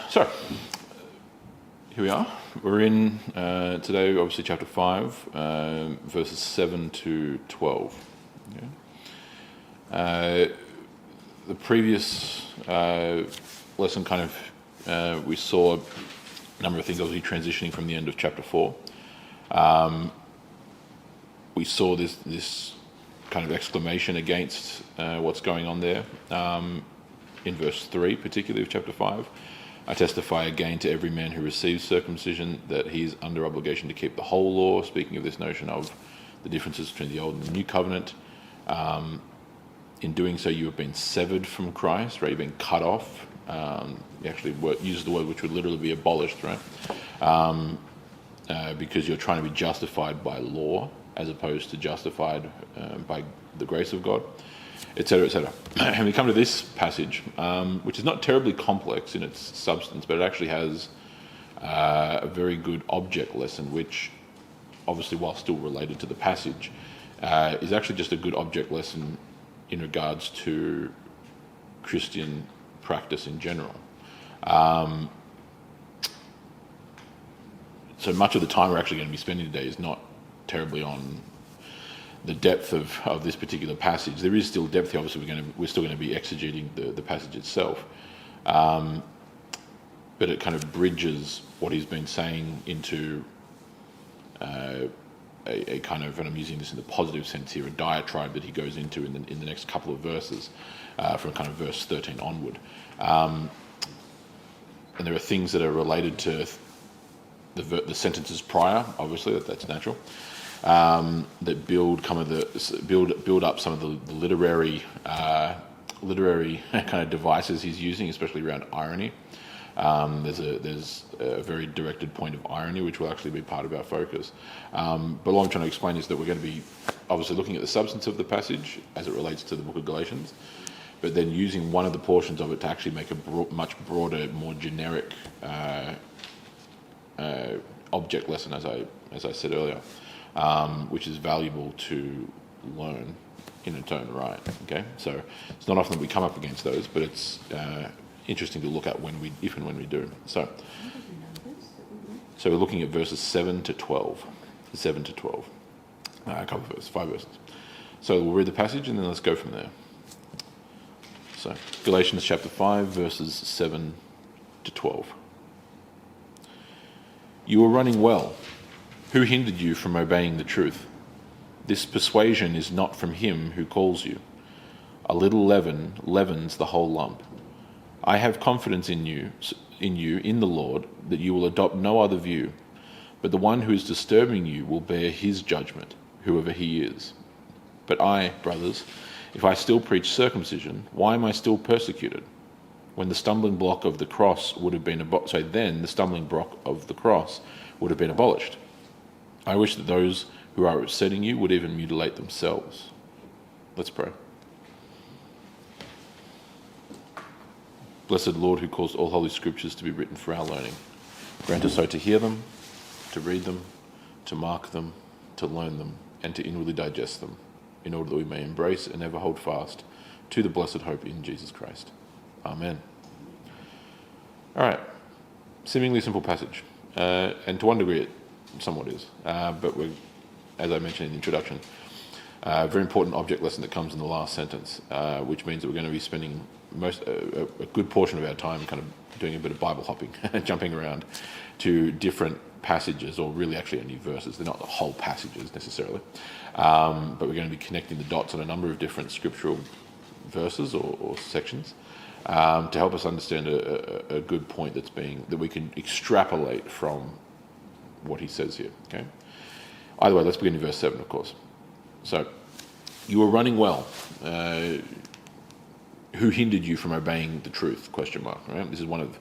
So, here we are. We're in today, obviously, chapter 5, verses 7 to 12. Okay. The previous lesson we saw a number of things, obviously, transitioning from the end of chapter 4. We saw this kind of exclamation against what's going on there in verse 3, particularly of chapter 5. I testify again to every man who receives circumcision that he is under obligation to keep the whole law, speaking of this notion of the differences between the old and the new covenant. In doing so, you have been severed from Christ, right? You've been cut off. He actually uses the word which would literally be abolished, right? Because you're trying to be justified by law as opposed to justified by the grace of God, etc., etc. And we come to this passage, which is not terribly complex in its substance, but it actually has a very good object lesson, which, obviously, while still related to the passage, is actually just a good object lesson in regards to Christian practice in general. So much of the time we're actually going to be spending today is not terribly on the depth of this particular passage. There is still depth here. Obviously, we're still going to be exegeting the passage itself, but it kind of bridges what he's been saying into a kind of, and I'm using this in the positive sense here, a diatribe that he goes into in the next couple of verses, from kind of verse 13 onward. And there are things that are related to the sentences prior. Obviously, that's natural. That build up some of the literary kind of devices he's using, especially around irony. There's a very directed point of irony, which will actually be part of our focus. But what I'm trying to explain is that we're going to be obviously looking at the substance of the passage as it relates to the book of Galatians, but then using one of the portions of it to actually make a much broader, more generic object lesson, as I said earlier. Which is valuable to learn in its own right. Okay, so it's not often that we come up against those, but it's interesting to look at if and when we do. So we're looking at verses 7 to 12. 7 to 12. A couple of verses, 5 verses. So we'll read the passage and then let's go from there. So Galatians chapter 5, verses 7 to 12. You are running well. Who hindered you from obeying the truth? This persuasion is not from him who calls you. A little leaven leavens the whole lump. I have confidence in you, in the Lord, that you will adopt no other view, but the one who is disturbing you will bear his judgment, whoever he is. But I, brothers, if I still preach circumcision, why am I still persecuted? When the stumbling block of the cross would have been then the stumbling block of the cross would have been abolished. I wish that those who are upsetting you would even mutilate themselves. Let's pray. Blessed Lord, who caused all holy scriptures to be written for our learning, grant us so to hear them, to read them, to mark them, to learn them, and to inwardly digest them, in order that we may embrace and ever hold fast to the blessed hope in Jesus Christ. Amen. All right, seemingly simple passage, and to one degree it somewhat is, but we're, as I mentioned in the introduction, a very important object lesson that comes in the last sentence, which means that we're going to be spending a good portion of our time kind of doing a bit of Bible hopping, jumping around to different passages, or really actually only verses. They're not the whole passages necessarily, but we're going to be connecting the dots on a number of different scriptural verses or sections to help us understand a good point that we can extrapolate from what he says here. Okay. Either way, let's begin in verse 7, of course. So, you were running well. Who hindered you from obeying the truth? ? Right? This is one of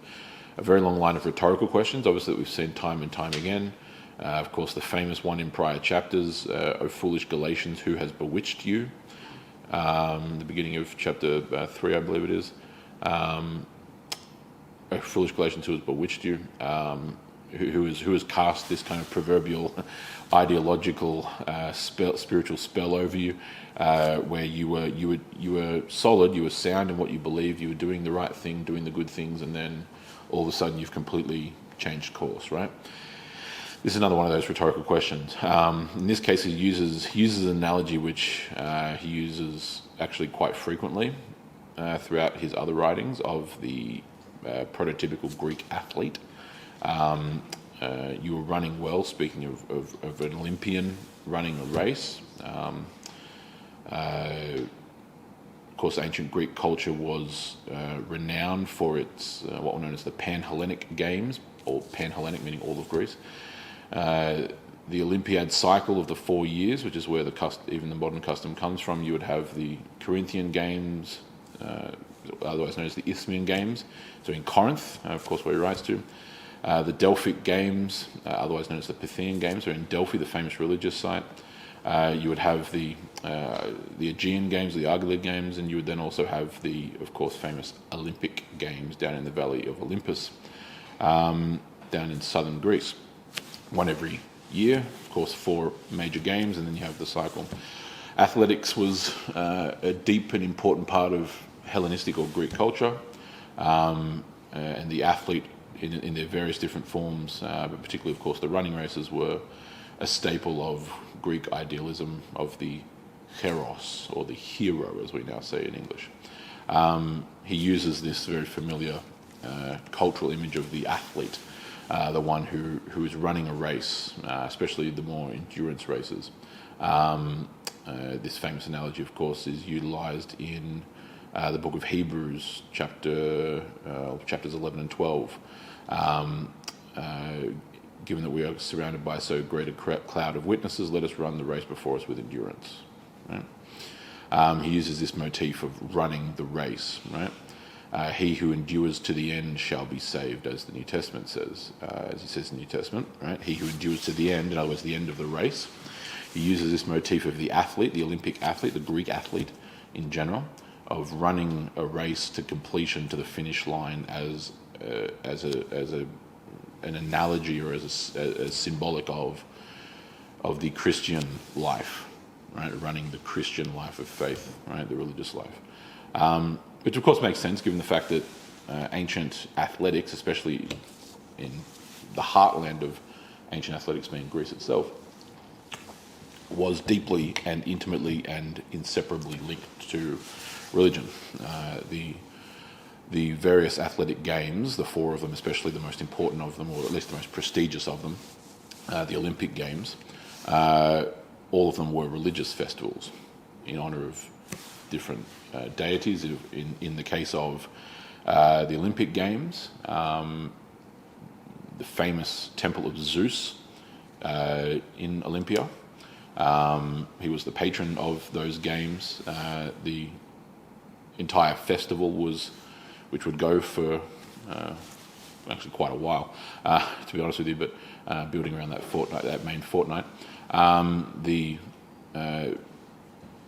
a very long line of rhetorical questions, obviously, that we've seen time and time again. Of course, the famous one in prior chapters, O foolish Galatians, who has bewitched you? The beginning of chapter 3, I believe it is. O foolish Galatians, who has bewitched you? Who has cast this kind of proverbial ideological spiritual spell over you, where you were solid, you were sound in what you believed, you were doing the right thing, doing the good things, and then all of a sudden you've completely changed course, right? This is another one of those rhetorical questions. In this case, he uses an analogy which he uses actually quite frequently throughout his other writings of the prototypical Greek athlete. You were running well, speaking of an Olympian running a race. Of course, ancient Greek culture was renowned for its what were known as the Pan-Hellenic Games, or Pan-Hellenic meaning all of Greece. The Olympiad cycle of the 4 years, which is where even the modern custom comes from. You would have the Corinthian Games, otherwise known as the Isthmian Games, so in Corinth, of course, where he writes to. The Delphic Games, otherwise known as the Pythian Games, are in Delphi, the famous religious site. You would have the Aegean Games, the Argolid Games, and you would then also have the, of course, famous Olympic Games down in the valley of Olympus, down in southern Greece. One every year, of course, 4 major games, and then you have the cycle. Athletics was a deep and important part of Hellenistic or Greek culture, and the athlete in their various different forms, but particularly, of course, the running races were a staple of Greek idealism of the heros, or the hero, as we now say in English. He uses this very familiar cultural image of the athlete, the one who is running a race, especially the more endurance races. This famous analogy, of course, is utilised in the book of Hebrews, chapters 11 and 12. Given that we are surrounded by so great a cloud of witnesses, let us run the race before us with endurance. Right? He uses this motif of running the race. Right? He who endures to the end shall be saved, as the New Testament says. As it says in the New Testament, right? He who endures to the end, in other words, the end of the race. He uses this motif of the athlete, the Olympic athlete, the Greek athlete in general, of running a race to completion, to the finish line, as an analogy, or as symbolic of the Christian life, right? Running the Christian life of faith, right? The religious life, which of course makes sense given the fact that ancient athletics, especially in the heartland of ancient athletics being Greece itself, was deeply and intimately and inseparably linked to religion. The various athletic games, the 4 of them, especially the most important of them, or at least the most prestigious of them, the Olympic Games, all of them were religious festivals in honour of different deities. In the case of the Olympic Games, the famous Temple of Zeus in Olympia. He was the patron of those games. The entire festival which would go for actually quite a while, to be honest with you, but building around that main fortnight.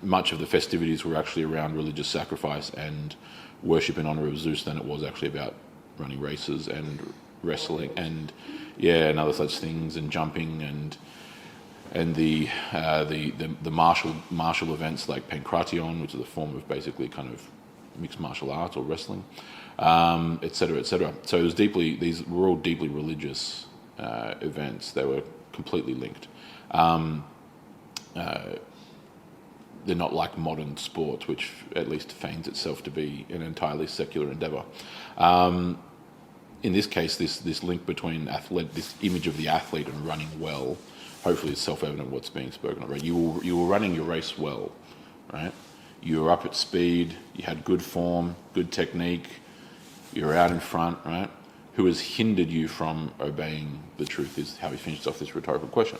Much of the festivities were actually around religious sacrifice and worship in honour of Zeus than it was actually about running races and wrestling and other such things, and jumping and the martial events like pankration, which is a form of basically kind of mixed martial arts or wrestling, etc., etc. So these were all deeply religious events. They were completely linked. They're not like modern sports, which at least feigns itself to be an entirely secular endeavour. In this case, this link between this image of the athlete and running well, hopefully it's self-evident what's being spoken of. Right? You were running your race well, right? You were up at speed, you had good form, good technique, you were out in front, right? Who has hindered you from obeying the truth is how he finishes off this rhetorical question.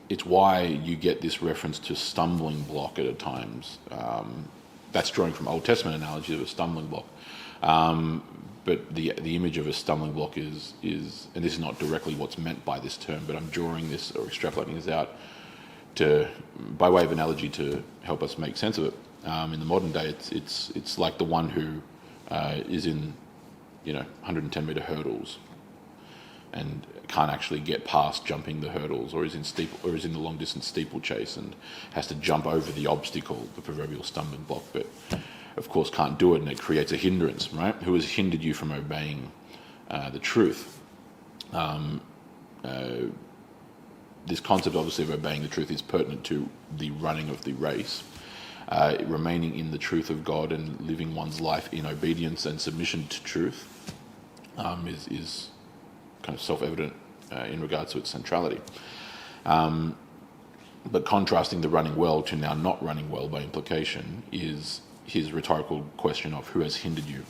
It's why you get this reference to stumbling block at times. That's drawing from Old Testament analogy of a stumbling block. But the image of a stumbling block is, and this is not directly what's meant by this term, but I'm drawing this or extrapolating this out by way of analogy to help us make sense of it. In the modern day, it's like the one who is in 110 meter hurdles and can't actually get past jumping the hurdles, or is in the long distance steeplechase and has to jump over the obstacle, the proverbial stumbling block. But of course, can't do it, and it creates a hindrance, right? Who has hindered you from obeying the truth? This concept, obviously, of obeying the truth is pertinent to the running of the race. Remaining in the truth of God and living one's life in obedience and submission to truth is kind of self-evident in regards to its centrality. But contrasting the running well to now not running well by implication is his rhetorical question of who has hindered you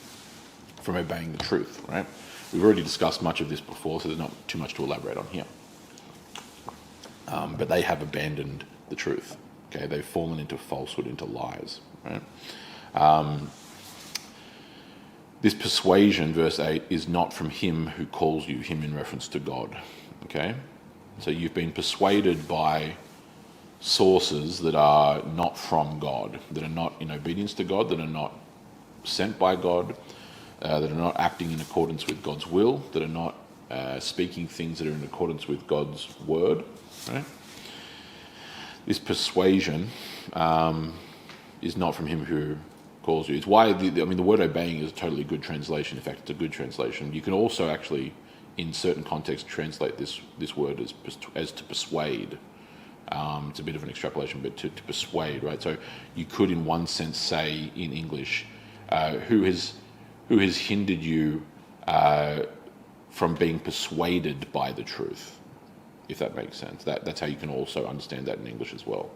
from obeying the truth, right? We've already discussed much of this before, so there's not too much to elaborate on here. But they have abandoned the truth. Okay, they've fallen into falsehood, into lies, right? This persuasion, verse 8, is not from him who calls you, him in reference to God, okay? So you've been persuaded by sources that are not from God, that are not in obedience to God, that are not sent by God, that are not acting in accordance with God's will, that are not speaking things that are in accordance with God's word, right? This persuasion is not from him who calls you. It's why, the word obeying is a totally good translation. In fact, it's a good translation. You can also actually, in certain contexts, translate this word as to persuade. It's a bit of an extrapolation, but to persuade, right? So you could, in one sense, say in English, who has hindered you from being persuaded by the truth, if that makes sense. That's how you can also understand that in English as well.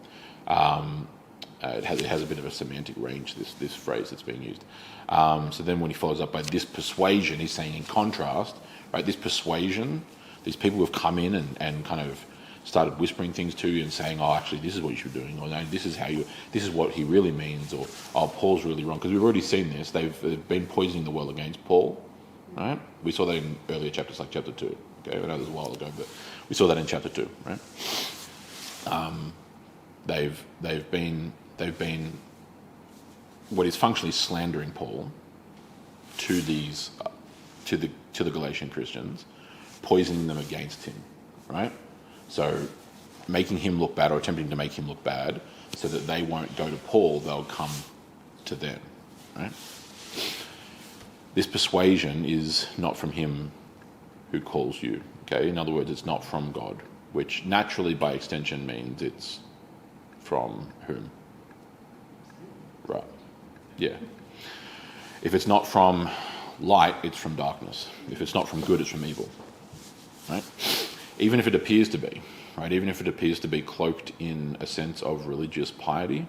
It has a bit of a semantic range, this phrase that's being used. So then when he follows up by this persuasion, he's saying in contrast, right, this persuasion, these people who have come in and kind of started whispering things to you and saying, oh, actually, this is what you should be doing, or no, this is what he really means, or, oh, Paul's really wrong. Because we've already seen this. They've been poisoning the well against Paul, right? We saw that in earlier chapters, like chapter 2. Okay, I know this was a while ago, but we saw that in chapter 2, right? They've been what is functionally slandering Paul to these to the Galatian Christians, poisoning them against him, right? So making him look bad, or attempting to make him look bad, so that they won't go to Paul, they'll come to them, right? This persuasion is not from him who calls you, okay? In other words, it's not from God, which naturally, by extension, means it's from whom? Right, yeah. If it's not from light, it's from darkness. If it's not from good, it's from evil, right? Even if it appears to be, right? Even if it appears to be cloaked in a sense of religious piety,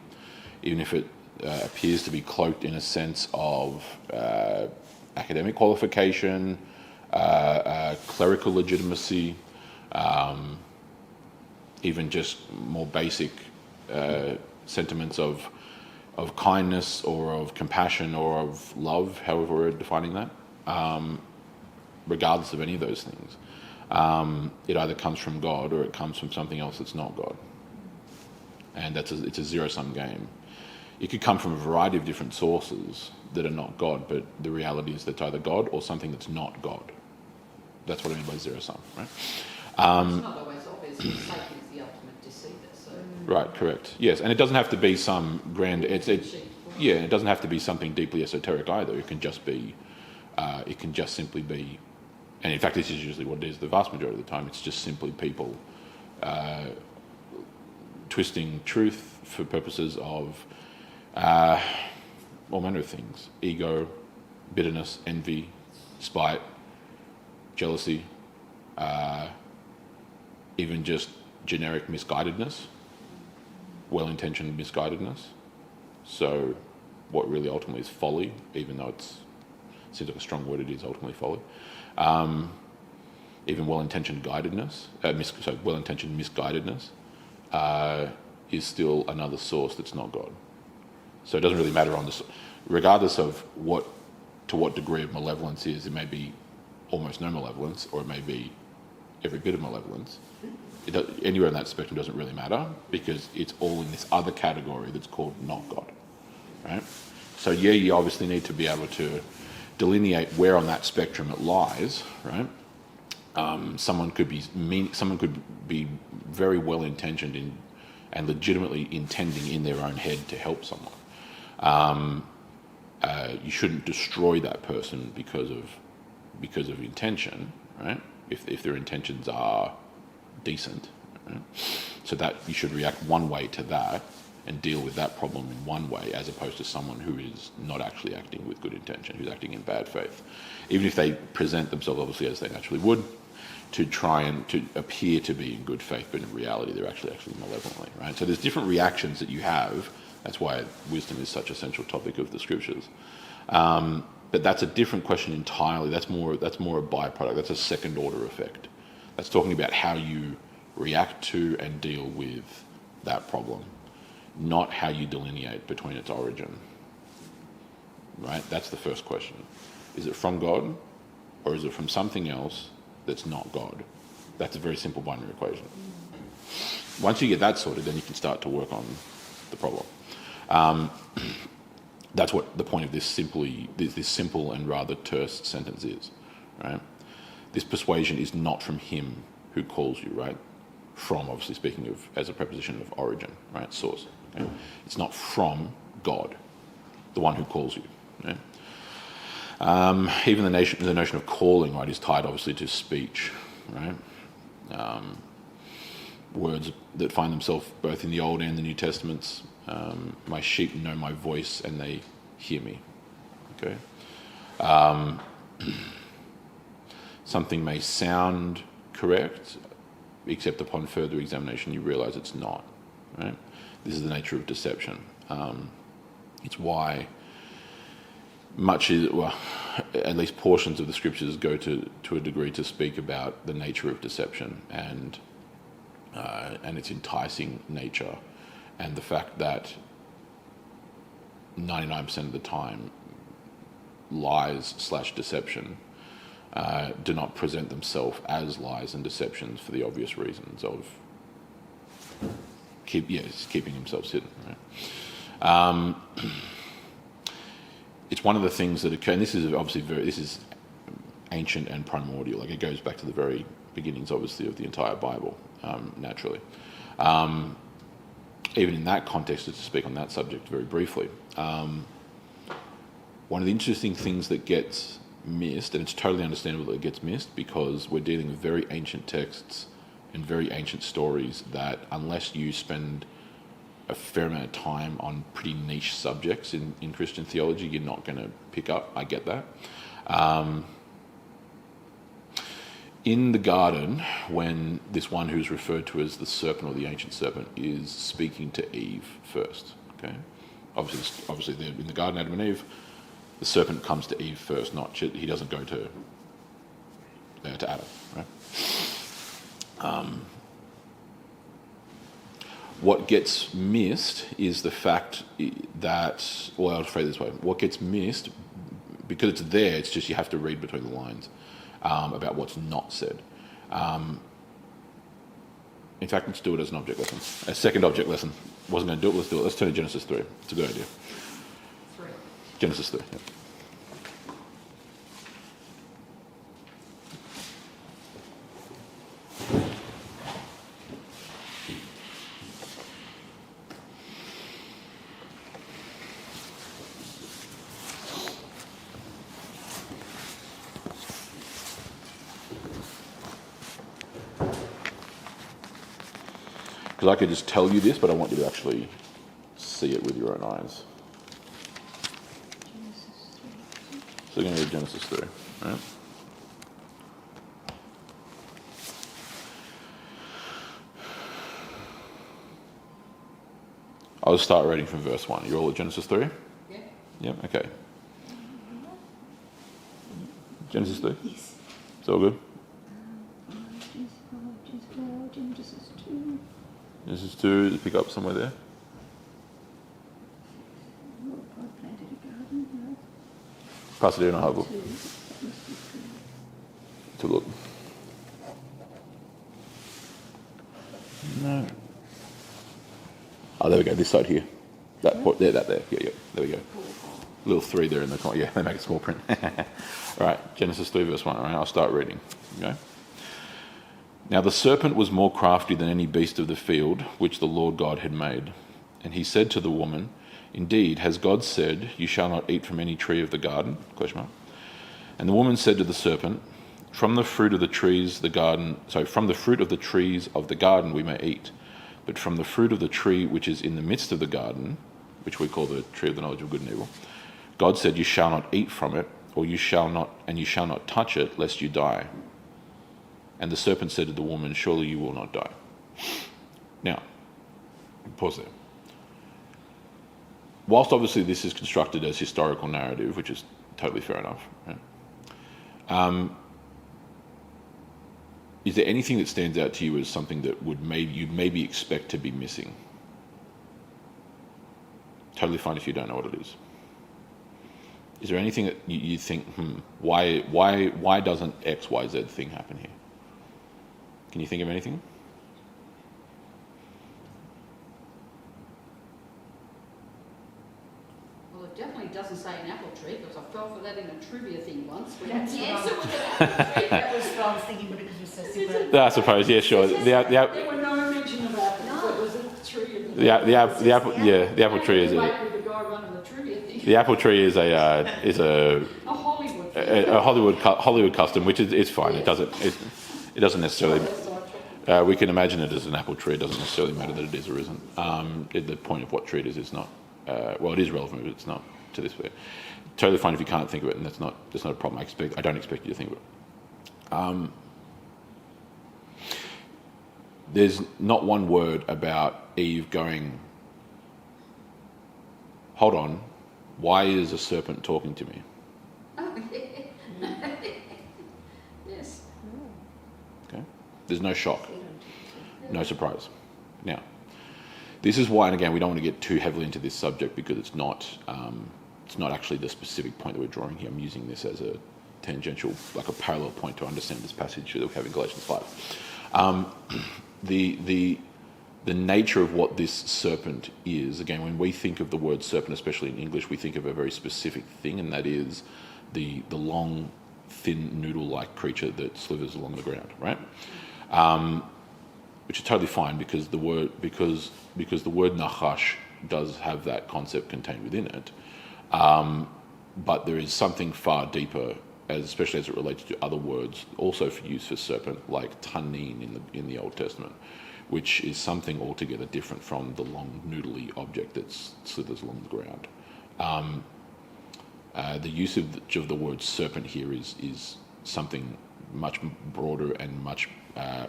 even if it appears to be cloaked in a sense of academic qualification, clerical legitimacy, even just more basic sentiments of kindness or of compassion or of love, however we're defining that, regardless of any of those things. It either comes from God or it comes from something else that's not God. And it's a zero-sum game. It could come from a variety of different sources that are not God, but the reality is that it's either God or something that's not God. That's what I mean by zero-sum, right? It's not always obvious that Satan is the ultimate deceiver. So. Right, correct. Yes, and it doesn't have to be some grand... it doesn't have to be something deeply esoteric either. It can just be... it can just simply be... And in fact, this is usually what it is the vast majority of the time. It's just simply people twisting truth for purposes of all manner of things. Ego, bitterness, envy, spite, jealousy, even just generic misguidedness, well-intentioned misguidedness. So what really ultimately is folly, even though it seems like a strong word, it is ultimately folly. Even well-intentioned guidedness, well-intentioned misguidedness is still another source that's not God. So it doesn't really matter on this, regardless of to what degree of malevolence is. It may be almost no malevolence, or it may be every bit of malevolence. Anywhere in that spectrum doesn't really matter, because it's all in this other category that's called not God, right? So yeah, you obviously need to be able to delineate where on that spectrum it lies, right? Someone could be very well intentioned and legitimately intending in their own head to help someone, you shouldn't destroy that person because of intention, right? If their intentions are decent, right? So that you should react one way to that and deal with that problem in one way, as opposed to someone who is not actually acting with good intention, who's acting in bad faith. Even if they present themselves, obviously, as they naturally would, to try and to appear to be in good faith, but in reality they're actually malevolently, right? So there's different reactions that you have. That's why wisdom is such a central topic of the scriptures. But that's a different question entirely. That's more a byproduct. That's a second order effect. That's talking about how you react to and deal with that problem, not how you delineate between its origin. Right? That's the first question. Is it from God, or is it from something else that's not God? That's a very simple binary equation. Once you get that sorted, then you can start to work on the problem. That's what the point of this simple and rather terse sentence is, right? This persuasion is not from him who calls you, right? From, obviously speaking of as a preposition of origin, right? Source. Okay? It's not from God, the one who calls you. Okay? Even the notion of calling, right, is tied obviously to speech, right? Words that find themselves both in the Old and the New Testaments. My sheep know my voice and they hear me. Okay. Something may sound correct, except upon further examination you realise it's not. Right. This is the nature of deception. It's why at least portions of the scriptures go to a degree to speak about the nature of deception and its enticing nature, and the fact that 99% of the time lies/deception do not present themselves as lies and deceptions for the obvious reasons of keeping themselves hidden. Right? It's one of the things that occur, and this is obviously this is ancient and primordial. Like, it goes back to the very beginnings, obviously, of the entire Bible, naturally. Even in that context, to speak on that subject very briefly, one of the interesting things that gets missed, and it's totally understandable that it gets missed, because we're dealing with very ancient texts and very ancient stories that, unless you spend a fair amount of time on pretty niche subjects in Christian theology, you're not going to pick up. I get that. In the garden, when this one who's referred to as the serpent or the ancient serpent is speaking to Eve first, okay? Obviously, they're in the garden, Adam and Eve. The serpent comes to Eve first, he doesn't go to Adam, right? What gets missed is the fact that, well, I'll phrase it this way: what gets missed, because it's there, it's just you have to read between the lines about what's not said. In fact, let's do it as an object lesson. A second object lesson. Wasn't going to do it, let's do it. Let's turn to Genesis 3. It's a good idea. 3. Genesis 3, yeah. Because I could just tell you this, but I want you to actually see it with your own eyes. So we're going to read Genesis 3, right? I'll start reading from verse 1. You're all at Genesis 3? Yeah. Yeah, okay. Genesis 3? Yes. It's all good? Genesis 2. Genesis 2, just pick up somewhere there. God planted a garden, no? Pass it here and I'll have a look. 2. That must be 3. To look. No. Oh, there we go. This side here. That there, that there. Yeah. There we go. Little 3 there in the corner. Yeah, they make a small print. All right, Genesis 3, verse 1. All right, I'll start reading. Okay. Now the serpent was more crafty than any beast of the field which the Lord God had made. And he said to the woman, Indeed, has God said, you shall not eat from any tree of the garden? Question mark. And the woman said to the serpent, from the fruit of the trees of the garden we may eat, but from the fruit of the tree which is in the midst of the garden, which we call the tree of the knowledge of good and evil, God said, you shall not eat from it, or you shall not touch it, lest you die. And the serpent said to the woman, surely you will not die. Now, pause there. Whilst obviously this is constructed as historical narrative, which is totally fair enough, right? Is there anything that stands out to you as something that you'd maybe expect to be missing? Totally fine if you don't know what it is. Is there anything that you think, why doesn't X, Y, Z thing happen here? Can you think of anything? Well, it definitely doesn't say an apple tree, because I fell for that in a trivia thing once. We That's had the what answer with an apple tree. That was what I was thinking, but because we're so simple. I suppose, yeah, sure. There were no mention about it. It was a tree of The apple tree is With the guy running the trivia thing. the apple tree is a A Hollywood thing. a Hollywood custom, which is fine. It doesn't necessarily. We can imagine it as an apple tree. It doesn't necessarily matter that it is or isn't. The point of what tree it is not. Well, it is relevant, but it's not to this bit. Totally fine if you can't think of it, and that's not a problem. I don't expect you to think of it. There's not one word about Eve going, hold on, why is a serpent talking to me? Oh, yes. Okay. There's no shock, no surprise. Now, this is why, and again, we don't want to get too heavily into this subject because it's not actually the specific point that we're drawing here. I'm using this as a tangential, like a parallel point to understand this passage that we have in Galatians 5. The nature of what this serpent is, again, when we think of the word serpent, especially in English, we think of a very specific thing, and that is the long, thin, noodle-like creature that slithers along the ground, right? Which is totally fine because the word nachash does have that concept contained within it. But there is something far deeper, especially as it relates to other words, also for use for serpent, like tanin in the Old Testament, which is something altogether different from the long noodly object that slithers along the ground. The use of the word serpent here is something much broader and much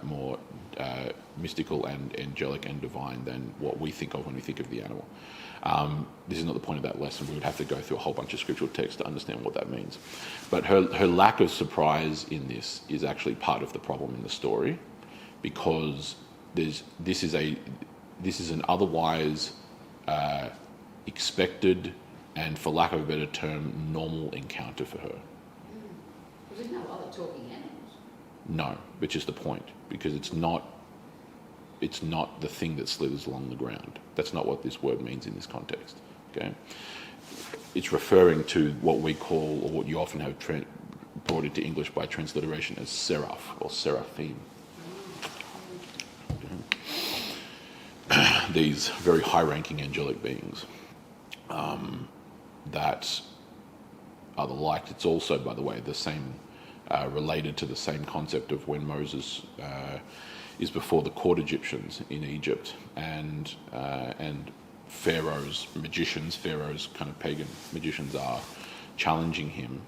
more mystical and angelic and divine than what we think of when we think of the animal. This is not the point of that lesson. We would have to go through a whole bunch of scriptural text to understand what that means. But her lack of surprise in this is actually part of the problem in the story, because this is an otherwise expected and, for lack of a better term, normal encounter for her. There's no other talking animals. No, which is the point, because it's not the thing that slithers along the ground. That's not what this word means in this context. Okay, it's referring to what we call, or what you often have brought into English by transliteration as seraph or seraphim. Okay. These very high-ranking angelic beings that are the like. It's also, by the way, the same, related to the same concept of when Moses is before the court Egyptians in Egypt, and Pharaoh's magicians, Pharaoh's kind of pagan magicians, are challenging him,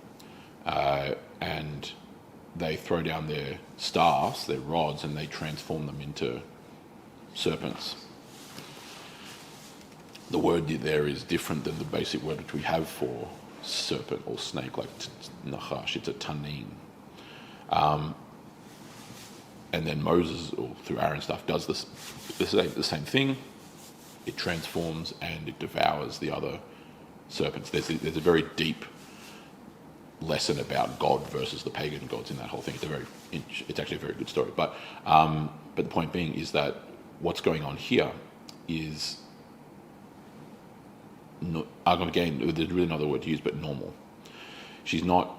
and they throw down their staffs, their rods, and they transform them into serpents. The word there is different than the basic word which we have for serpent or snake, like nachash. It's a tanin. And then Moses, or through Aaron stuff, does the same thing. It transforms and it devours the other serpents. There's a very deep lesson about God versus the pagan gods in that whole thing. It's actually a very good story. But the point being is that what's going on here is, again, there's really no other word to use, but normal. She's not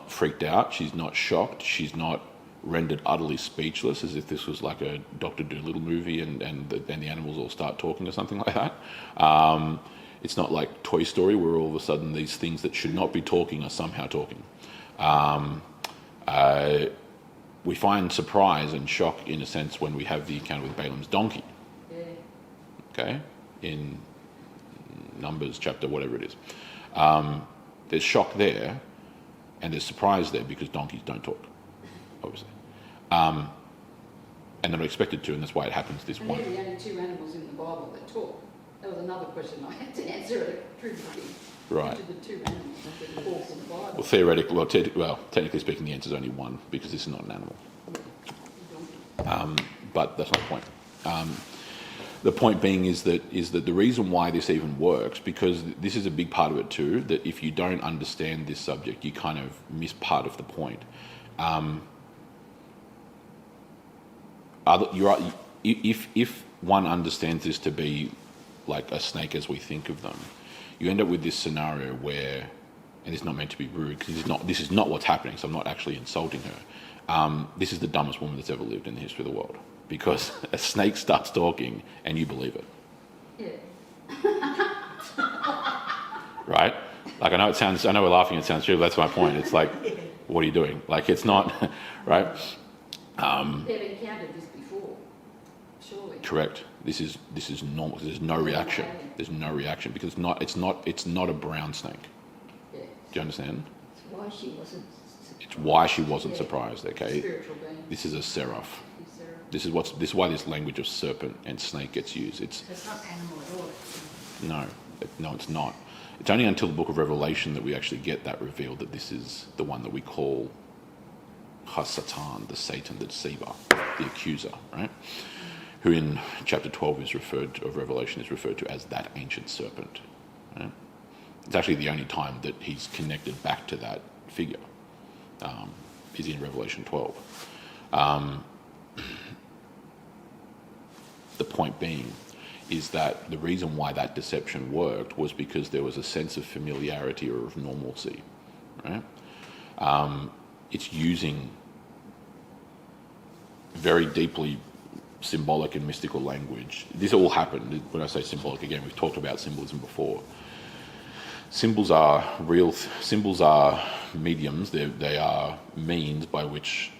freaked out. She's not shocked. She's not rendered utterly speechless, as if this was like a Dr. Dolittle movie and the animals all start talking or something like that. It's not like Toy Story where all of a sudden these things that should not be talking are somehow talking. We find surprise and shock in a sense when we have the encounter with Balaam's donkey. Yeah. Okay, in Numbers chapter whatever it is. There's shock there, and there's surprise there because donkeys don't talk, obviously. And they're not expected to, and that's why it happens this And one. they're the only two animals in the Bible that talk. That was another question I had to answer at a trivia. Right. Which are the two animals that talk in the Bible? Well, theoretically, technically speaking, the answer is only one because this is not an animal. But that's not the point. The point being is that the reason why this even works, because this is a big part of it too, that if you don't understand this subject, you kind of miss part of the point. If one understands this to be like a snake as we think of them, you end up with this scenario where, and it's not meant to be rude because this is not what's happening, so I'm not actually insulting her. This is the dumbest woman that's ever lived in the history of the world, because a snake starts talking and you believe it. Yeah. Right? Like, I know we're laughing, it sounds true, but that's my point. It's like, what are you doing? Like, it's not, right? They've encountered this before, surely. Correct. This is normal. There's no reaction. There's no reaction because it's not a brown snake. Yeah. Do you understand? It's why she wasn't. It's why she wasn't surprised. Okay. Spiritual being. This is a seraph. Sarah. This is why this language of serpent and snake gets used. It's So it's not animal at all. no, it's not. It's only until the book of Revelation that we actually get that revealed that this is the one that we call Satan, the Satan, the deceiver, the accuser, right? Who in chapter 12 of Revelation is referred to as that ancient serpent. Right? It's actually the only time that he's connected back to that figure. Is in Revelation 12. The point being is that the reason why that deception worked was because there was a sense of familiarity or of normalcy. Right? It's using very deeply symbolic and mystical language. This all happened. When I say symbolic, again, we've talked about symbolism before. Symbols are real. Symbols are mediums. They are means by which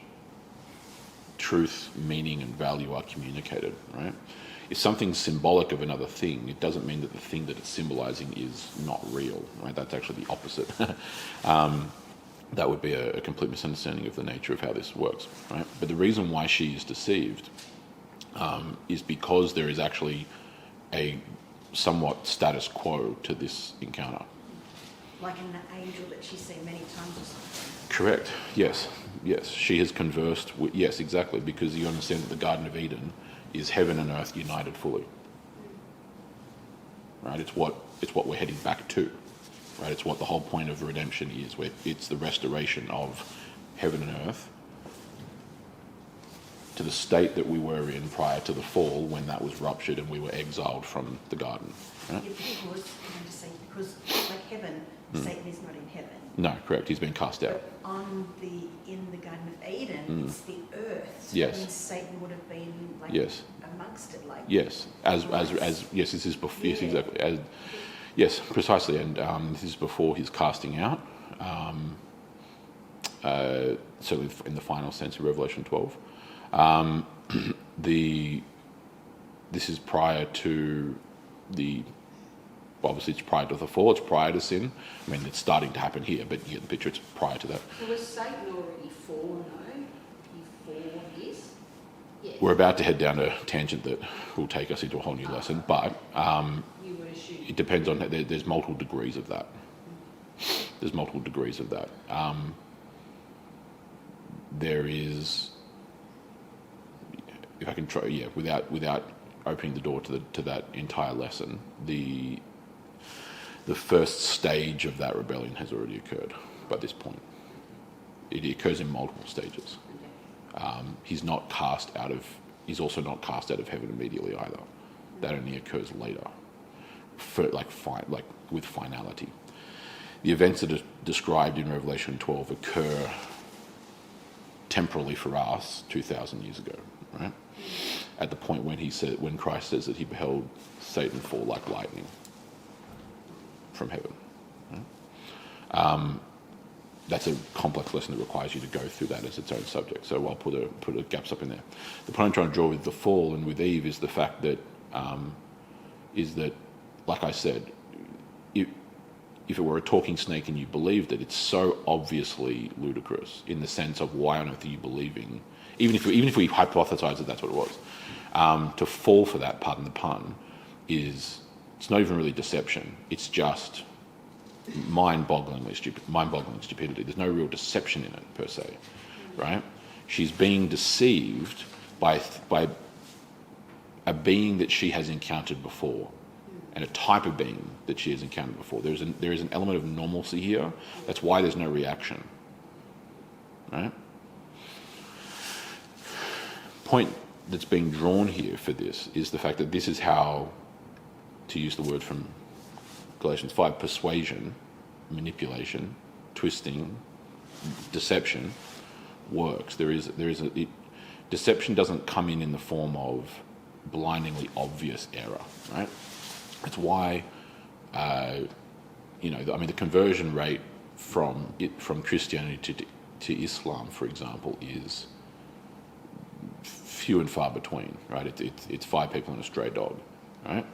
truth, meaning, and value are communicated. Right? If something's symbolic of another thing, it doesn't mean that the thing that it's symbolizing is not real. Right? That's actually the opposite. That would be a complete misunderstanding of the nature of how this works. Right? But the reason why she is deceived is because there is actually a somewhat status quo to this encounter. Like an angel that she's seen many times or something. Correct. Yes. She has conversed with, yes, exactly, because you understand that the Garden of Eden is heaven and earth united fully. Right? It's what we're heading back to. Right? It's what the whole point of redemption is. Where it's the restoration of heaven and earth to the state that we were in prior to the fall, when that was ruptured and we were exiled from the garden. Right? Yeah, because like heaven, Satan is not in heaven. No, correct. He's been cast out. But in the Garden of Eden, it's the earth. So Yes. that means Satan would have been like Yes. amongst it, like Yes, as yes, this is before. Yes, exactly. Yes, precisely. And this is before his casting out. So in the final sense of Revelation 12, this is prior to the. Obviously, it's prior to the fall. It's prior to sin. I mean, it's starting to happen here, but you get the picture. It's prior to that. So was Satan already fallen though, before this? Yeah. We're about to head down a tangent that will take us into a whole new lesson, but You would assume. it depends on. There's multiple degrees of that. There's multiple degrees of that. There is, if I can try, without opening the door to that entire lesson, the first stage of that rebellion has already occurred by this point. It occurs in multiple stages. He's also not cast out of heaven immediately either. That only occurs later, with finality. The events that are described in Revelation 12 occur temporally for us 2,000 years ago, right? At the point when Christ says that he beheld Satan fall like lightning. from heaven. Right? That's a complex lesson that requires you to go through that as its own subject. So I'll put a gaps up in there. The point I'm trying to draw with the fall and with Eve is the fact that, like I said, if it were a talking snake and you believed it, it's so obviously ludicrous in the sense of why on earth are you believing, even if we hypothesize that that's what it was, to fall for that, pardon the pun, it's not even really deception. It's just mind-boggling stupidity. There's no real deception in it per se, right? She's being deceived by a being that she has encountered before, and a type of being that she has encountered before. There is an element of normalcy here. That's why there's no reaction, right? Point that's being drawn here for this is the fact that this is how, to use the word from Galatians 5, persuasion, manipulation, twisting, deception works. Deception doesn't come in the form of blindingly obvious error, right? That's why, the conversion rate from Christianity to Islam, for example, is few and far between, right? It's 5 people and a stray dog, right?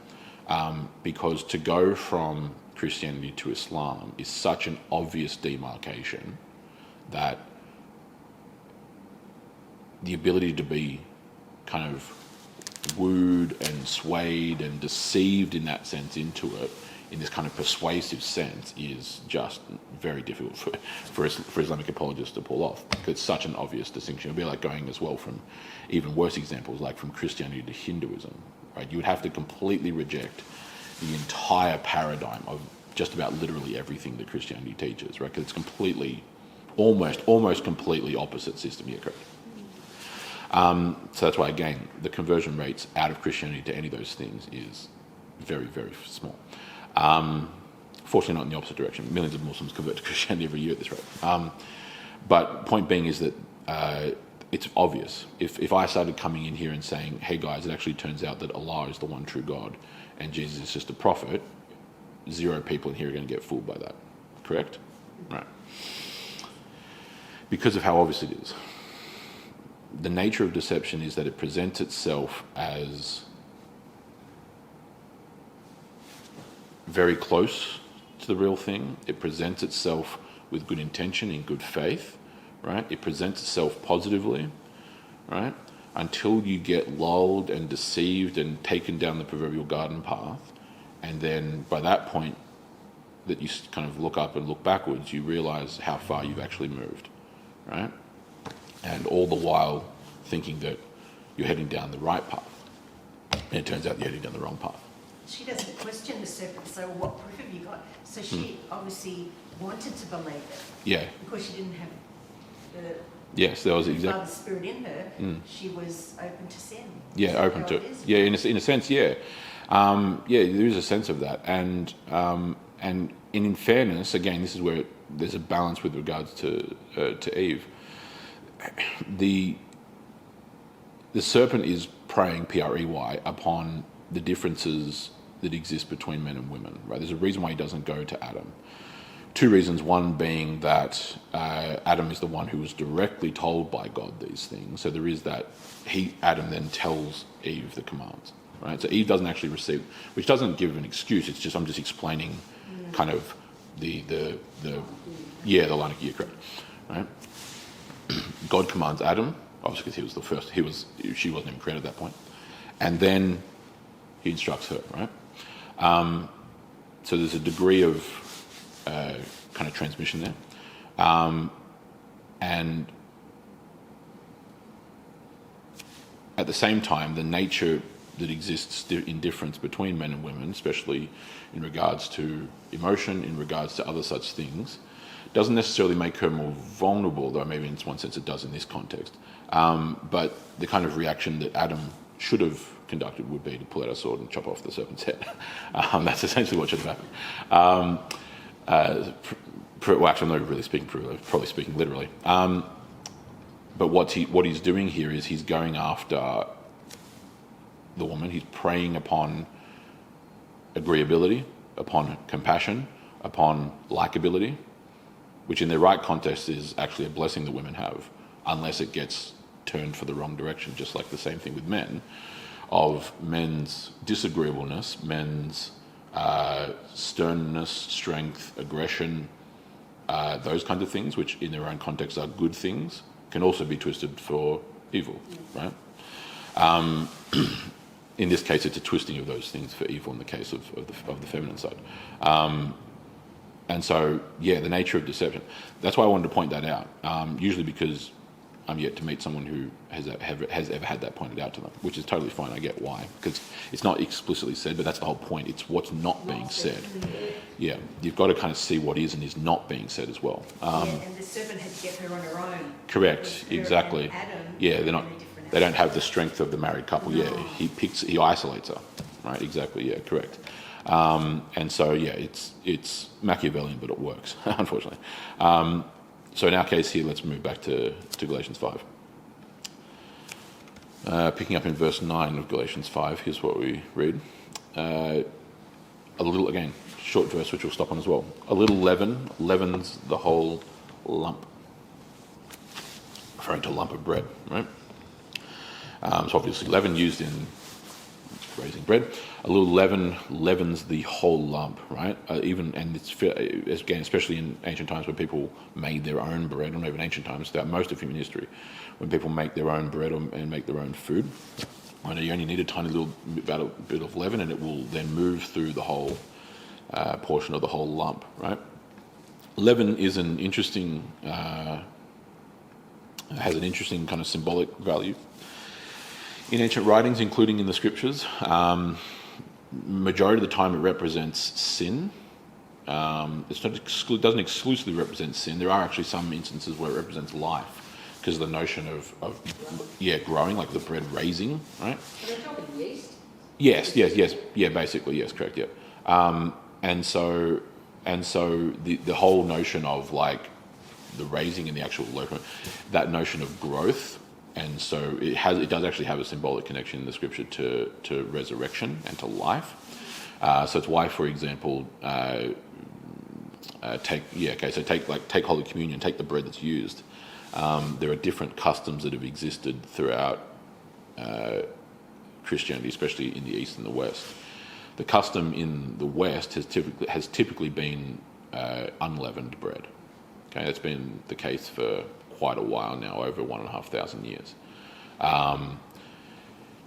Because to go from Christianity to Islam is such an obvious demarcation that the ability to be kind of wooed and swayed and deceived in that sense into it, in this kind of persuasive sense, is just very difficult for Islamic apologists to pull off, because it's such an obvious distinction. It would be like going as well from even worse examples, like from Christianity to Hinduism, right? You would have to completely reject the entire paradigm of just about literally everything that Christianity teaches, right? Because it's completely, almost completely opposite system. Yeah, correct. So that's why, again, the conversion rates out of Christianity to any of those things is very, very small. Fortunately, not in the opposite direction. Millions of Muslims convert to Christianity every year at this rate. But point being is that it's obvious. If I started coming in here and saying, hey guys, it actually turns out that Allah is the one true God and Jesus is just a prophet, 0 people in here are going to get fooled by that. Correct? Right. Because of how obvious it is. The nature of deception is that it presents itself as very close to the real thing. It presents itself with good intention, in good faith, right? It presents itself positively, right? Until you get lulled and deceived and taken down the proverbial garden path. And then by that point that you kind of look up and look backwards, you realize how far you've actually moved, right? And all the while thinking that you're heading down the right path. And it turns out you're heading down the wrong path. She doesn't question the serpent, so what proof have you got? So she obviously wanted to believe it. Yeah. Because she didn't have the Yes, there was exactly Father's Spirit in her. She was open to sin. Yeah, So open how to it is. yeah, in a sense, yeah. There is a sense of that, and in fairness, again, this is where there's a balance with regards to Eve. The serpent is preying, P-R-E-Y, upon the differences that exist between men and women. Right? There's a reason why he doesn't go to Adam. 2 reasons. One being that Adam is the one who was directly told by God these things. So there is that. Adam then tells Eve the commands. Right? So Eve doesn't actually receive, which doesn't give an excuse. It's just I'm just explaining kind of the line of gear, correct? Right? God commands Adam, obviously because he was the first. She wasn't even created at that point, and then he instructs her. Right? So there's a degree of kind of transmission there, and at the same time, the nature that exists in difference between men and women, especially in regards to emotion, in regards to other such things, doesn't necessarily make her more vulnerable, though maybe in one sense it does in this context. But the kind of reaction that Adam should have conducted would be to pull out a sword and chop off the serpent's head. That's essentially what should have happened. Well, actually, I'm not really speaking probably speaking literally. But what he's doing here is he's going after the woman. He's preying upon agreeability, upon compassion, upon likability, which in the right context is actually a blessing that women have, unless it gets turned for the wrong direction, just like the same thing with men, of men's disagreeableness, men's sternness, strength, aggression, those kinds of things, which in their own context are good things, can also be twisted for evil, right? In this case, it's a twisting of those things for evil in the case of the feminine side. And so, yeah, the nature of deception. That's why I wanted to point that out, usually because I'm yet to meet someone who has ever had that pointed out to them, which is totally fine. I get why, because it's not explicitly said, but that's the whole point. It's what's not being said. Yeah, you've got to kind of see what is and is not being said as well. And the serpent had to get her on her own. Correct, exactly. Yeah, they don't have the strength of the married couple. No. Yeah, he isolates her. Right, exactly. Yeah, correct. And so, yeah, it's Machiavellian, but it works, unfortunately. So in our case here, let's move back to Galatians 5. Picking up in verse 9 of Galatians 5, here's what we read. A little, again, short verse, which we'll stop on as well. A little leaven leavens the whole lump. Referring to a lump of bread, right? So obviously leaven used in raising bread. A little leaven leavens the whole lump, right? And it's again, especially in ancient times when people made their own bread, or not even ancient times, throughout most of human history, when people make their own bread and make their own food, you only need a tiny little bit of leaven, and it will then move through the whole portion of the whole lump, right? Leaven is an interesting, has an interesting kind of symbolic value in ancient writings, including in the scriptures. Majority of the time it represents sin. It doesn't exclusively represent sin. There are actually some instances where it represents life, because of the notion of growing, like the bread raising, right? Are they talking yeast? Yes, yeah, basically, yes, correct, yeah. And so the whole notion of like the raising and the actual local, that notion of growth. And so it does actually have a symbolic connection in the scripture to resurrection and to life. So it's why, for example, take Holy Communion, take the bread that's used. There are different customs that have existed throughout Christianity, especially in the East and the West. The custom in the West has typically been unleavened bread. Okay, that's been the case for quite a while now, over 1,500 years.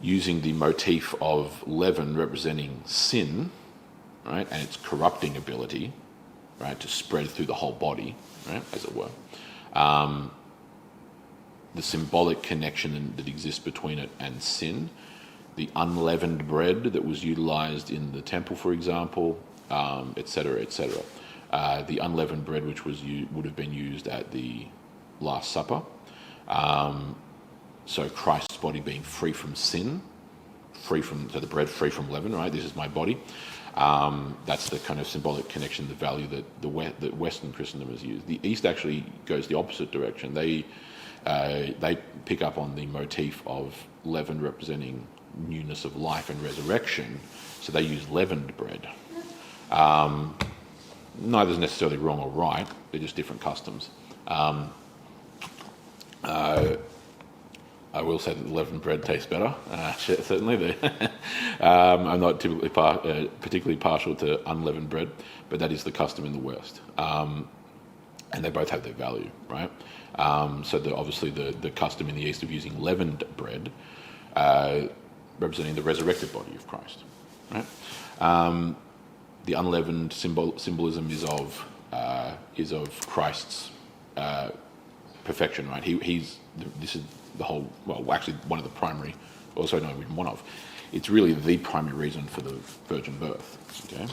Using the motif of leaven representing sin, right, and its corrupting ability, right, to spread through the whole body, right, as it were. The symbolic connection that exists between it and sin, the unleavened bread that was utilized in the temple, for example, etc., etc. The unleavened bread which would have been used at the Last Supper. So Christ's body being free from sin, so the bread free from leaven, right? This is my body. That's the kind of symbolic connection, the value that Western Christendom has used. The East actually goes the opposite direction. They pick up on the motif of leaven representing newness of life and resurrection, so they use leavened bread. Neither is necessarily wrong or right, they're just different customs. I will say that leavened bread tastes better, certainly. I'm not typically particularly partial to unleavened bread, but that is the custom in the West. And they both have their value, right? So obviously the custom in the East of using leavened bread, representing the resurrected body of Christ, right? The unleavened symbolism is of Christ's perfection, right? This is the whole. Well, actually, one of the primary, also not even one of. It's really the primary reason for the virgin birth. Okay.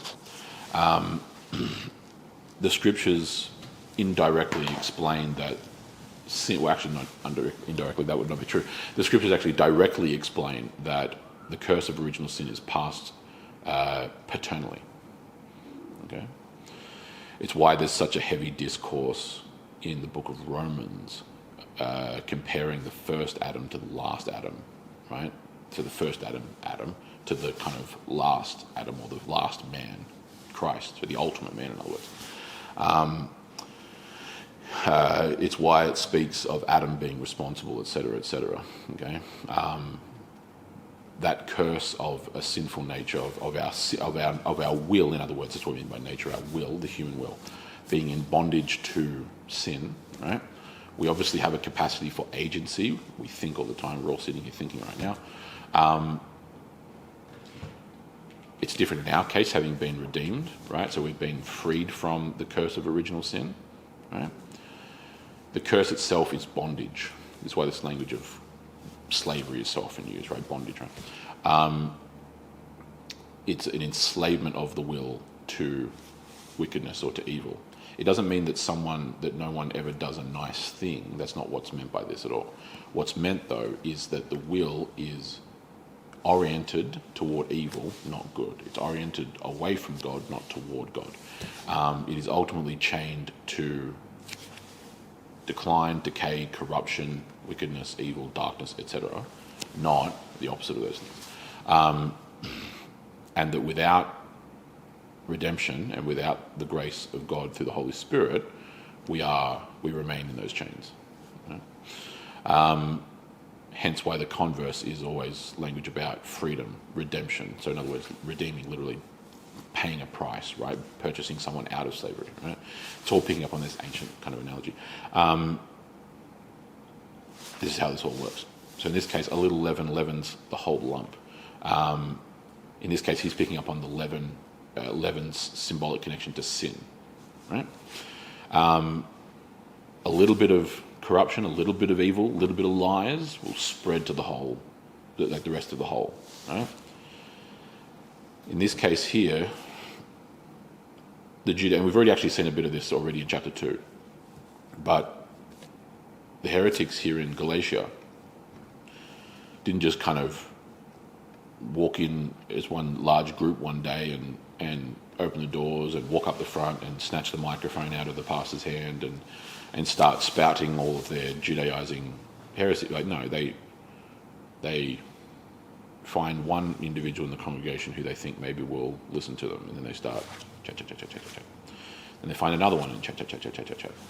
The scriptures indirectly explain that sin. Well, actually, not indirectly. That would not be true. The scriptures actually directly explain that the curse of original sin is passed paternally. Okay. It's why there's such a heavy discourse in the book of Romans, comparing the first Adam to the last Adam, right? So the first Adam to the kind of last Adam, or the last man, Christ, so the ultimate man, in other words. It's why it speaks of Adam being responsible, etc., etc. Okay, that curse of a sinful nature of our will. In other words, that's what we mean by nature. Our will, the human will, being in bondage to sin. Right. We obviously have a capacity for agency. We think all the time. We're all sitting here thinking right now. It's different in our case, having been redeemed. Right. So we've been freed from the curse of original sin. Right. The curse itself is bondage. That's why this language of slavery is so often used, right? Bondage, right? It's an enslavement of the will to wickedness or to evil. It doesn't mean that no one ever does a nice thing. That's not what's meant by this at all. What's meant, though, is that the will is oriented toward evil, not good. It's oriented away from God, not toward God. It is ultimately chained to decline, decay, corruption, wickedness, evil, darkness, etc., not the opposite of those things. And that without redemption and without the grace of God through the Holy Spirit, we remain in those chains. Right? Hence why the converse is always language about freedom, redemption. So in other words, redeeming, literally paying a price, right? Purchasing someone out of slavery, right? It's all picking up on this ancient kind of analogy. This is how this all works. So in this case, a little leaven leavens the whole lump. In this case, he's picking up on the leaven's symbolic connection to sin, right? A little bit of corruption, a little bit of evil, a little bit of lies will spread to the whole, like the rest of the whole, right? In this case here, and we've already actually seen a bit of this already in chapter 2, but the heretics here in Galatia didn't just kind of walk in as one large group one day and open the doors and walk up the front and snatch the microphone out of the pastor's hand and start spouting all of their Judaizing heresy. Like, no, they find one individual in the congregation who they think maybe will listen to them, and then they start chat. And they find another one and chat.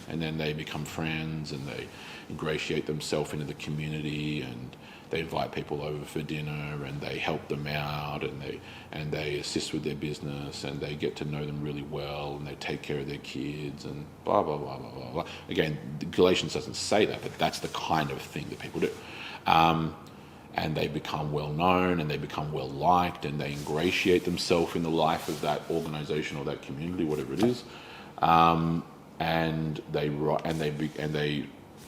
And then they become friends and they ingratiate themselves into the community, and they invite people over for dinner and they help them out and they assist with their business and they get to know them really well and they take care of their kids and blah, blah, blah, blah, blah, blah. Again, Galatians doesn't say that, but that's the kind of thing that people do. And they become well known and they become well liked and they ingratiate themselves in the life of that organisation or that community, whatever it is.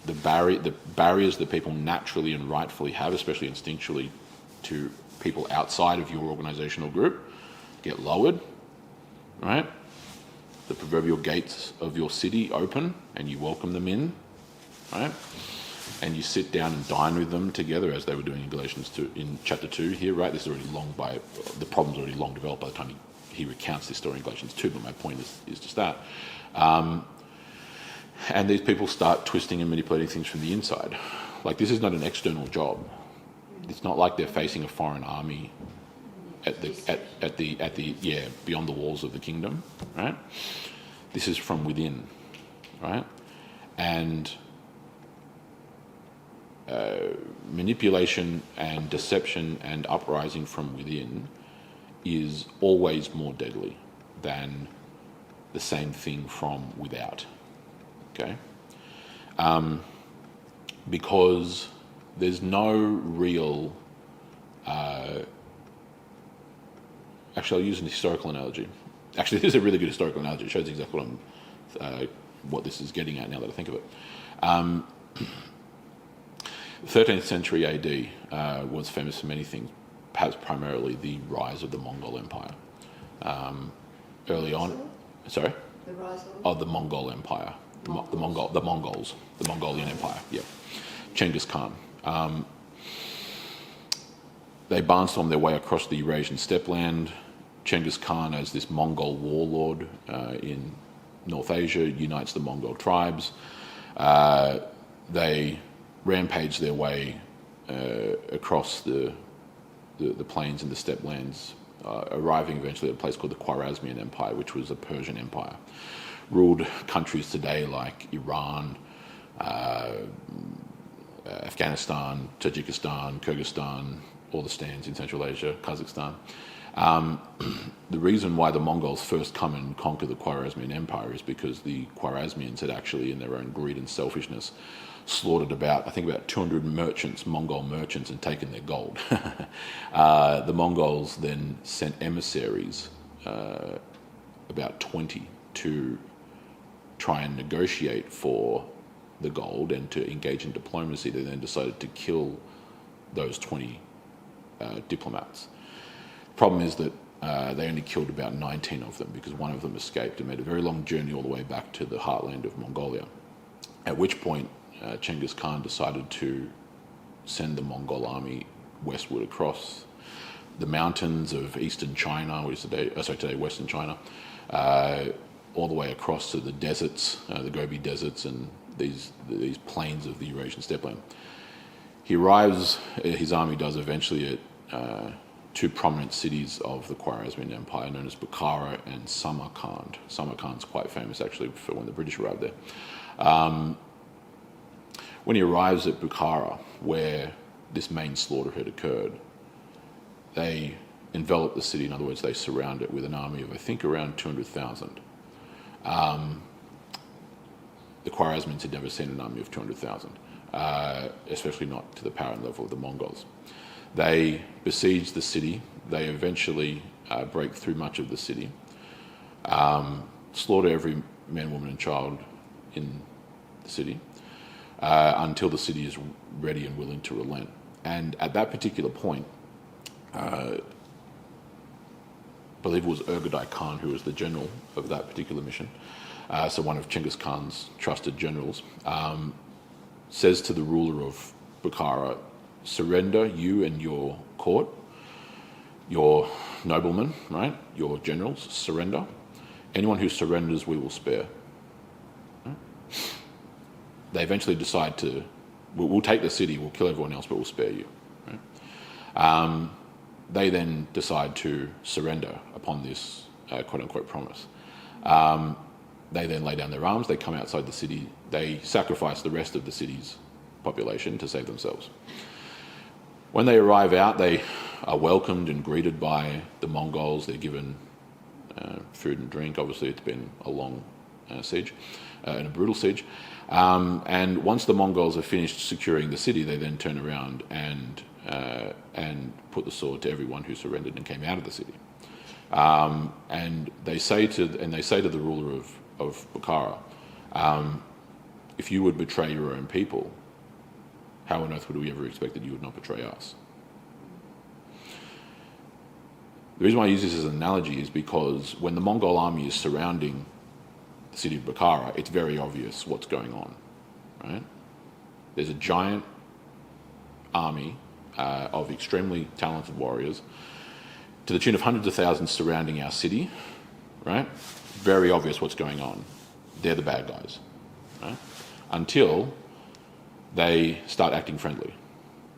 The barriers that people naturally and rightfully have, especially instinctually, to people outside of your organisational group, get lowered, right? The proverbial gates of your city open and you welcome them in, right? And you sit down and dine with them together, as they were doing in Galatians 2, in chapter 2 here, right? This is already the problem's already long developed by the time he recounts this story in Galatians 2, but my point is just that. And these people start twisting and manipulating things from the inside. Like, this is not an external job. It's not like they're facing a foreign army beyond the walls of the kingdom, right? This is from within, right? And manipulation and deception and uprising from within is always more deadly than the same thing from without. Okay? Because there's no real... actually, I'll use an historical analogy. Actually, this is a really good historical analogy. It shows exactly what this is getting at now that I think of it. 13th century AD was famous for many things, perhaps primarily the rise of the Mongol Empire. Early on... Sorry? The rise of the Mongol Empire. The Mongolian Empire, yeah. Genghis Khan. They barnstormed their way across the Eurasian steppe-land. Genghis Khan, as this Mongol warlord in North Asia, unites the Mongol tribes. They rampage their way across the plains and the steppe lands arriving eventually at a place called the Khwarezmian Empire, which was a Persian empire. Ruled countries today like Iran, Afghanistan, Tajikistan, Kyrgyzstan, all the stands in Central Asia, Kazakhstan. The reason why the Mongols first come and conquer the Khwarezmian Empire is because the Khwarezmians had actually, in their own greed and selfishness, slaughtered about 200 merchants, Mongol merchants, and taken their gold. The Mongols then sent emissaries, about 20, to try and negotiate for the gold and to engage in diplomacy. They then decided to kill those 20 diplomats. Problem is that they only killed about 19 of them because one of them escaped and made a very long journey all the way back to the heartland of Mongolia. At which point, Genghis Khan decided to send the Mongol army westward across the mountains of eastern China, which is today western China, all the way across to the deserts, the Gobi deserts, and these plains of the Eurasian steppeland. He arrives, his army does eventually at two prominent cities of the Khwarezmian Empire known as Bukhara and Samarkand. Samarkand's quite famous actually for when the British arrived there. When he arrives at Bukhara, where this main slaughter had occurred, they envelop the city. In other words, they surround it with an army of, I think, around 200,000. The Khwarezmians had never seen an army of 200,000, especially not to the power and level of the Mongols. They besiege the city. They eventually break through much of the city, slaughter every man, woman, and child in the city, until the city is ready and willing to relent. And at that particular point, I believe it was Urgadai Khan who was the general of that particular mission, so one of Genghis Khan's trusted generals, says to the ruler of Bukhara, surrender, you and your court, your noblemen, right, your generals, surrender. Anyone who surrenders, we will spare. They eventually decide to, we'll take the city, we'll kill everyone else, but we'll spare you. Right? They then decide to surrender upon this quote-unquote promise. They then lay down their arms, they come outside the city, they sacrifice the rest of the city's population to save themselves. When they arrive out, they are welcomed and greeted by the Mongols. They're given food and drink. Obviously, it's been a long siege and a brutal siege. And once the Mongols have finished securing the city, they then turn around and put the sword to everyone who surrendered and came out of the city. And they say to the ruler of Bukhara, if you would betray your own people, how on earth would we ever expect that you would not betray us? The reason why I use this as an analogy is because when the Mongol army is surrounding the city of Bukhara, it's very obvious what's going on, right? There's a giant army of extremely talented warriors to the tune of hundreds of thousands surrounding our city, right? Very obvious what's going on. They're the bad guys, right? Until they start acting friendly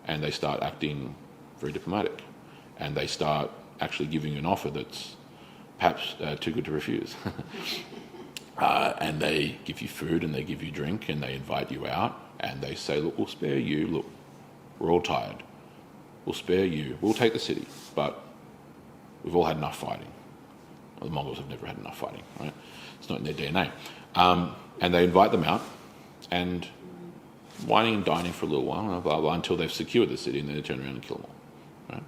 and they start acting very diplomatic and they start actually giving you an offer that's perhaps too good to refuse. And they give you food and they give you drink and they invite you out and they say, look, we'll spare you. Look, we're all tired. We'll spare you. We'll take the city, but we've all had enough fighting. Well, the Mongols have never had enough fighting, right? It's not in their DNA. And they invite them out and whining and dining for a little while, blah, blah, blah, until they've secured the city and then they turn around and kill them all, right?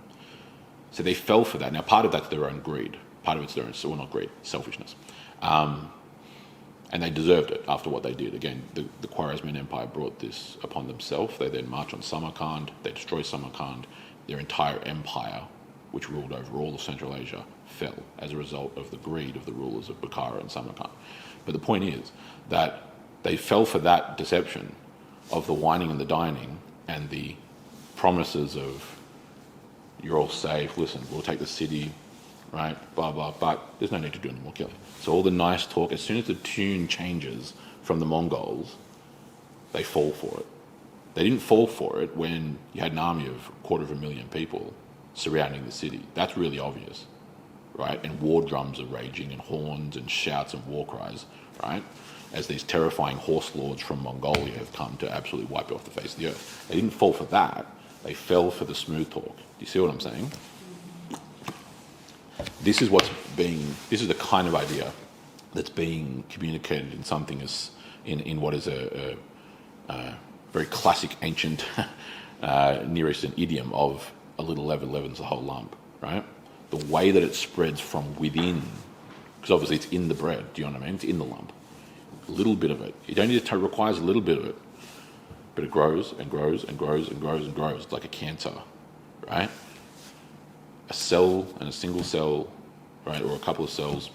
So they fell for that. Now, part of that's their own greed. Part of it's their own, well, not greed, selfishness. And they deserved it after what they did. Again, the Khwarezmian Empire brought this upon themselves. They then march on Samarkand. They destroy Samarkand. Their entire empire, which ruled over all of Central Asia, fell as a result of the greed of the rulers of Bukhara and Samarkand. But the point is that they fell for that deception of the whining and the dining and the promises of you're all safe, listen, we'll take the city, right, blah, blah, but there's no need to do any more killing. So all the nice talk, as soon as the tune changes from the Mongols, they fall for it. They didn't fall for it when you had an army of 250,000 people surrounding the city. That's really obvious, right? And war drums are raging, and horns and shouts and war cries, right? As these terrifying horse lords from Mongolia have come to absolutely wipe off the face of the earth. They didn't fall for that. They fell for the smooth talk. Do you see what I'm saying? This is the kind of idea that's being communicated in something as in what is a very classic ancient Near Eastern idiom of a little leaven leavens the whole lump, right? The way that it spreads from within, because obviously it's in the bread, do you know what I mean? It's in the lump. A little bit of it. It only requires a little bit of it, but it grows and grows and grows and grows and grows. It's like a cancer, right? A cell and a single cell, right, or a couple of cells,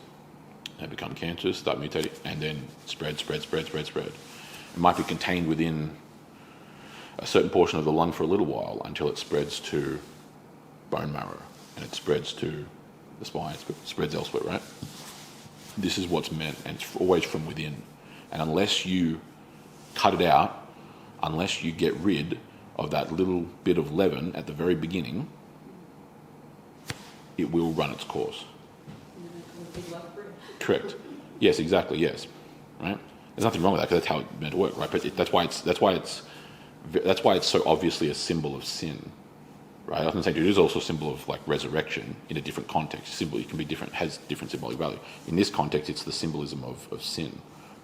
they become cancerous, start mutating, and then spread. It might be contained within a certain portion of the lung for a little while until it spreads to bone marrow, and it spreads to the spine, it spreads elsewhere, right? This is what's meant, and it's always from within. And unless you cut it out, unless you get rid of that little bit of leaven at the very beginning, it will run its course. Correct. Yes, exactly. Yes, right. There's nothing wrong with that because that's how it's meant to work, right? But that's why it's so obviously a symbol of sin, right? I often say it is also a symbol of like resurrection in a different context. Symbol, it can be different, has different symbolic value. In this context, it's the symbolism of sin,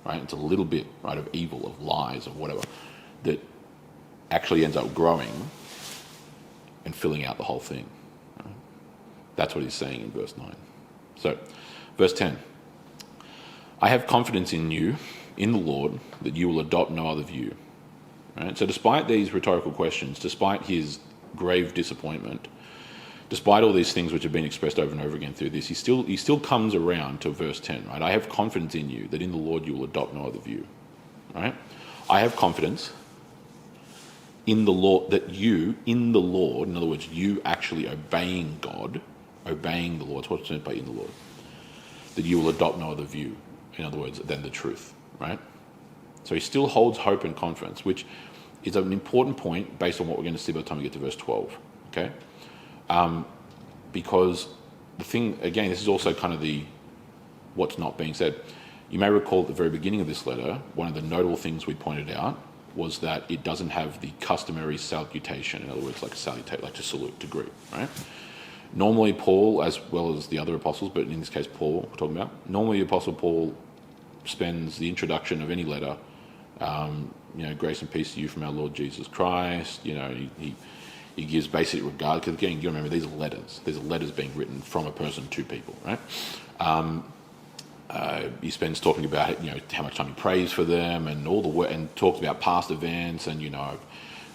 right? It's a little bit, right, of evil, of lies, of whatever, that actually ends up growing and filling out the whole thing. Right? That's what he's saying in verse 9. So, verse 10. I have confidence in you, in the Lord, that you will adopt no other view. Right? So despite these rhetorical questions, despite his grave disappointment, despite all these things which have been expressed over and over again through this, he still comes around to verse 10. Right? I have confidence in you, that in the Lord you will adopt no other view. Right? I have confidence in the Lord, that you, in the Lord, in other words, you actually obeying God, obeying the Lord, that's what's meant by in the Lord, that you will adopt no other view, in other words, than the truth, right? So he still holds hope and confidence, which is an important point based on what we're going to see by the time we get to verse 12, okay? Because the thing, again, this is also kind of what's not being said. You may recall at the very beginning of this letter, one of the notable things we pointed out was that it doesn't have the customary salutation, in other words, like salutate, like to salute, to greet, right? Normally Paul, as well as the other apostles, but in this case Paul, we're talking about, normally the Apostle Paul spends the introduction of any letter, grace and peace to you from our Lord Jesus Christ, he gives basic regard, because again, you remember, these are letters being written from a person to people, right? He spends talking about how much time he prays for them and all the work, and talks about past events, and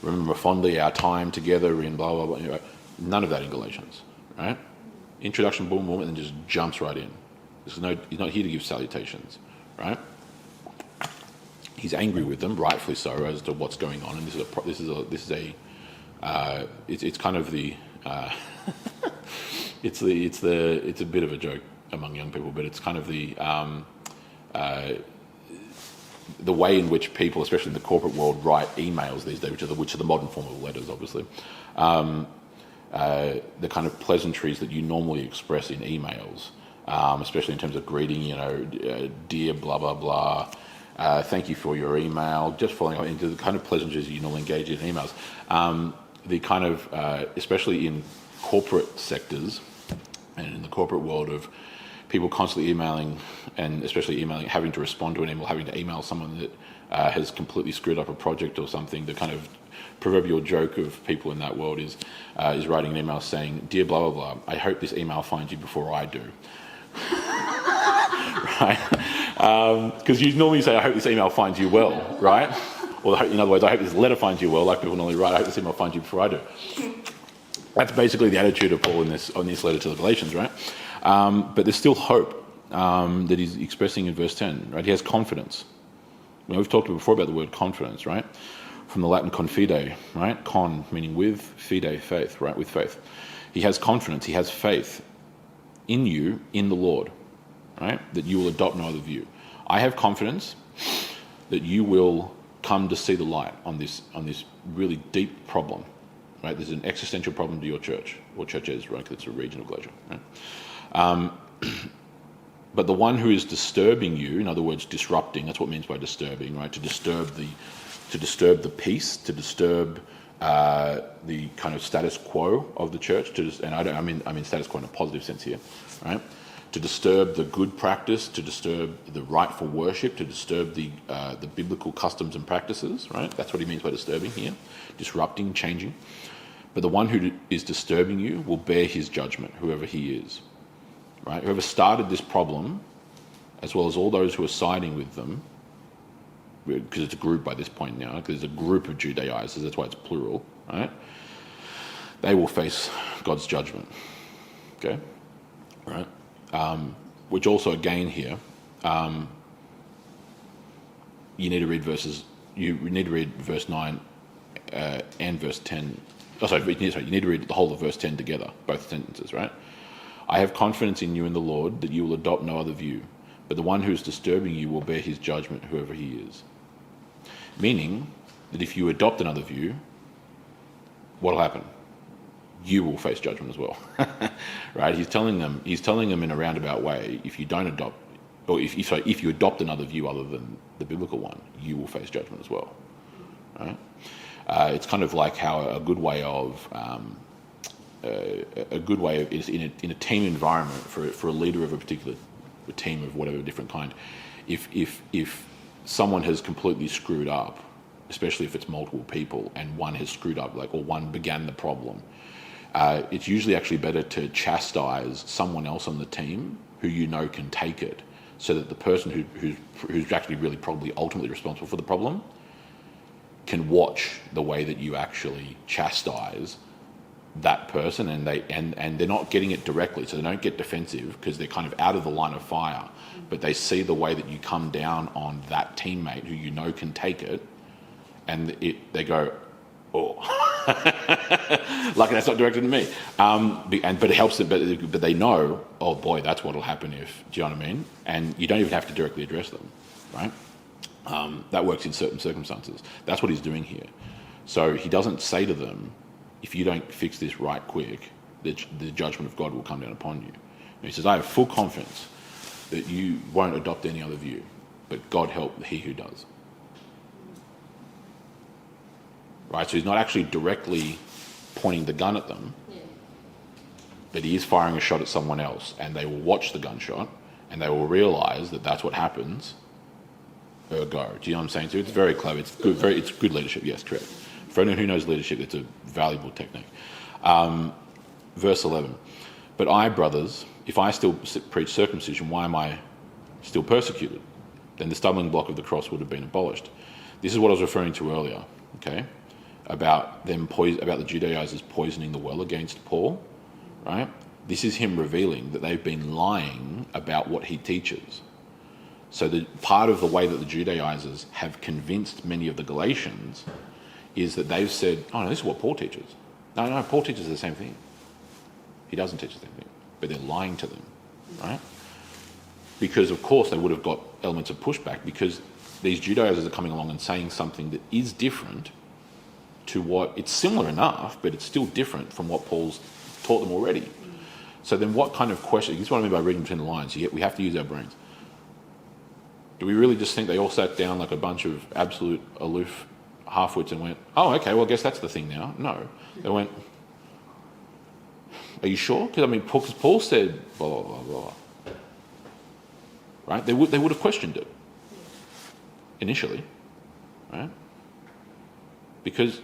remember fondly our time together in blah blah blah. None of that in Galatians, right? Introduction, boom, boom, and then just jumps right in. He's not here to give salutations, right? He's angry with them, rightfully so, as to what's going on, and it's kind of the it's a bit of a joke among young people, but it's kind of the way in which people, especially in the corporate world, write emails these days, which are the modern form of letters, obviously. The kind of pleasantries that you normally express in emails, especially in terms of greeting, dear blah blah blah, thank you for your email, just following up into the kind of pleasantries you normally engage in emails. The kind of, especially in corporate sectors and in the corporate world, of people constantly emailing, and especially emailing, having to respond to an email, having to email someone that has completely screwed up a project or something. The kind of proverbial joke of people in that world is writing an email saying, dear blah blah blah, I hope this email finds you before I do. Right? Because you normally say, I hope this email finds you well, right? Or in other words, I hope this letter finds you well, like people normally write, I hope this email finds you before I do. That's basically the attitude of Paul on this letter to the Galatians, right? But there's still hope that he's expressing in verse 10, right? He has confidence. We've talked before about the word confidence, right? From the Latin confide, right? Con, meaning with, fide, faith, right? With faith. He has confidence, he has faith in you, in the Lord, right? That you will adopt no other view. I have confidence that you will come to see the light on this really deep problem, right? There's an existential problem to your church, or churches, right? Because it's a region of Galatia, right? But the one who is disturbing you, in other words, disrupting, that's what it means by disturbing, right? To disturb the peace, to disturb the kind of status quo of the church, I mean status quo in a positive sense here, right? To disturb the good practice, to disturb the rightful worship, to disturb the biblical customs and practices, right? That's what he means by disturbing here, disrupting, changing. But the one who is disturbing you will bear his judgment, whoever he is, right? Whoever started this problem, as well as all those who are siding with them, because it's a group by this point now, because there's a group of Judaizers, that's why it's plural, right? They will face God's judgment, okay? Right? Which also, again here, you need to read verse 9 and verse 10. You need to read the whole of verse 10 together, both sentences, right? I have confidence in you in the Lord that you will adopt no other view, but the one who is disturbing you will bear his judgment, whoever he is. Meaning that if you adopt another view, what will happen? You will face judgment as well, right? He's telling them in a roundabout way, if you don't adopt, or if you adopt another view other than the biblical one, you will face judgment as well, right? It's kind of like how a good way is in a team environment for a leader of a particular team of whatever different kind. If someone has completely screwed up, especially if it's multiple people and one has screwed up, or one began the problem, it's usually actually better to chastise someone else on the team who you know can take it, so that the person who's actually really probably ultimately responsible for the problem can watch the way that you actually chastise that person, and they're not getting it directly, so they don't get defensive because they're kind of out of the line of fire, but they see the way that you come down on that teammate who you know can take it, and they go, oh, lucky that's not directed at me. But it helps them, but they know, oh boy, that's what'll happen if. Do you know what I mean? And you don't even have to directly address them, right? That works in certain circumstances. That's what he's doing here. So he doesn't say to them, if you don't fix this right quick, the judgment of God will come down upon you. And he says, I have full confidence that you won't adopt any other view, but God help he who does. Right, so he's not actually directly pointing the gun at them, but he is firing a shot at someone else, and they will watch the gunshot, and they will realise that that's what happens. Go. Do you know what I'm saying? So it's very clever. It's good. It's good leadership. Yes, correct. For anyone who knows leadership, it's a valuable technique. Verse 11. But I, brothers, if I still preach circumcision, why am I still persecuted? Then the stumbling block of the cross would have been abolished. This is what I was referring to earlier. Okay. About the Judaizers poisoning the well against Paul, right? This is him revealing that they've been lying about what he teaches. So the part of the way that the Judaizers have convinced many of the Galatians is that they've said, oh no, this is what Paul teaches. No, Paul teaches the same thing. He doesn't teach the same thing, but they're lying to them, right? Because of course they would have got elements of pushback, because these Judaizers are coming along and saying something that is different to what, it's similar enough, but it's still different from what Paul's taught them already. So then what kind of question, this is what I mean by reading between the lines, we have to use our brains. Do we really just think they all sat down like a bunch of absolute aloof half-wits and went, oh, okay, well, I guess that's the thing now? No. They went, are you sure? Because Paul said blah, blah, blah, blah. Right? They would have questioned it initially, right? Because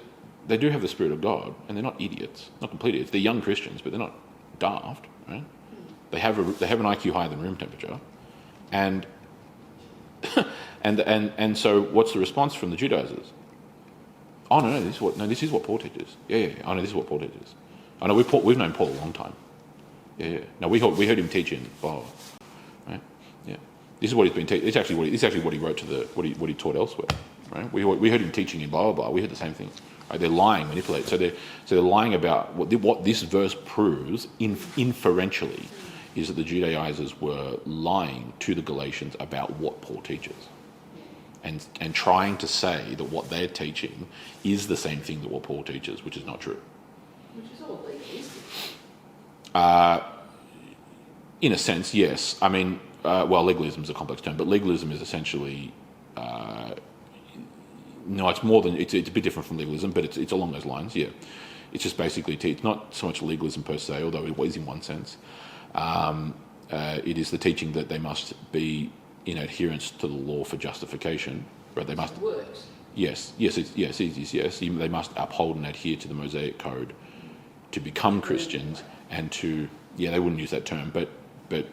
they do have the Spirit of God, and they're not idiots, not complete idiots. They're young Christians, but they're not daft, right? They have an IQ higher than room temperature, and so what's the response from the Judaizers? Oh no, this is what Paul teaches. Yeah. Oh no, this is what Paul teaches. Oh no, we've known Paul a long time. Yeah. No, we heard him teach in blah, right? Yeah. This is what he's been teaching. This is actually what he wrote what he taught elsewhere. Right? We heard him teaching in blah, blah, blah. We heard the same thing. Right? They're lying, manipulating. So they're lying about what this verse proves inferentially is that the Judaizers were lying to the Galatians about what Paul teaches, and trying to say that what they're teaching is the same thing that what Paul teaches, which is not true. Which is all legalistic. In a sense, yes. I mean, legalism is a complex term, but legalism is essentially no. It's more than it's a bit different from legalism, but it's along those lines. Yeah, it's just basically it's not so much legalism per se, although it was in one sense. It is the teaching that they must be in adherence to the law for justification, right? They must. It works. Yes. They must uphold and adhere to the Mosaic Code to become Christians, and to they wouldn't use that term, but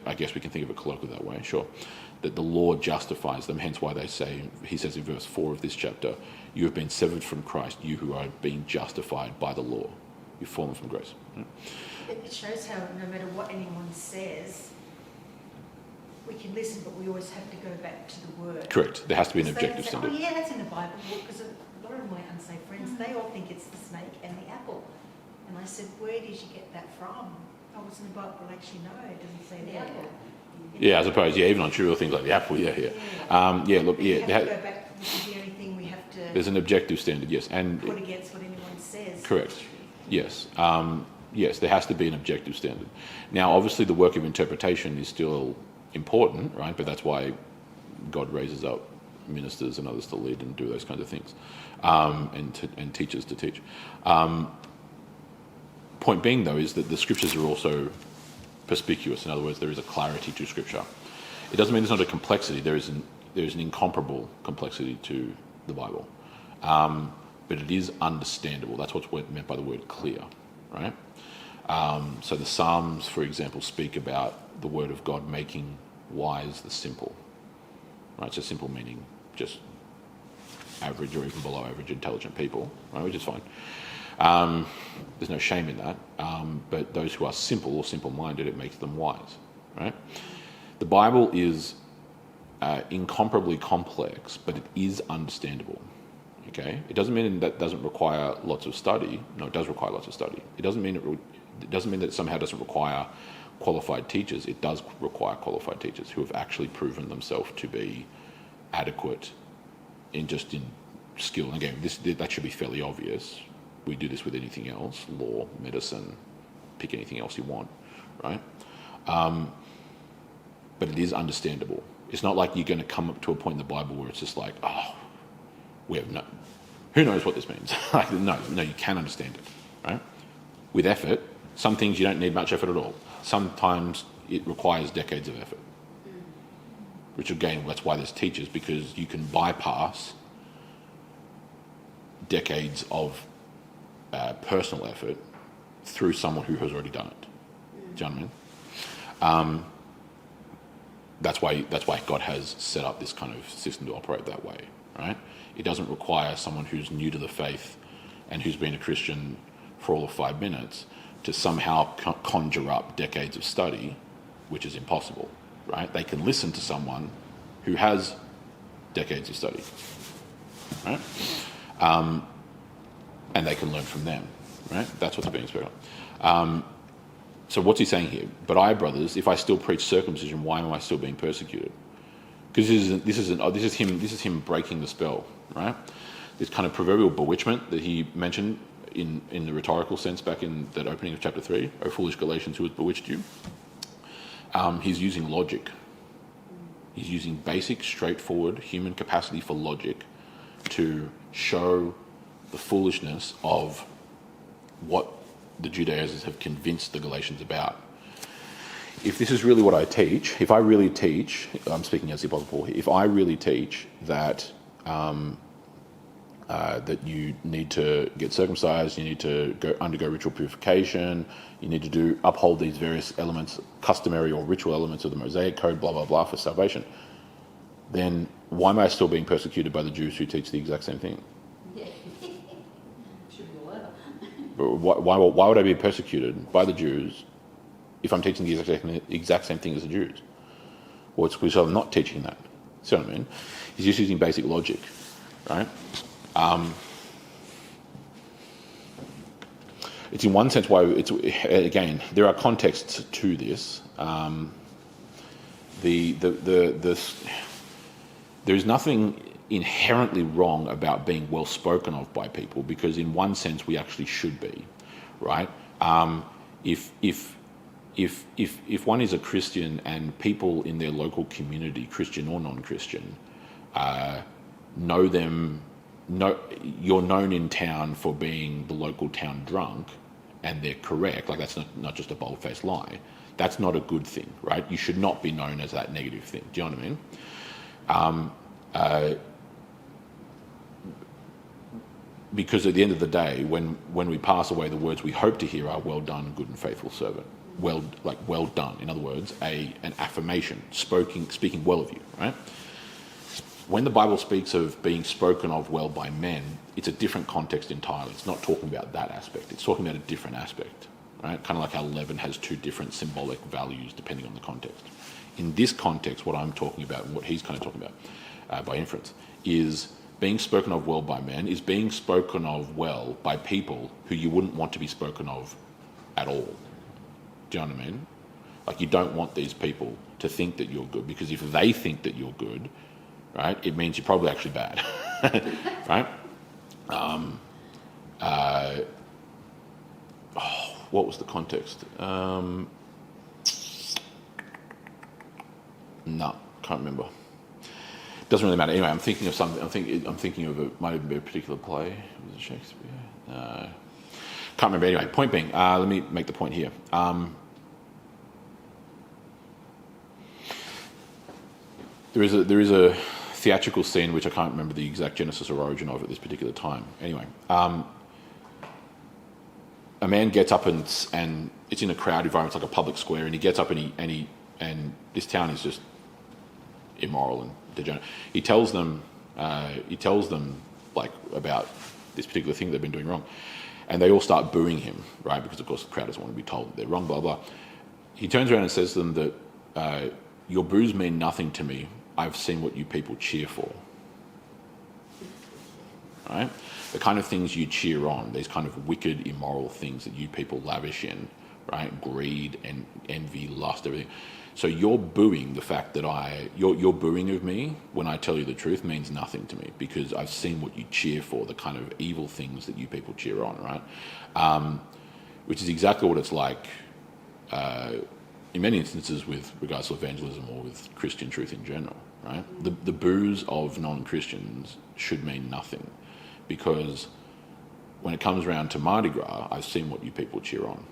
I guess we can think of it colloquially that way. Sure, that the law justifies them. Hence, why he says in verse 4 of this chapter, "You have been severed from Christ, you who are being justified by the law. You've fallen from grace." It shows how no matter what anyone says, we can listen, but we always have to go back to the word. Correct. There has to be an Because they objective say, standard. oh yeah, that's in the Bible. Because a lot of my unsafe friends, they all think it's the snake and the apple. And I said, where did you get that from? Oh, it's in the Bible. Well, actually, no, it doesn't say the apple. Yeah, I suppose. Yeah, even on trivial things like the apple. Yeah. Look. We have to go back. This is the only thing we have to There's an objective standard. Yes, and put against what anyone says. correct. Yes. Yes, there has to be an objective standard. Now, obviously, the work of interpretation is still important, right? But that's why God raises up ministers and others to lead and do those kinds of things, and teachers to teach. Point being, though, is that the scriptures are also perspicuous. In other words, there is a clarity to scripture. It doesn't mean there's not a complexity. There is an incomparable complexity to the Bible, but it is understandable. That's what's meant by the word clear, right? So the Psalms, for example, speak about the word of God making wise the simple, right? So simple meaning just average or even below average intelligent people, right? Which is fine. There's no shame in that. But those who are simple or simple-minded, it makes them wise, right? The Bible is incomparably complex, but it is understandable. Okay, it doesn't mean that doesn't require lots of study. No, it does require lots of study. It doesn't mean that it somehow doesn't require qualified teachers. It does require qualified teachers who have actually proven themselves to be adequate in skill. And again, that should be fairly obvious. We do this with anything else: law, medicine, pick anything else you want, right? But it is understandable. It's not like you're going to come up to a point in the Bible where it's just like, oh, who knows what this means? Like, no, you can understand it, right? With effort, some things you don't need much effort at all. Sometimes it requires decades of effort, which again, that's why there's teachers, because you can bypass decades of personal effort through someone who has already done it. Do you know what I mean? That's why God has set up this kind of system to operate that way, right? It doesn't require someone who's new to the faith and who's been a Christian for all of 5 minutes to somehow conjure up decades of study, which is impossible, right? They can listen to someone who has decades of study, right? And they can learn from them, right? That's what's being spoken of. So what's he saying here? But I, brothers, if I still preach circumcision, why am I still being persecuted? Because this is him breaking the spell, right? This kind of proverbial bewitchment that he mentioned in the rhetorical sense back in that opening of chapter 3, O foolish Galatians, who has bewitched you? He's using logic. He's using basic, straightforward human capacity for logic to show the foolishness of what the Judaizers have convinced the Galatians about. If this is really what I teach, if I really teach, I'm speaking as the Apostle Paul here, if I really teach that that you need to get circumcised, you need to undergo ritual purification, you need to uphold these various elements, customary or ritual elements of the Mosaic Code, blah, blah, blah, for salvation, then why am I still being persecuted by the Jews who teach the exact same thing? Yeah. Should be all over. Why would I be persecuted by the Jews if I'm teaching the exact same thing as the Jews? Well, it's because I'm not teaching that. See what I mean? He's just using basic logic, right? It's in one sense why again, there are contexts to this. There is nothing inherently wrong about being well spoken of by people, because in one sense we actually should be, right? If if one is a Christian and people in their local community, Christian or non-Christian, know them, you're known in town for being the local town drunk, and they're correct, like that's not just a bold-faced lie, that's not a good thing, right? You should not be known as that negative thing. Do you know what I mean? Because at the end of the day, when we pass away, the words we hope to hear are "well done, good and faithful servant." Well done. In other words, an affirmation, speaking well of you, right? When the Bible speaks of being spoken of well by men, it's a different context entirely. It's not talking about that aspect. It's talking about a different aspect, right? Kind of like how leaven has two different symbolic values depending on the context. In this context, what I'm talking about and what he's kind of talking about by inference is being spoken of well by men is being spoken of well by people who you wouldn't want to be spoken of at all. Do you know what I mean? Like, you don't want these people to think that you're good, because if they think that you're good, right, it means you're probably actually bad, right? What was the context? No, can't remember. Doesn't really matter. Anyway, I'm thinking of something. I'm thinking of it. Might even be a particular play. Was it Shakespeare? No, can't remember. Anyway, point being, let me make the point here. There is a theatrical scene which I can't remember the exact genesis or origin of at this particular time. Anyway, a man gets up and it's in a crowd environment, it's like a public square, and he gets up and this town is just immoral and degenerate. He tells them like about this particular thing they've been doing wrong, and they all start booing him, right? Because of course the crowd doesn't want to be told that they're wrong, blah blah. He turns around and says to them that your boos mean nothing to me. I've seen what you people cheer for. Right? The kind of things you cheer on, these kind of wicked, immoral things that you people lavish in, right? Greed and envy, lust, everything. So you're booing the fact that you're booing of me when I tell you the truth means nothing to me, because I've seen what you cheer for, the kind of evil things that you people cheer on, right? Which is exactly what it's like in many instances with regards to evangelism or with Christian truth in general, right? The boos of non-Christians should mean nothing, because when it comes around to Mardi Gras, I've seen what you people cheer on,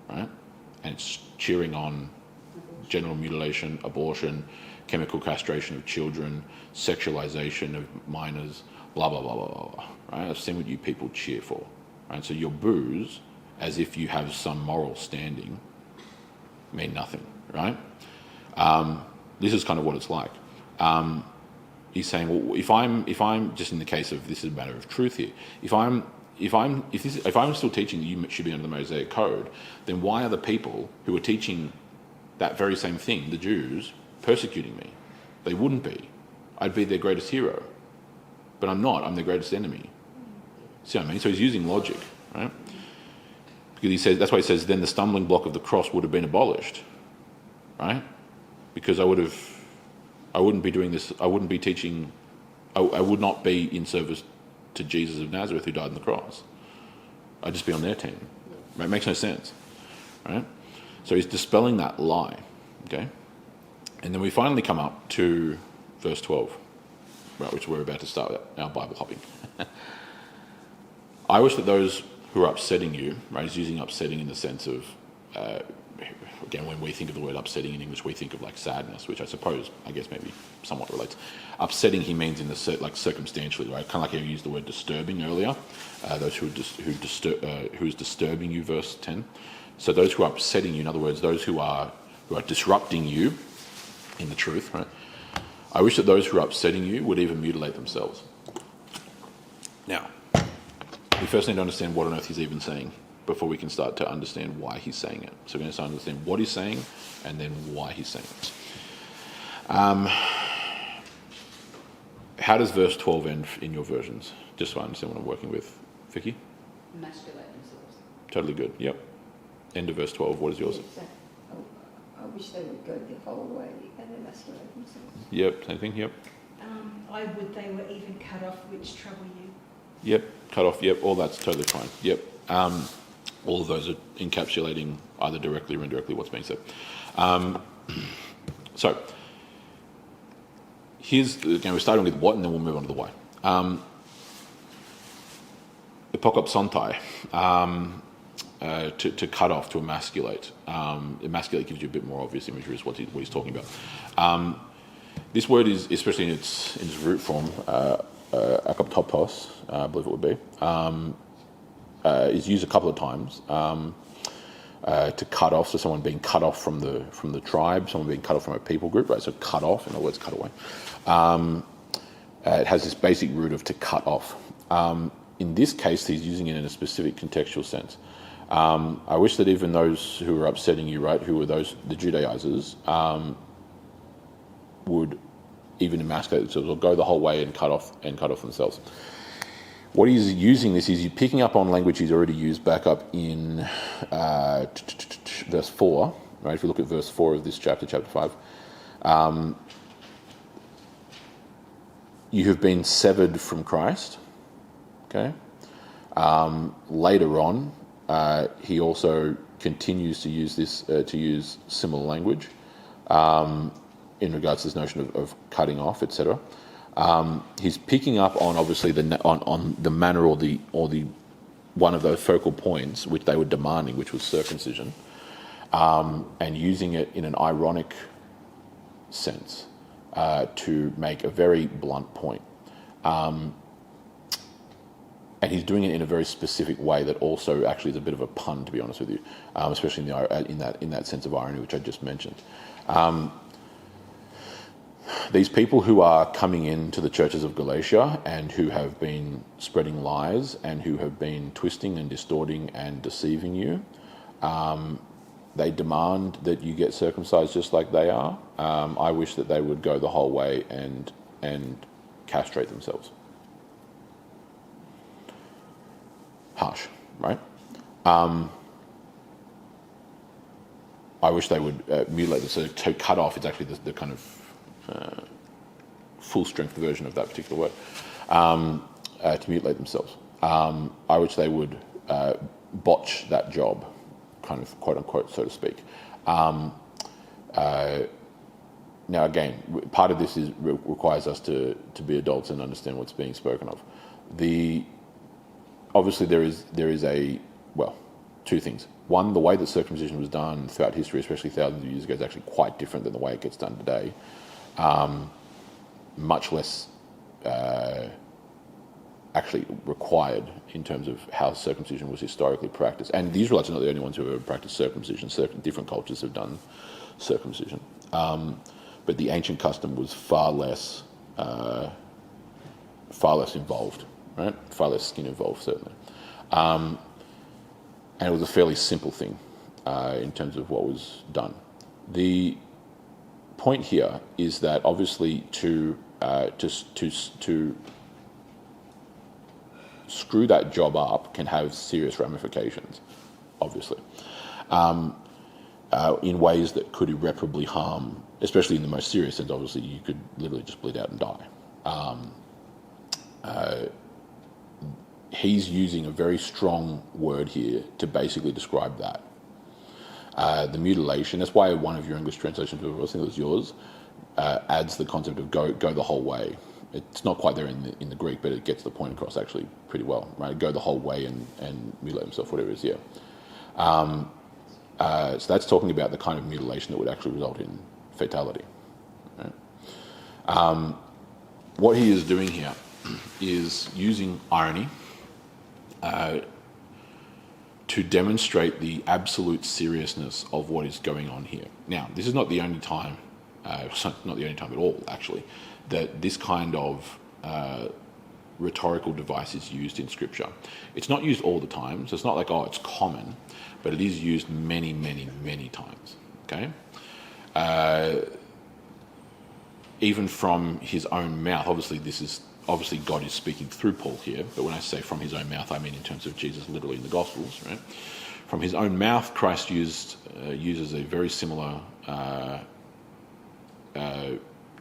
right? And it's cheering on genital mutilation, abortion, chemical castration of children, sexualization of minors, blah, blah, blah, blah, blah, right? I've seen what you people cheer for, right? So your boos, as if you have some moral standing, mean nothing, right? This is kind of what it's like. He's saying, well, if I'm just in the case of, this is a matter of truth here. If I'm still teaching that you should be under the Mosaic Code, then why are the people who are teaching that very same thing, the Jews, persecuting me? They wouldn't be. I'd be their greatest hero, but I'm not. I'm their greatest enemy. See what I mean? So he's using logic, right? Because he says, that's why he says, then the stumbling block of the cross would have been abolished, right? Because I wouldn't be doing this. I wouldn't be teaching. I would not be in service to Jesus of Nazareth who died on the cross. I'd just be on their team. Right? It makes no sense, right? So he's dispelling that lie, okay? And then we finally come up to verse 12, right, which we're about to start with our Bible hopping. I wish that those who are upsetting you, right, he's using upsetting in the sense of, again, when we think of the word upsetting in English, we think of like sadness, which I guess maybe somewhat relates. Upsetting he means in the like circumstantially, right? Kind of like he used the word disturbing earlier. Those who is disturbing you, verse 10. So those who are upsetting you, in other words, those who are disrupting you in the truth, right? I wish that those who are upsetting you would even mutilate themselves. Now, we first need to understand what on earth he's even saying before we can start to understand why he's saying it. So we're going to start to understand what he's saying and then why he's saying it. How does verse 12 end in your versions? Just so I understand what I'm working with. Vicky? Emasculate themselves. Totally good, yep. End of verse 12, what is yours? Yes, I wish they would go the whole way and emasculate themselves. Yep, same thing, yep. I would they were even cut off, which trouble you. Yep, cut off, yep, all that's totally fine, yep. All of those are encapsulating either directly or indirectly what's being said. So here's, again, we're starting with what, and then we'll move on to the why. Epokopsontai, to cut off, to emasculate. Emasculate gives you a bit more obvious imagery, is what he's talking about. This word is, especially in its root form, akoptopos, I believe it would be, is used a couple of times to cut off. So someone being cut off from the tribe, someone being cut off from a people group, right? So cut off, in other words, cut away. It has this basic root of to cut off. In this case, he's using it in a specific contextual sense. I wish that even those who were upsetting you, right, who were the Judaizers, would even emasculate themselves or go the whole way and cut off themselves. What he's using this is he's picking up on language he's already used back up in verse 4, right? If you look at verse 4 of this chapter 5, you have been severed from Christ. Okay. Later on, he also continues to use this to use similar language in regards to this notion of cutting off, etc. He's picking up on obviously on the manner or the one of those focal points which they were demanding, which was circumcision, and using it in an ironic sense to make a very blunt point. And he's doing it in a very specific way that also actually is a bit of a pun, to be honest with you, especially in that sense of irony which I just mentioned. These people who are coming into the churches of Galatia and who have been spreading lies and who have been twisting and distorting and deceiving you, they demand that you get circumcised just like they are. I wish that they would go the whole way and castrate themselves. Harsh, right? I wish they would mutilate them. So to cut off is actually the kind of full strength version of that particular word. To mutilate themselves. I wish they would botch that job, kind of quote unquote, so to speak. Now again, part of this requires us to be adults and understand what's being spoken of. Obviously there is two things. One, the way that circumcision was done throughout history, especially thousands of years ago, is actually quite different than the way it gets done today. Much less actually required in terms of how circumcision was historically practiced. And the Israelites are not the only ones who have ever practiced circumcision. Certain different cultures have done circumcision. But the ancient custom was far less involved, right? Far less skin involved, certainly. And it was a fairly simple thing in terms of what was done. The point here is that obviously to screw that job up can have serious ramifications, obviously, in ways that could irreparably harm, especially in the most serious sense. Obviously, you could literally just bleed out and die. He's using a very strong word here to basically describe that. The mutilation, that's why one of your English translations, I think it was yours, adds the concept of go the whole way. It's not quite there in the Greek, but it gets the point across actually pretty well, right? Go the whole way and mutilate himself, whatever it is, yeah. So that's talking about the kind of mutilation that would actually result in fatality. Right? What he is doing here is using irony to demonstrate the absolute seriousness of what is going on here. Now, this is not the only time, not the only time at all, actually, that this kind of rhetorical device is used in Scripture. It's not used all the time, so it's not like, it's common, but it is used many, many, many times, okay? Even from his own mouth, obviously God is speaking through Paul here, but when I say from his own mouth, I mean in terms of Jesus literally in the Gospels, right? From his own mouth, Christ uses a very similar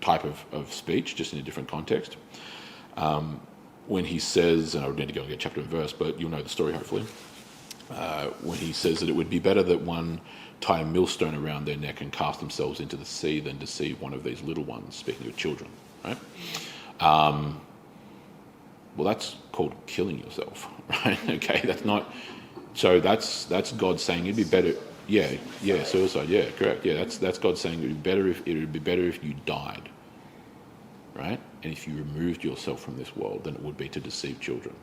type of speech, just in a different context. When he says, and I would need to go and get chapter and verse, but you'll know the story hopefully. when he says that it would be better that one tie a millstone around their neck and cast themselves into the sea than deceive one of these little ones, speaking of children, right? Well, that's called killing yourself, right? Okay, that's not... So that's God saying it'd be better... Yeah, suicide, yeah, correct. Yeah, that's God saying it would be better if you died, right? And if you removed yourself from this world than it would be to deceive children,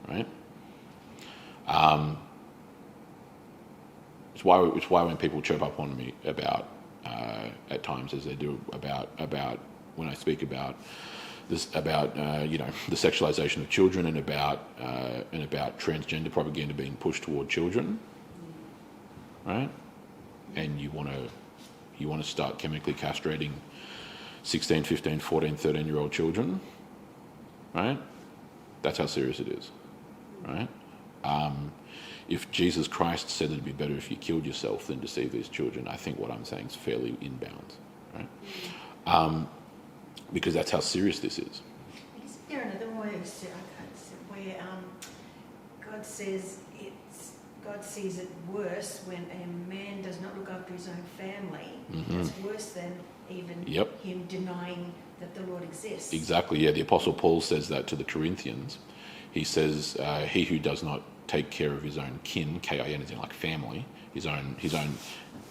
right? It's why when people chirp up on me about at times, as they do about when I speak about this, about the sexualization of children and about transgender propaganda being pushed toward children, right? And you want to start chemically castrating 16, 15, 14, 13-year-old children, right? That's how serious it is, right? If Jesus Christ said it'd be better if you killed yourself than deceive these children, I think what I'm saying is fairly inbound, right? Because that's how serious this is. Isn't there another way of where God sees it worse when a man does not look after his own family? Mm-hmm. It's worse than even him denying that the Lord exists. Exactly, yeah. The Apostle Paul says that to the Corinthians. He says, he who does not take care of his own kin, K-I-N, as in like family, his own,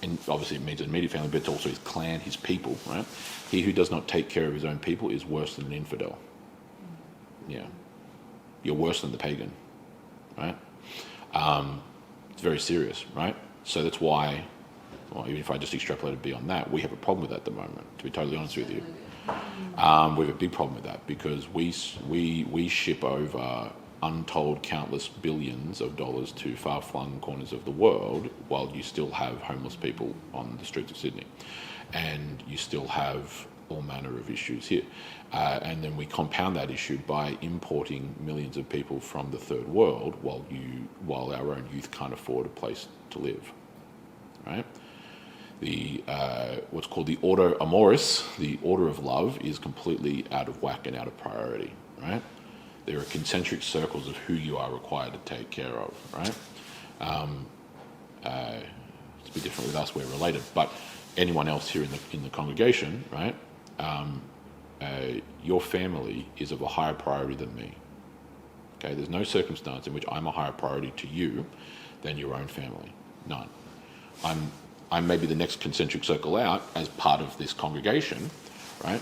and obviously it means immediate family, but it's also his clan, his people, right? He who does not take care of his own people is worse than an infidel. Yeah. You're worse than the pagan, right? It's very serious, right? So that's why, well, even if I just extrapolated beyond that, we have a problem with that at the moment, to be totally honest with you. We have a big problem with that because we ship over untold countless billions of dollars to far-flung corners of the world while you still have homeless people on the streets of Sydney. And you still have all manner of issues here. And then we compound that issue by importing millions of people from the third world while our own youth can't afford a place to live, right? The what's called the order amoris, the order of love, is completely out of whack and out of priority, right? There are concentric circles of who you are required to take care of, right? It's a bit different with us, we're related, but anyone else here in the congregation, right? Your family is of a higher priority than me. Okay, there's no circumstance in which I'm a higher priority to you than your own family. None. I'm maybe the next concentric circle out as part of this congregation, right?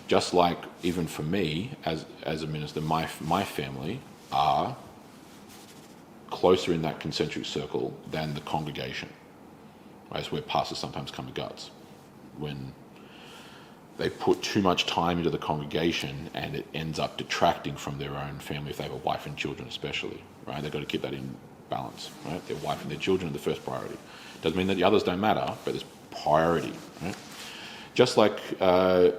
Just like even for me as a minister, my family are closer in that concentric circle than the congregation. Right? It's where pastors sometimes come to guts. When they put too much time into the congregation and it ends up detracting from their own family, if they have a wife and children especially, right? They've got to keep that in balance, right? Their wife and their children are the first priority. Doesn't mean that the others don't matter, but there's priority, right? Just like all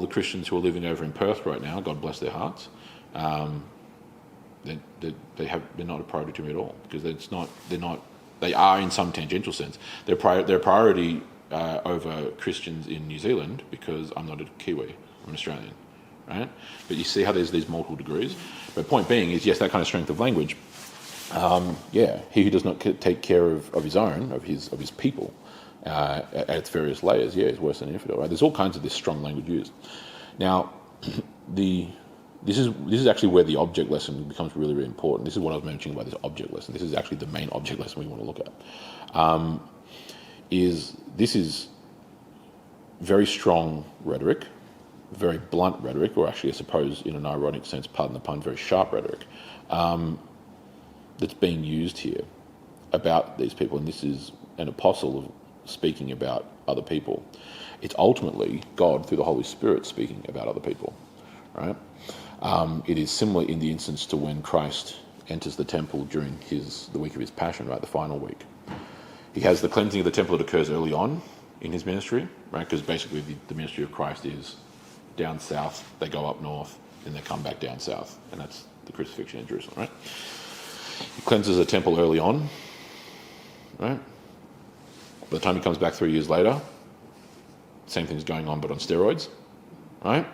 the Christians who are living over in Perth right now, God bless their hearts, they're not a priority to me at all because they are in some tangential sense. They're priority over Christians in New Zealand because I'm not a Kiwi, I'm an Australian, right? But you see how there's these multiple degrees. But point being is, yes, that kind of strength of language. He who does not take care of his own, of his people, at its various layers, is worse than an infidel, right? There's all kinds of this strong language used. Now, this is actually where the object lesson becomes really, really important. This is what I was mentioning about this object lesson. This is actually the main object lesson we want to look at. This is very strong rhetoric, very blunt rhetoric, or actually, I suppose, in an ironic sense, pardon the pun, very sharp rhetoric, that's being used here about these people, and this is an apostle speaking about other people. It's ultimately God through the Holy Spirit speaking about other people, right? It is similar in the instance to when Christ enters the temple during the week of his passion, right, the final week. He has the cleansing of the temple that occurs early on in his ministry, right? Because basically the ministry of Christ is down south, they go up north, and they come back down south, and that's the crucifixion in Jerusalem, right? He cleanses the temple early on, right? By the time he comes back 3 years later, same thing's going on but on steroids, right?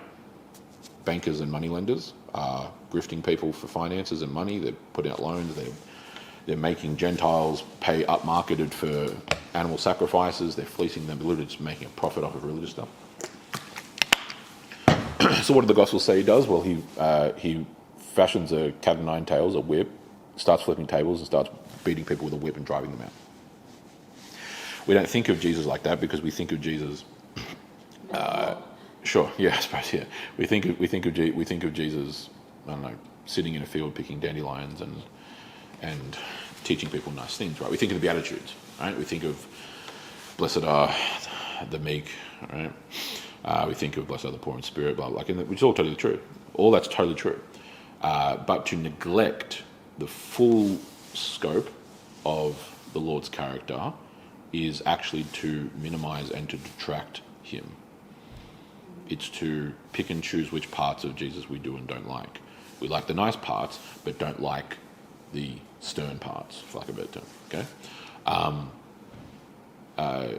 Bankers and moneylenders are grifting people for finances and money. They're putting out loans. They're making Gentiles pay upmarketed for animal sacrifices. They're fleecing them, literally just making a profit off of religious stuff. So what do the Gospels say he does? Well, he fashions a cat o' nine tails, a whip, starts flipping tables and starts beating people with a whip and driving them out. We don't think of Jesus like that because we think of Jesus. Sure, yeah, I suppose, yeah. We think of Jesus, I don't know, sitting in a field picking dandelions and teaching people nice things, right? We think of the Beatitudes, right? We think of blessed are the meek, right? We think of blessed are the poor in spirit, blah, blah, blah, which is all totally true. All that's totally true. But to neglect the full scope of the Lord's character is actually to minimize and to detract him. It's to pick and choose which parts of Jesus we do and don't like. We like the nice parts, but don't like the stern parts, for lack of a better term. Okay.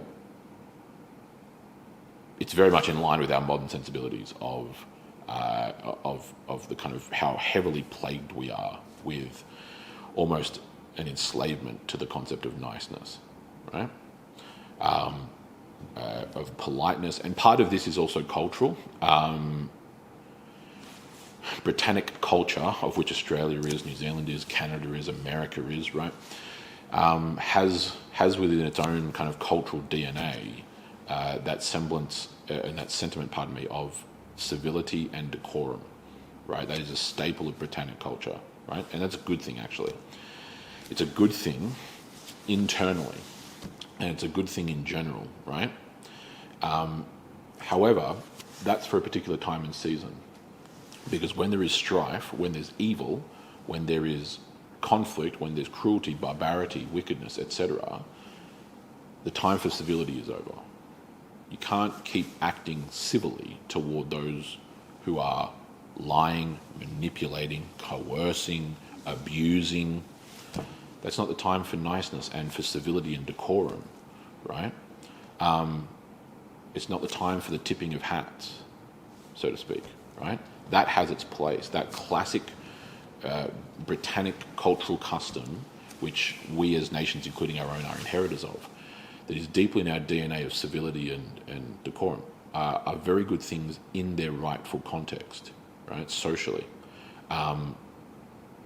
It's very much in line with our modern sensibilities of the kind of how heavily plagued we are with almost an enslavement to the concept of niceness, right? Of politeness, and part of this is also cultural. Britannic culture, of which Australia is, New Zealand is, Canada is, America is, right, has within its own kind of cultural DNA that semblance and that sentiment, of civility and decorum, right? That is a staple of Britannic culture, right? And that's a good thing, actually. It's a good thing internally, and it's a good thing in general, right? However, that's for a particular time and season. Because when there is strife, when there's evil, when there is conflict, when there's cruelty, barbarity, wickedness, etc., the time for civility is over. You can't keep acting civilly toward those who are lying, manipulating, coercing, abusing. That's not the time for niceness and for civility and decorum, right? It's not the time for the tipping of hats, so to speak, right? That has its place. That classic Britannic cultural custom, which we as nations, including our own, are inheritors of, that is deeply in our DNA of civility and decorum, are very good things in their rightful context, right, socially,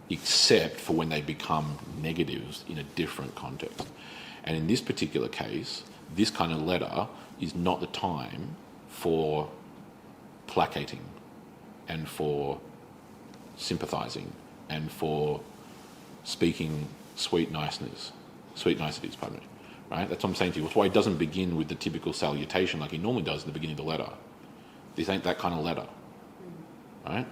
except for when they become negatives in a different context. And in this particular case, this kind of letter is not the time for placating and for sympathising and for speaking sweet niceties, pardon me, right? That's what I'm saying to you. That's why he doesn't begin with the typical salutation like he normally does at the beginning of the letter. This ain't that kind of letter, right?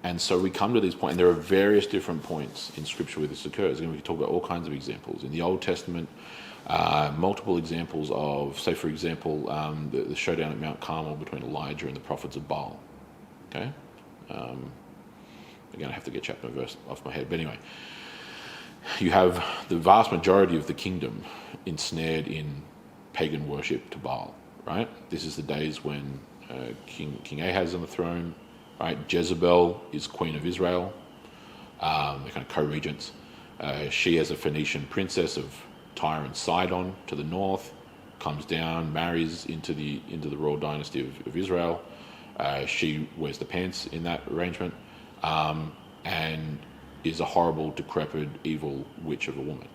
And so we come to this point, and there are various different points in Scripture where this occurs. And we can talk about all kinds of examples. In the Old Testament, multiple examples of, say, for example, the showdown at Mount Carmel between Elijah and the prophets of Baal. Okay? Again, I have to get chapter and verse off my head. But anyway, you have the vast majority of the kingdom ensnared in pagan worship to Baal, right? This is the days when King Ahaz is on the throne, right? Jezebel is queen of Israel. They're kind of co-regents. She, as a Phoenician princess of Tyre and Sidon to the north, comes down, marries into the royal dynasty of Israel. She wears the pants in that arrangement, and is a horrible, decrepit, evil witch of a woman.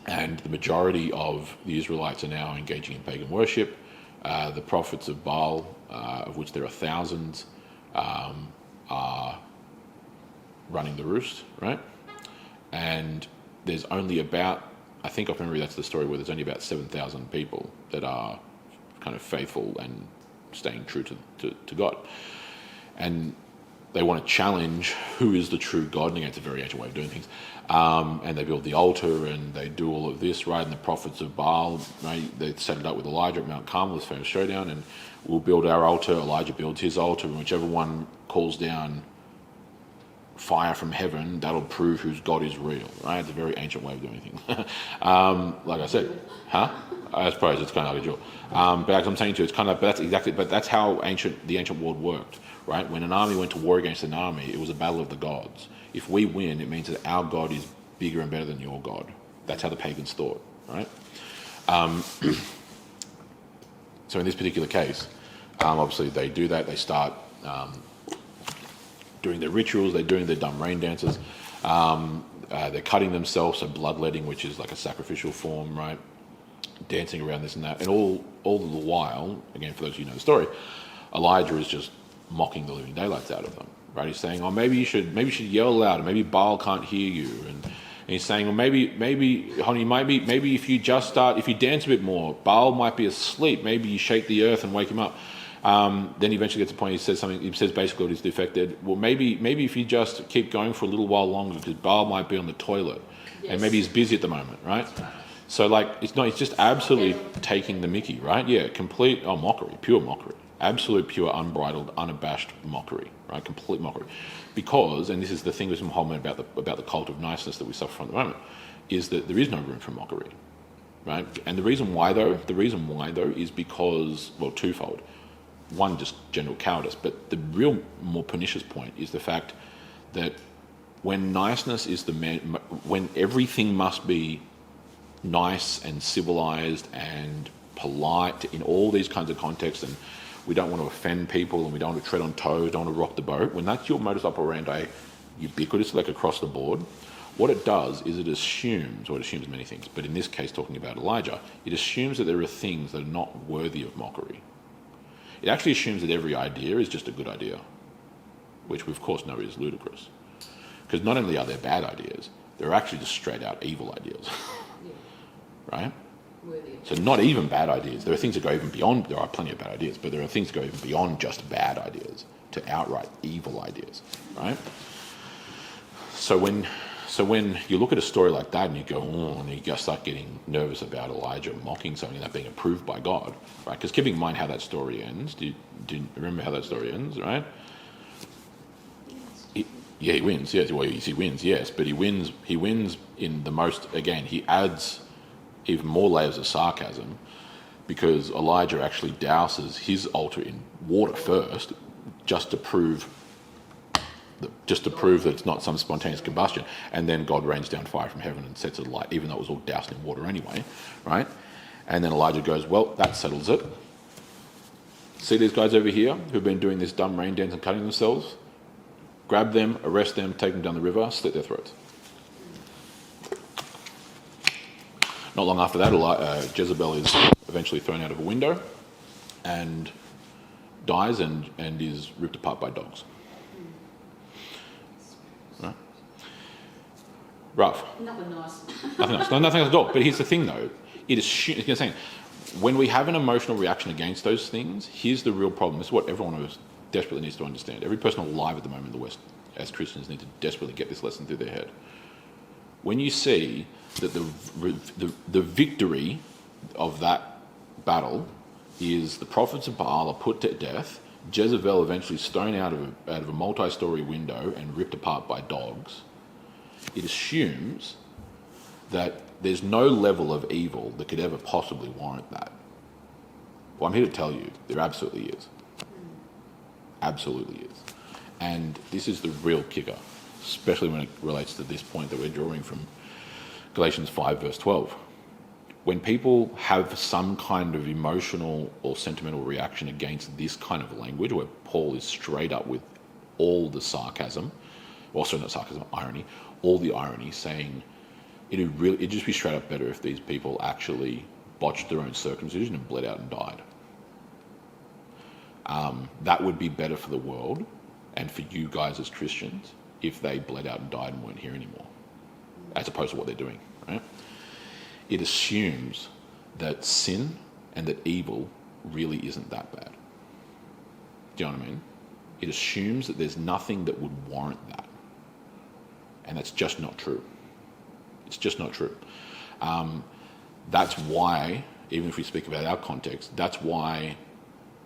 And the majority of the Israelites are now engaging in pagan worship. The prophets of Baal, of which there are thousands, are running the roost, right? And there's only about, I think off memory that's the story where there's only about 7,000 people that are kind of faithful and staying true to God. And they want to challenge who is the true God, and again, it's a very ancient way of doing things. And they build the altar and they do all of this, right? And the prophets of Baal, right? They set it up with Elijah at Mount Carmel, this famous showdown, and we'll build our altar. Elijah builds his altar, and whichever one calls down fire from heaven, that'll prove whose God is real, right? It's a very ancient way of doing things. Like I said, I suppose it's kind of like a jewel. But as I'm saying to you, it's kind of, but that's how the ancient world worked, right? When an army went to war against an army, it was a battle of the gods. If we win, it means that our God is bigger and better than your God. That's how the pagans thought, right? So in this particular case, obviously they do that. They start doing their rituals. They're doing their dumb rain dances. They're cutting themselves, so bloodletting, which is like a sacrificial form, right? Dancing around this and that. And all the while, again, for those of you who know the story, Elijah is just mocking the living daylights out of them, right? He's saying, oh, maybe you should yell louder. Maybe Baal can't hear you. And he's saying, well, maybe, honey, maybe if you dance a bit more, Baal might be asleep. Maybe you shake the earth and wake him up. Then he eventually gets to the point, he says basically what he's defected. Well, maybe if you just keep going for a little while longer, because Baal might be on the toilet. Yes. And maybe he's busy at the moment, right? So it's just absolutely taking the mickey, right? Yeah, complete mockery, pure mockery. Absolute, pure, unbridled, unabashed mockery, right? Complete mockery. Because, and this is the thing with Holman about the cult of niceness that we suffer from at the moment, is that there is no room for mockery, right? And the reason why though is because, well, twofold. One, just general cowardice, but the real more pernicious point is the fact that when niceness is when everything must be nice and civilized and polite in all these kinds of contexts, and we don't want to offend people and we don't want to tread on toes, don't want to rock the boat, when that's your modus operandi, ubiquitous, like across the board, what it does is it assumes many things, but in this case talking about Elijah, it assumes that there are things that are not worthy of mockery. It actually assumes that every idea is just a good idea, which we of course know is ludicrous. Because not only are there bad ideas, they're actually just straight out evil ideas. Right? So not even bad ideas. There are things that go even beyond, there are plenty of bad ideas, but there are things that go even beyond just bad ideas to outright evil ideas, right? So when you look at a story like that and you go, oh, and you start getting nervous about Elijah mocking something and that being approved by God, right? Because keeping in mind how that story ends, do you remember how that story ends, right? He wins, yes. Well, he wins, yes, but he wins in the most, again, he adds even more layers of sarcasm because Elijah actually douses his altar in water first just to prove that it's not some spontaneous combustion, and then God rains down fire from heaven and sets it alight, even though it was all doused in water anyway, right? And then Elijah goes, well, that settles it. See these guys over here who've been doing this dumb rain dance and cutting themselves? Grab them, arrest them, take them down the river, slit their throats. Not long after that, Jezebel is eventually thrown out of a window and dies and is ripped apart by dogs. Right? Rough. Nothing nice. Nothing else. No, nothing else at all. But here's the thing, though. When we have an emotional reaction against those things, here's the real problem. This is what everyone of us desperately needs to understand. Every person alive at the moment in the West, as Christians, need to desperately get this lesson through their head. When you see that the victory of that battle is the prophets of Baal are put to death, Jezebel eventually is thrown out of a multi-story window and ripped apart by dogs, it assumes that there's no level of evil that could ever possibly warrant that. Well, I'm here to tell you, there absolutely is. Absolutely is. And this is the real kicker, especially when it relates to this point that we're drawing from Galatians 5 verse 12. When people have some kind of emotional or sentimental reaction against this kind of language, where Paul is straight up with all the sarcasm, also not sarcasm, irony, all the irony, saying it'd just be straight up better if these people actually botched their own circumcision and bled out and died. That would be better for the world and for you guys as Christians if they bled out and died and weren't here anymore, as opposed to what they're doing, right? It assumes that sin and that evil really isn't that bad. Do you know what I mean? It assumes that there's nothing that would warrant that. And that's just not true. It's just not true. That's why, even if we speak about our context, that's why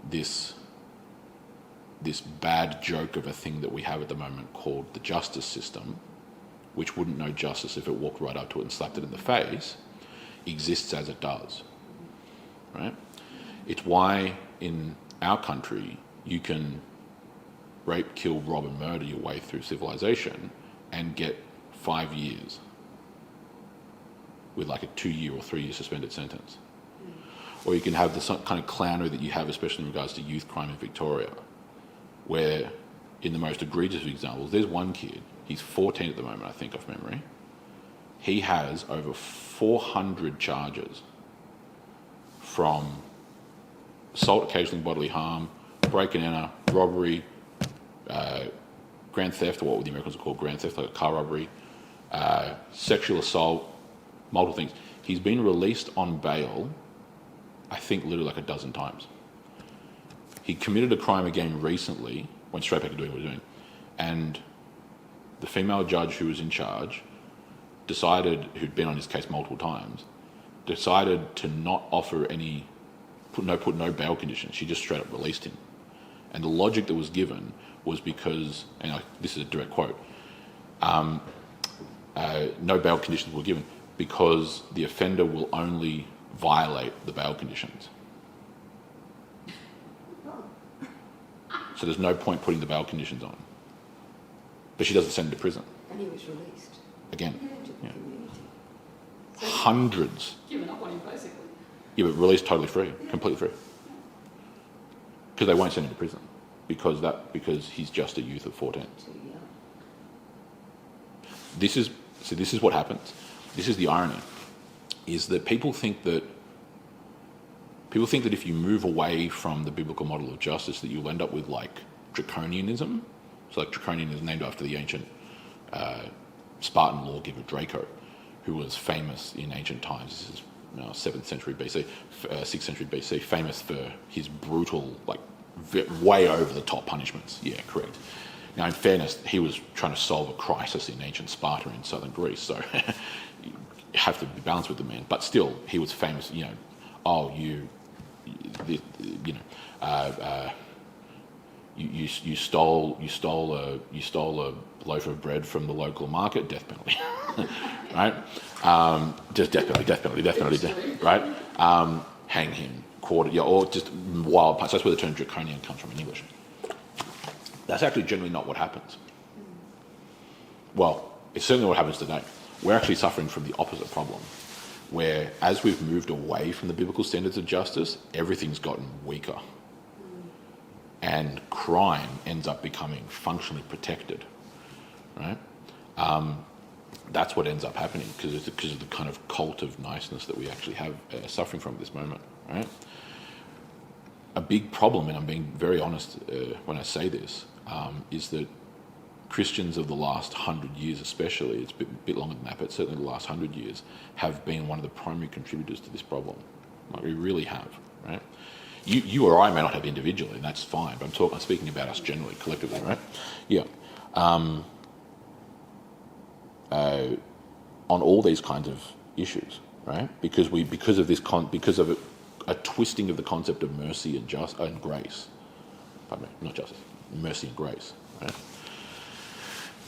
this this bad joke of a thing that we have at the moment called the justice system, which wouldn't know justice if it walked right up to it and slapped it in the face, exists as it does, right? It's why in our country you can rape, kill, rob and murder your way through civilization and get 5 years with like a 2-year or 3-year suspended sentence. Or you can have the kind of clownery that you have, especially in regards to youth crime in Victoria, where in the most egregious of examples, there's one kid, he's 14 at the moment, I think, off memory. He has over 400 charges from assault, occasionally bodily harm, break and enter, robbery, grand theft, or what the Americans would call grand theft, like a car robbery, sexual assault, multiple things. He's been released on bail, I think literally like a dozen times. He committed a crime again recently, went straight back to doing what he was doing, and the female judge who was in charge decided, who'd been on his case multiple times, decided to not offer any, put no bail conditions. She just straight up released him. And the logic that was given was because, and this is a direct quote, no bail conditions were given because the offender will only violate the bail conditions. So there's no point putting the bail conditions on. But she doesn't send him to prison. And he was released. Again. To the Yeah. community. Hundreds. Giving up on him, basically. Yeah, but released totally free, completely free. Because they won't send him to prison. Because he's just a youth of 14. Too young. This is what happens. This is the irony, is that people think that if you move away from the biblical model of justice, that you'll end up with like draconianism. So like draconian is named after the ancient Spartan lawgiver Draco, who was famous in ancient times. This is 7th century BC, 6th century BC, famous for his brutal, like way over the top punishments. Yeah, correct. Now, in fairness, he was trying to solve a crisis in ancient Sparta in southern Greece, so you have to be balanced with the man. But still, he was famous. You stole a loaf of bread from the local market, death penalty, right? Just death penalty, right? Hang him, quarter, or just wild punch. That's where the term draconian comes from in English. That's actually generally not what happens. Well, it's certainly what happens today. We're actually suffering from the opposite problem, where as we've moved away from the biblical standards of justice, everything's gotten weaker. And crime ends up becoming functionally protected, right? That's what ends up happening because of the kind of cult of niceness that we actually have suffering from at this moment, right? A big problem, and I'm being very honest when I say this, is that Christians of the last 100 years especially, it's a bit longer than that, but certainly the last 100 years, have been one of the primary contributors to this problem. Like we really have, right? You or I may not have individually, and that's fine, but I'm speaking about us generally, collectively, right? Yeah. On all these kinds of issues, right? Because of a twisting of the concept of mercy and grace. Pardon me, not justice. Mercy and grace, right?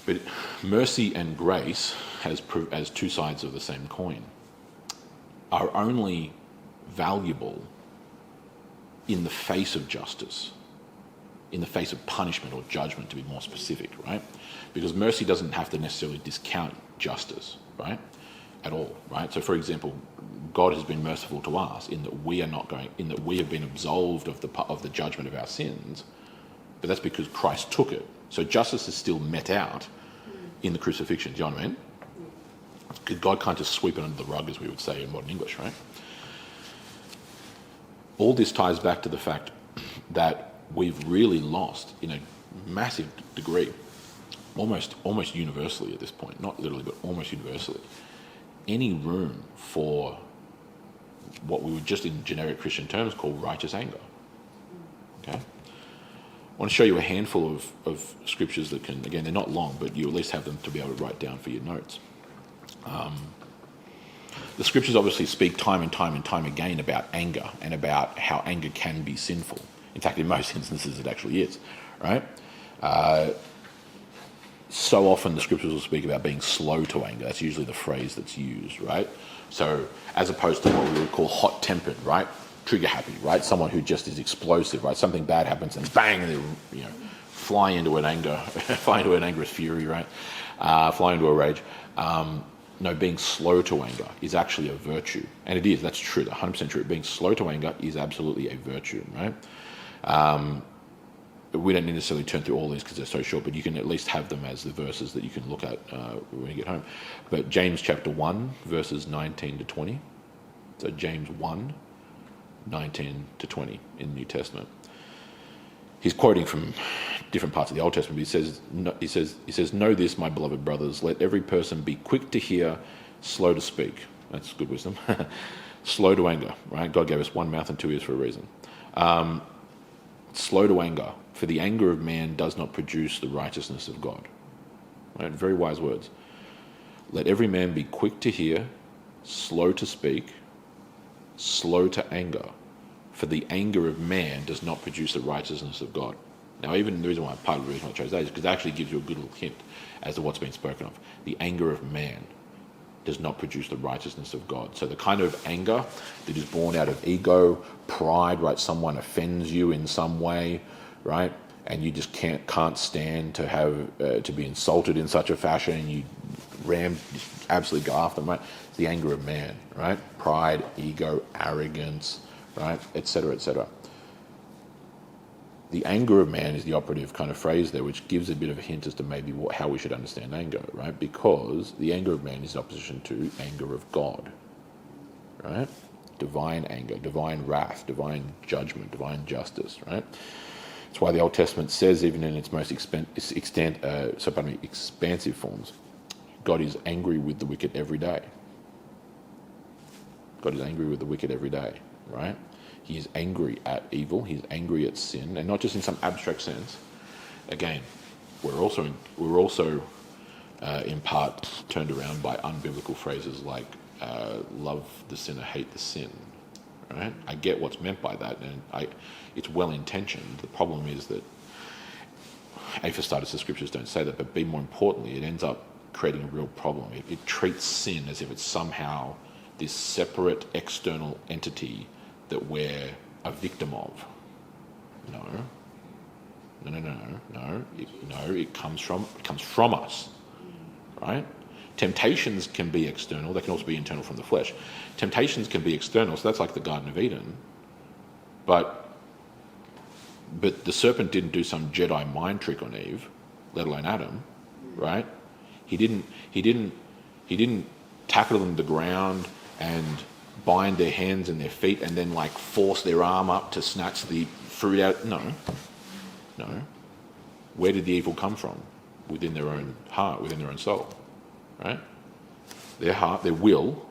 But mercy and grace, as two sides of the same coin, are only valuable in the face of justice, in the face of punishment or judgment, to be more specific, right? Because mercy doesn't have to necessarily discount justice, right? At all, right? So, for example, God has been merciful to us in that we have been absolved of the judgment of our sins, but that's because Christ took it. So justice is still met out in the crucifixion. Do you know what I mean? God can't just sweep it under the rug, as we would say in modern English, right? All this ties back to the fact that we've really lost, in a massive degree, almost universally at this point, not literally, but almost universally, any room for what we would just in generic Christian terms call righteous anger. Okay? I want to show you a handful of scriptures that can, again, they're not long, but you at least have them to be able to write down for your notes. The scriptures obviously speak time and time again about anger and about how anger can be sinful. In fact, in most instances it actually is, right? So often the scriptures will speak about being slow to anger. That's usually the phrase that's used, right? So as opposed to what we would call hot-tempered, right? Trigger happy, right? Someone who just is explosive, right? Something bad happens and bang, and they fly into an angerous fury, right? Fly into a rage. No, being slow to anger is actually a virtue. And it is, that's true, 100% true. Being slow to anger is absolutely a virtue, right? We don't necessarily turn through all these because they're so short, but you can at least have them as the verses that you can look at when you get home. But James chapter 1, verses 19 to 20. So James 1, 19 to 20 in the New Testament. He's quoting from different parts of the Old Testament, but he says, "Know this, my beloved brothers, let every person be quick to hear, slow to speak." That's good wisdom. Slow to anger, right? God gave us one mouth and two ears for a reason. Slow to anger, for the anger of man does not produce the righteousness of God. Right? Very wise words. Let every man be quick to hear, slow to speak, slow to anger, for the anger of man does not produce the righteousness of God. Now, even the reason why, part of the reason why I chose that is because it actually gives you a good little hint as to what's been spoken of. The anger of man does not produce the righteousness of God. So the kind of anger that is born out of ego, pride, right? Someone offends you in some way, right? And you just can't stand to have to be insulted in such a fashion, and you absolutely go after them, right? It's the anger of man, right? Pride, ego, arrogance, right? Etc., etc. The anger of man is the operative kind of phrase there, which gives a bit of a hint as to maybe how we should understand anger, right? Because the anger of man is opposition to anger of God, right? Divine anger, divine wrath, divine judgment, divine justice, right? That's why the Old Testament says, even in its most expansive forms, God is angry with the wicked every day. God is angry with the wicked every day, right? He is angry at evil. He's angry at sin, and not just in some abstract sense. Again, we're also in part turned around by unbiblical phrases like "love the sinner, hate the sin." Right? I get what's meant by that, and it's well intentioned. The problem is that, A, for starters, the scriptures don't say that, but B, more importantly, it ends up creating a real problem. It treats sin as if it's somehow this separate external entity that we're a victim of. No. It comes from us, right? Temptations can be external. They can also be internal from the flesh. Temptations can be external, so that's like the Garden of Eden. But the serpent didn't do some Jedi mind trick on Eve, let alone Adam, right? He didn't tackle them to the ground and bind their hands and their feet and then like force their arm up to snatch the fruit out. No. Where did the evil come from? Within their own heart, within their own soul, right? Their heart, their will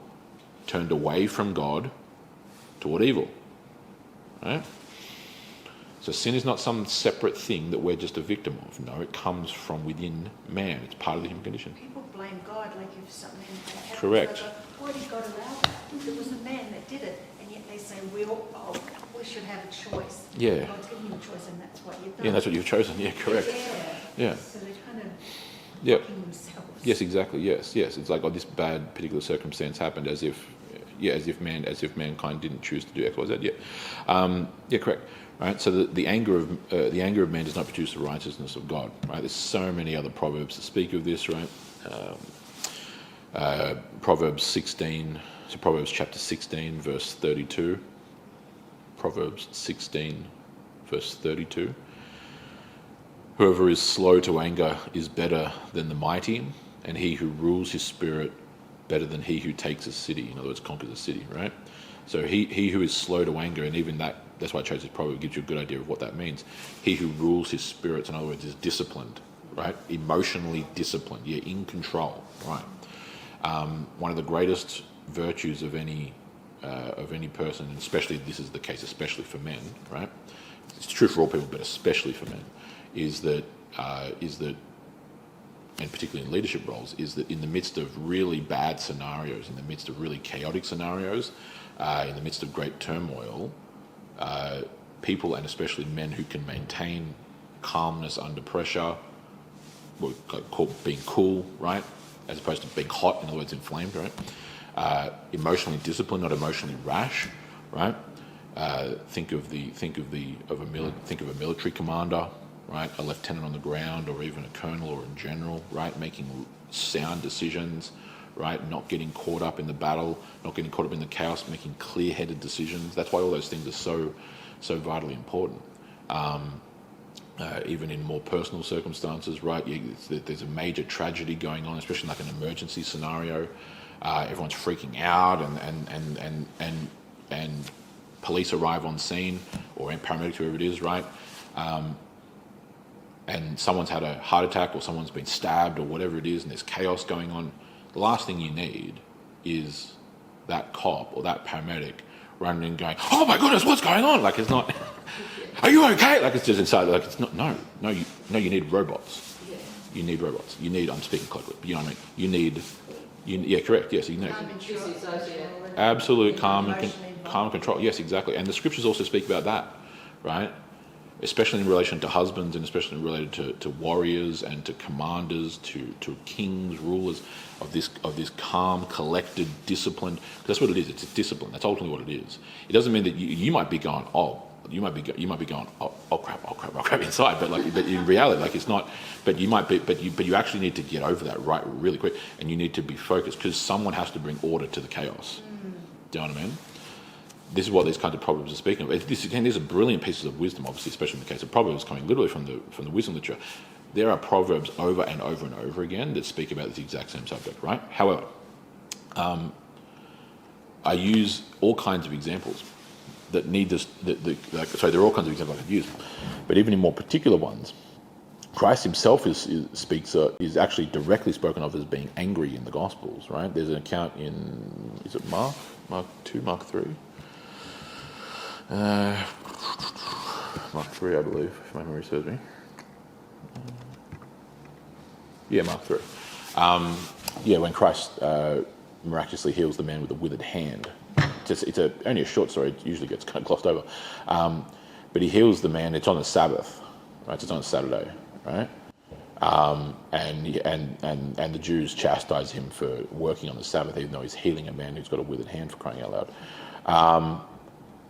turned away from God toward evil, right? So sin is not some separate thing that we're just a victim of. No, it comes from within man. It's part of the human condition. People blame God like if something happened. Correct. Why did God allow that? It was a man that did it, and yet they say we should have a choice. Yeah. God's given you a choice, and that's what you've done. Yeah, that's what you've chosen. Yeah, correct. Yeah. So they're kind of Yep. blocking themselves. Yes, exactly. Yes. It's like, this bad particular circumstance happened as if mankind didn't choose to do X, Y, Z. Yeah, correct. Right. So the anger of man does not produce the righteousness of God. Right. There's so many other proverbs that speak of this. Right. Proverbs 16. So Proverbs chapter 16, verse 32. Proverbs 16, verse 32. Whoever is slow to anger is better than the mighty, and he who rules his spirit better than he who takes a city. In other words, conquers a city, right? So he who is slow to anger, and even that's why I chose this proverb, gives you a good idea of what that means. He who rules his spirits, in other words, is disciplined, right? Emotionally disciplined, in control, right? One of the greatest virtues of any person, and especially this is the case, especially for men, right? It's true for all people, but especially for men, is that, and particularly in leadership roles, is that in the midst of really bad scenarios, in the midst of really chaotic scenarios, in the midst of great turmoil, people, and especially men who can maintain calmness under pressure, called being cool, right, as opposed to being hot, in other words, inflamed, right? Emotionally disciplined, not emotionally rash, right? Think of a military commander, right? A lieutenant on the ground, or even a colonel or a general, right? Making sound decisions, right? Not getting caught up in the battle, not getting caught up in the chaos, making clear-headed decisions. That's why all those things are so vitally important. Even in more personal circumstances, right? There's a major tragedy going on, especially like an emergency scenario. Everyone's freaking out, and police arrive on scene, or paramedics, whoever it is, right? And someone's had a heart attack, or someone's been stabbed, or whatever it is, and there's chaos going on. The last thing you need is that cop or that paramedic running and going, "Oh my goodness, what's going on?" Like, it's not. Are you okay? Like, it's just inside. Like, it's not. No. You need robots. Yeah. You need robots. You need. I'm speaking colloquially, but you know what I mean. Yeah, correct. Yes, you know. Absolute calm and control. Yes, exactly. And the scriptures also speak about that, right? Especially in relation to husbands, and especially related to warriors and to commanders, to kings, rulers, of this calm, collected, disciplined. That's what it is. It's a discipline. That's ultimately what it is. It doesn't mean that you might be going, you might be going, oh crap inside, but in reality, like, it's not. But you actually need to get over that right really quick, and you need to be focused, because someone has to bring order to the chaos. Do you know what I mean? This is what these kinds of proverbs are speaking of. These are brilliant pieces of wisdom, obviously, especially in the case of proverbs, coming literally from the wisdom literature. There are proverbs over and over and over again that speak about this exact same subject, right? However, I use all kinds of examples that need this. There are all kinds of examples I could use, but even in more particular ones, Christ himself is actually directly spoken of as being angry in the Gospels, right? There's an account in, is it Mark 2, Mark 3? Mark 3, I believe, if my memory serves me. Yeah, Mark 3. When Christ miraculously heals the man with a withered hand. It's only a short story. It usually gets kind of glossed over. But he heals the man. It's on a Sabbath, right? It's on a Saturday, right? And the Jews chastise him for working on the Sabbath, even though he's healing a man who's got a withered hand, for crying out loud.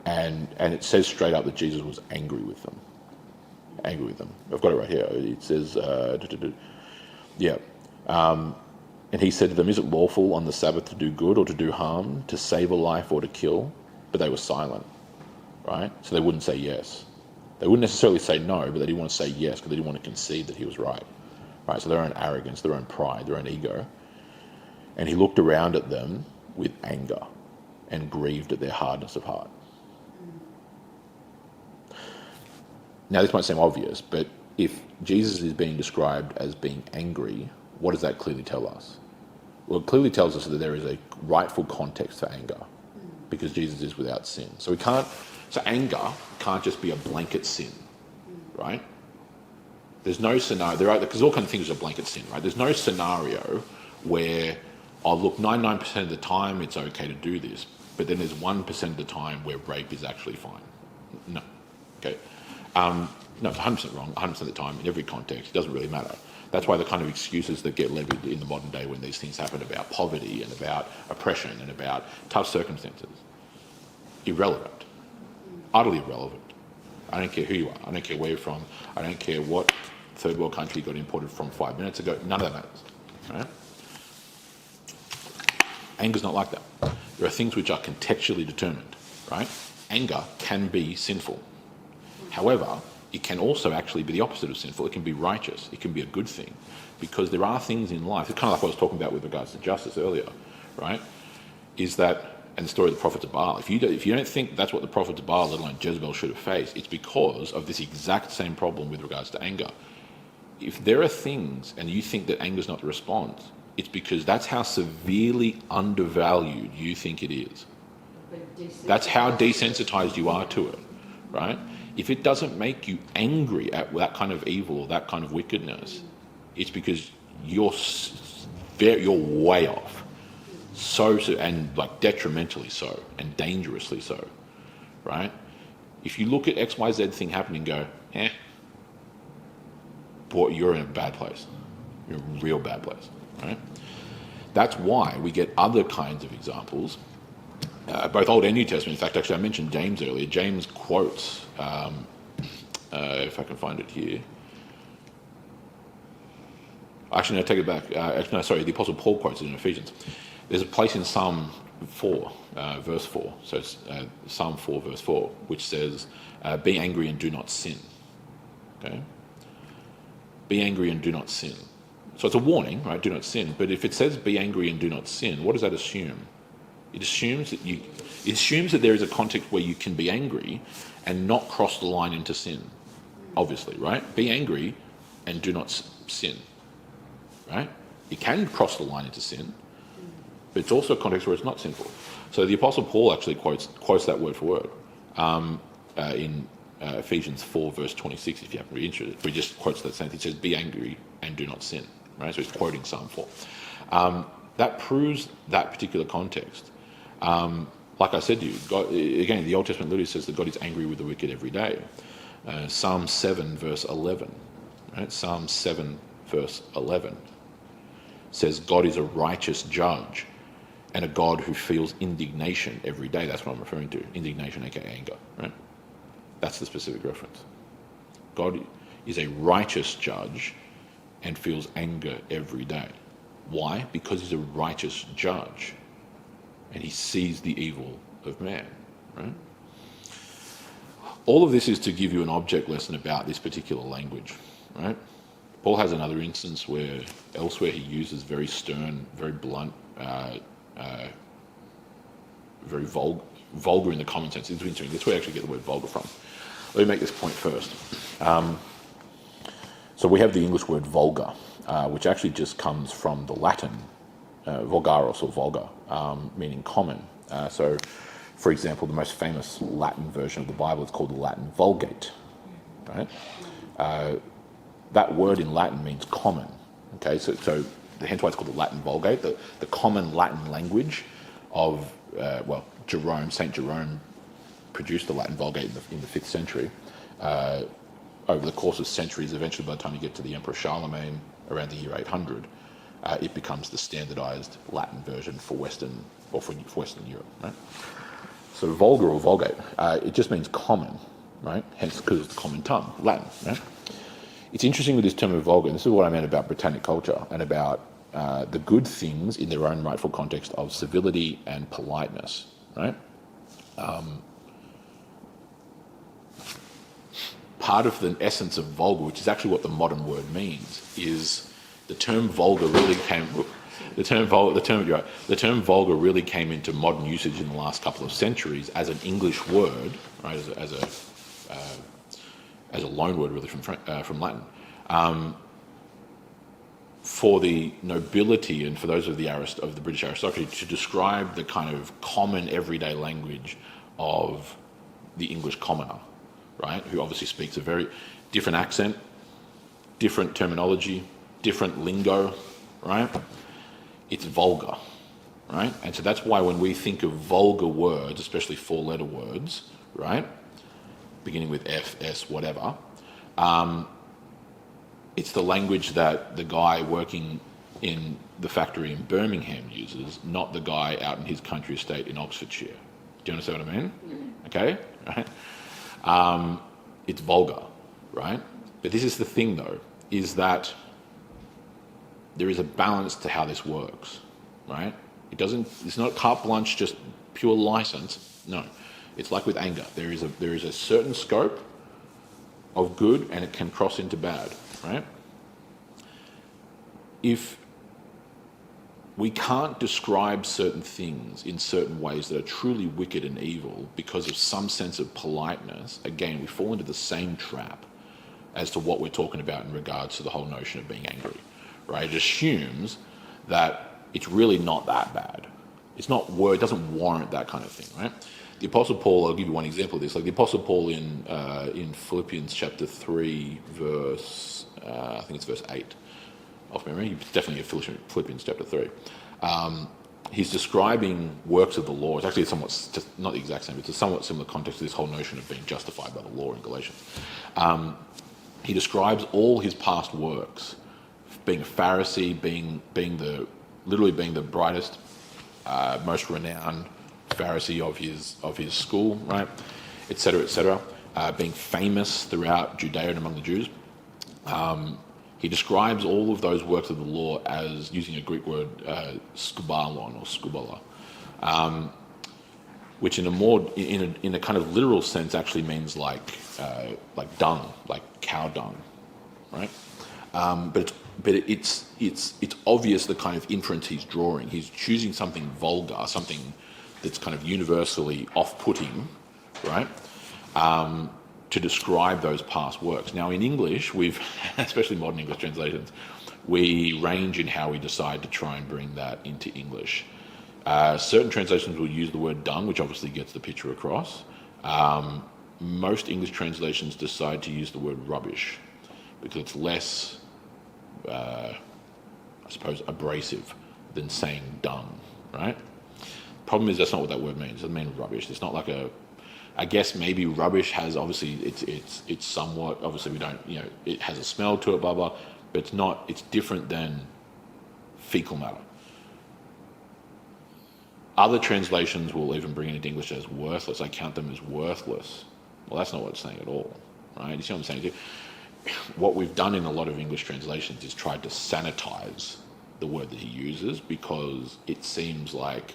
And it says straight up that Jesus was angry with them. I've got it right here. It says, and he said to them, "Is it lawful on the Sabbath to do good or to do harm, to save a life or to kill?" But they were silent, right? So they wouldn't say yes. They wouldn't necessarily say no, but they didn't want to say yes because they didn't want to concede that he was right. Right? So their own arrogance, their own pride, their own ego. And he looked around at them with anger and grieved at their hardness of heart. Now, this might seem obvious, but if Jesus is being described as being angry, what does that clearly tell us? Well, it clearly tells us that there is a rightful context for anger, because Jesus is without sin. So anger can't just be a blanket sin, right? There's no scenario, because all kinds of things are blanket sin, right? There's no scenario where, 99% of the time it's okay to do this, but then there's 1% of the time where rape is actually fine. No, okay? No, it's 100% wrong, 100% of the time, in every context. It doesn't really matter. That's why the kind of excuses that get levied in the modern day when these things happen about poverty and about oppression and about tough circumstances, irrelevant, utterly irrelevant. I don't care who you are. I don't care where you're from. I don't care what third world country got imported from 5 minutes ago. None of that matters. Right? Anger's not like that. There are things which are contextually determined. Right? Anger can be sinful. However, it can also actually be the opposite of sinful. It can be righteous. It can be a good thing. Because there are things in life, it's kind of like what I was talking about with regards to justice earlier, right? Is that, and the story of the prophets of Baal, if you don't think that's what the prophets of Baal, let alone Jezebel, should have faced, it's because of this exact same problem with regards to anger. If there are things, and you think that anger is not the response, it's because that's how severely undervalued you think it is. That's how desensitized you are to it, right? If it doesn't make you angry at that kind of evil or that kind of wickedness, it's because you're way off, so and like detrimentally so and dangerously so, right? If you look at XYZ thing happening and go, you're in a bad place. You're in a real bad place, right? That's why we get other kinds of examples, both Old and New Testament. In fact, actually, I mentioned James earlier. James quotes, if I can find it here. Actually, no, take it back. The Apostle Paul quotes it in Ephesians. There's a place in Psalm 4, verse 4. So it's Psalm 4, verse 4, which says, be angry and do not sin. Okay? Be angry and do not sin. So it's a warning, right? Do not sin. But if it says be angry and do not sin, what does that assume? It assumes that there is a context where you can be angry and not cross the line into sin. Obviously, right? Be angry and do not sin. Right? You can cross the line into sin, but it's also a context where it's not sinful. So the Apostle Paul actually quotes that word for word in Ephesians 4, verse 26, if you happen to be interested. He just quotes that sentence. He says, be angry and do not sin. Right? So he's quoting Psalm 4. That proves that particular context. Like I said to you, God, again, the Old Testament literally says that God is angry with the wicked every day. Psalm 7, verse 11. Right? Psalm 7, verse 11 says God is a righteous judge and a God who feels indignation every day. That's what I'm referring to. Indignation, aka anger. Right? That's the specific reference. God is a righteous judge and feels anger every day. Why? Because he's a righteous judge and he sees the evil of man. Right? All of this is to give you an object lesson about this particular language. Right? Paul has another instance where elsewhere he uses very stern, very blunt, very vulgar in the common sense. It's interesting. That's where I actually get the word vulgar from. Let me make this point first. So we have the English word vulgar, which actually just comes from the Latin vulgaris or vulgar, meaning common. So, for example, the most famous Latin version of the Bible is called the Latin Vulgate. Right? That word in Latin means common. Okay, so hence why it's called the Latin Vulgate, the common Latin language of Saint Jerome produced the Latin Vulgate in the 5th century. Over the course of centuries, eventually by the time you get to the Emperor Charlemagne around the year 800, it becomes the standardized Latin version for Western Europe. Right? So vulgar or vulgate, it just means common, right? Hence, because it's the common tongue, Latin. Right? It's interesting with this term of vulgar, and this is what I meant about Britannic culture and about the good things in their own rightful context of civility and politeness, right? Part of the essence of vulgar, which is actually what the modern word means, is the term vulgar really came. The term vulgar really came into modern usage in the last couple of centuries as an English word, right? As a loan word, really from Latin, for the nobility and for those of the British aristocracy to describe the kind of common everyday language of the English commoner, right? Who obviously speaks a very different accent, different terminology, different lingo, right? It's vulgar, right? And so that's why when we think of vulgar words, especially 4-letter words, right? Beginning with F, S, whatever, it's the language that the guy working in the factory in Birmingham uses, not the guy out in his country estate in Oxfordshire. Do you understand what I mean? Okay? Right? It's vulgar, right? But this is the thing, though, is that there is a balance to how this works, right? It's not carte blanche, just pure license. No. It's like with anger. There is a certain scope of good and it can cross into bad, right? If we can't describe certain things in certain ways that are truly wicked and evil because of some sense of politeness, again, we fall into the same trap as to what we're talking about in regards to the whole notion of being angry, right? It assumes that it's really not that bad. It doesn't warrant that kind of thing, right? The Apostle Paul, I'll give you one example of this. Like the Apostle Paul in Philippians chapter 3, verse, I think it's verse 8, off memory. It's definitely Philippians chapter 3. He's describing works of the law. It's actually not the exact same, it's a somewhat similar context to this whole notion of being justified by the law in Galatians. he describes all his past works, being a Pharisee, being the brightest, most renowned Pharisee of his school, right, etc., etc., being famous throughout Judea and among the Jews. He describes all of those works of the law as using a Greek word, skubalon or skubala, which in a kind of literal sense actually means like dung, like cow dung, right? But it's obvious the kind of inference he's drawing. He's choosing something vulgar, something that's kind of universally off-putting, right? To describe those past works. Now, in English, especially modern English translations, we range in how we decide to try and bring that into English. Certain translations will use the word dung, which obviously gets the picture across. Most English translations decide to use the word rubbish because it's less, I suppose, abrasive than saying dung, right? Problem is that's not what that word means. It doesn't mean rubbish. It's not like I guess maybe rubbish has, obviously, it's somewhat, obviously we don't, it has a smell to it, blah, blah, but it's different than fecal matter. Other translations will even bring it into English as worthless. I count them as worthless. Well, that's not what it's saying at all, right? You see what I'm saying? What we've done in a lot of English translations is tried to sanitize the word that he uses because it seems like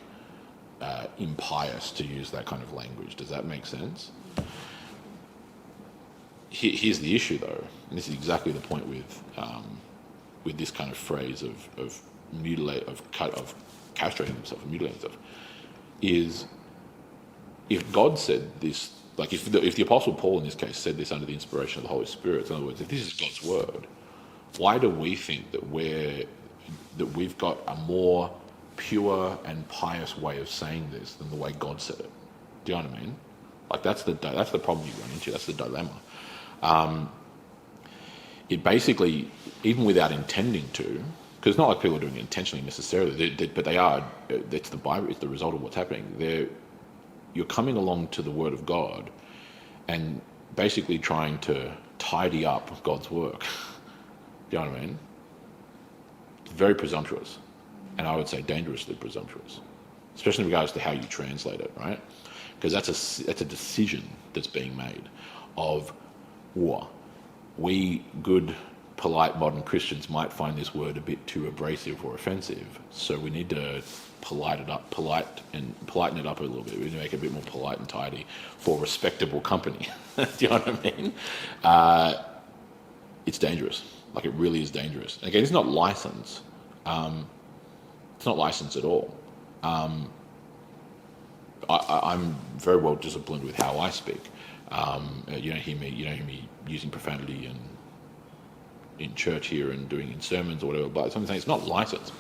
impious to use that kind of language. Does that make sense? Here's the issue, though, and this is exactly the point with this kind of phrase of castrating himself and mutilating himself, is if God said this, like if the Apostle Paul in this case said this under the inspiration of the Holy Spirit, in other words, if this is God's word, why do we think that we've got a more pure and pious way of saying this than the way God said it? Do you know what I mean? Like that's the problem you run into. That's the dilemma. It basically, even without intending to, because it's not like people are doing it intentionally necessarily, but they are. It's the Bible. It's the result of what's happening. You're coming along to the Word of God, and basically trying to tidy up God's work. Do you know what I mean? It's very presumptuous. And I would say dangerously presumptuous, especially in regards to how you translate it, right? Because that's a decision that's being made of, we good, polite modern Christians might find this word a bit too abrasive or offensive, so we need to politen it up a little bit. We need to make it a bit more polite and tidy for respectable company. Do you know what I mean? It's dangerous. Like, it really is dangerous. And again, it's not license. It's not licensed at all. I'm very well disciplined with how I speak. You don't hear me using profanity in church here and doing in sermons or whatever. But I'm saying it's not licensed.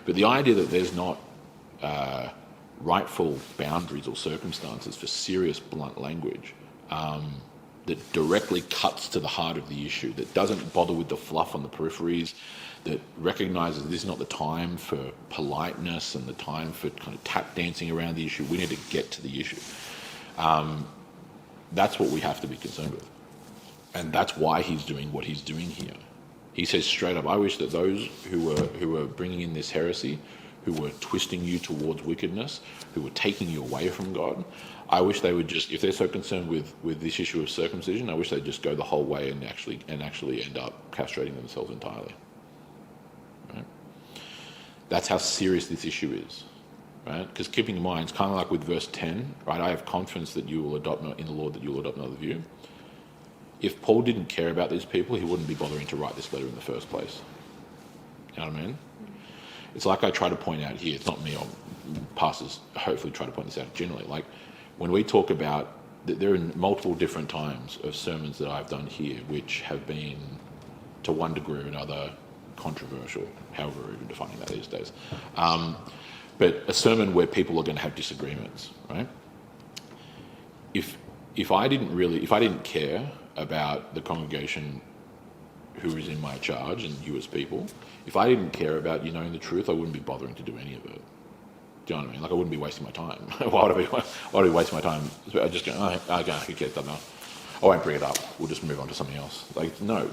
But the idea that there's not rightful boundaries or circumstances for serious, blunt language that directly cuts to the heart of the issue, that doesn't bother with the fluff on the peripheries, that recognises this is not the time for politeness and the time for kind of tap dancing around the issue. We need to get to the issue. That's what we have to be concerned with. And that's why he's doing what he's doing here. He says straight up, I wish that those who were bringing in this heresy, who were twisting you towards wickedness, who were taking you away from God, I wish they would just, if they're so concerned with this issue of circumcision, I wish they'd just go the whole way and actually end up castrating themselves entirely. Right? That's how serious this issue is. Right? Because keeping in mind, it's kind of like with verse 10, right? I have confidence that you will adopt in the Lord, that you will adopt another view. If Paul didn't care about these people, he wouldn't be bothering to write this letter in the first place. You know what I mean? It's like I try to point out here, it's not me, pastors hopefully try to point this out generally. Like, when we talk about, there are multiple different times of sermons that I've done here which have been, to one degree or another, controversial, however we're even defining that these days. But a sermon where people are going to have disagreements, right? If I didn't care about the congregation who is in my charge and you as people, if I didn't care about you knowing the truth, I wouldn't be bothering to do any of it. Do you know what I mean? Like, I wouldn't be wasting my time. Why would I be wasting my time? I just go, who cares? Don't know. I won't bring it up. We'll just move on to something else. Like, no.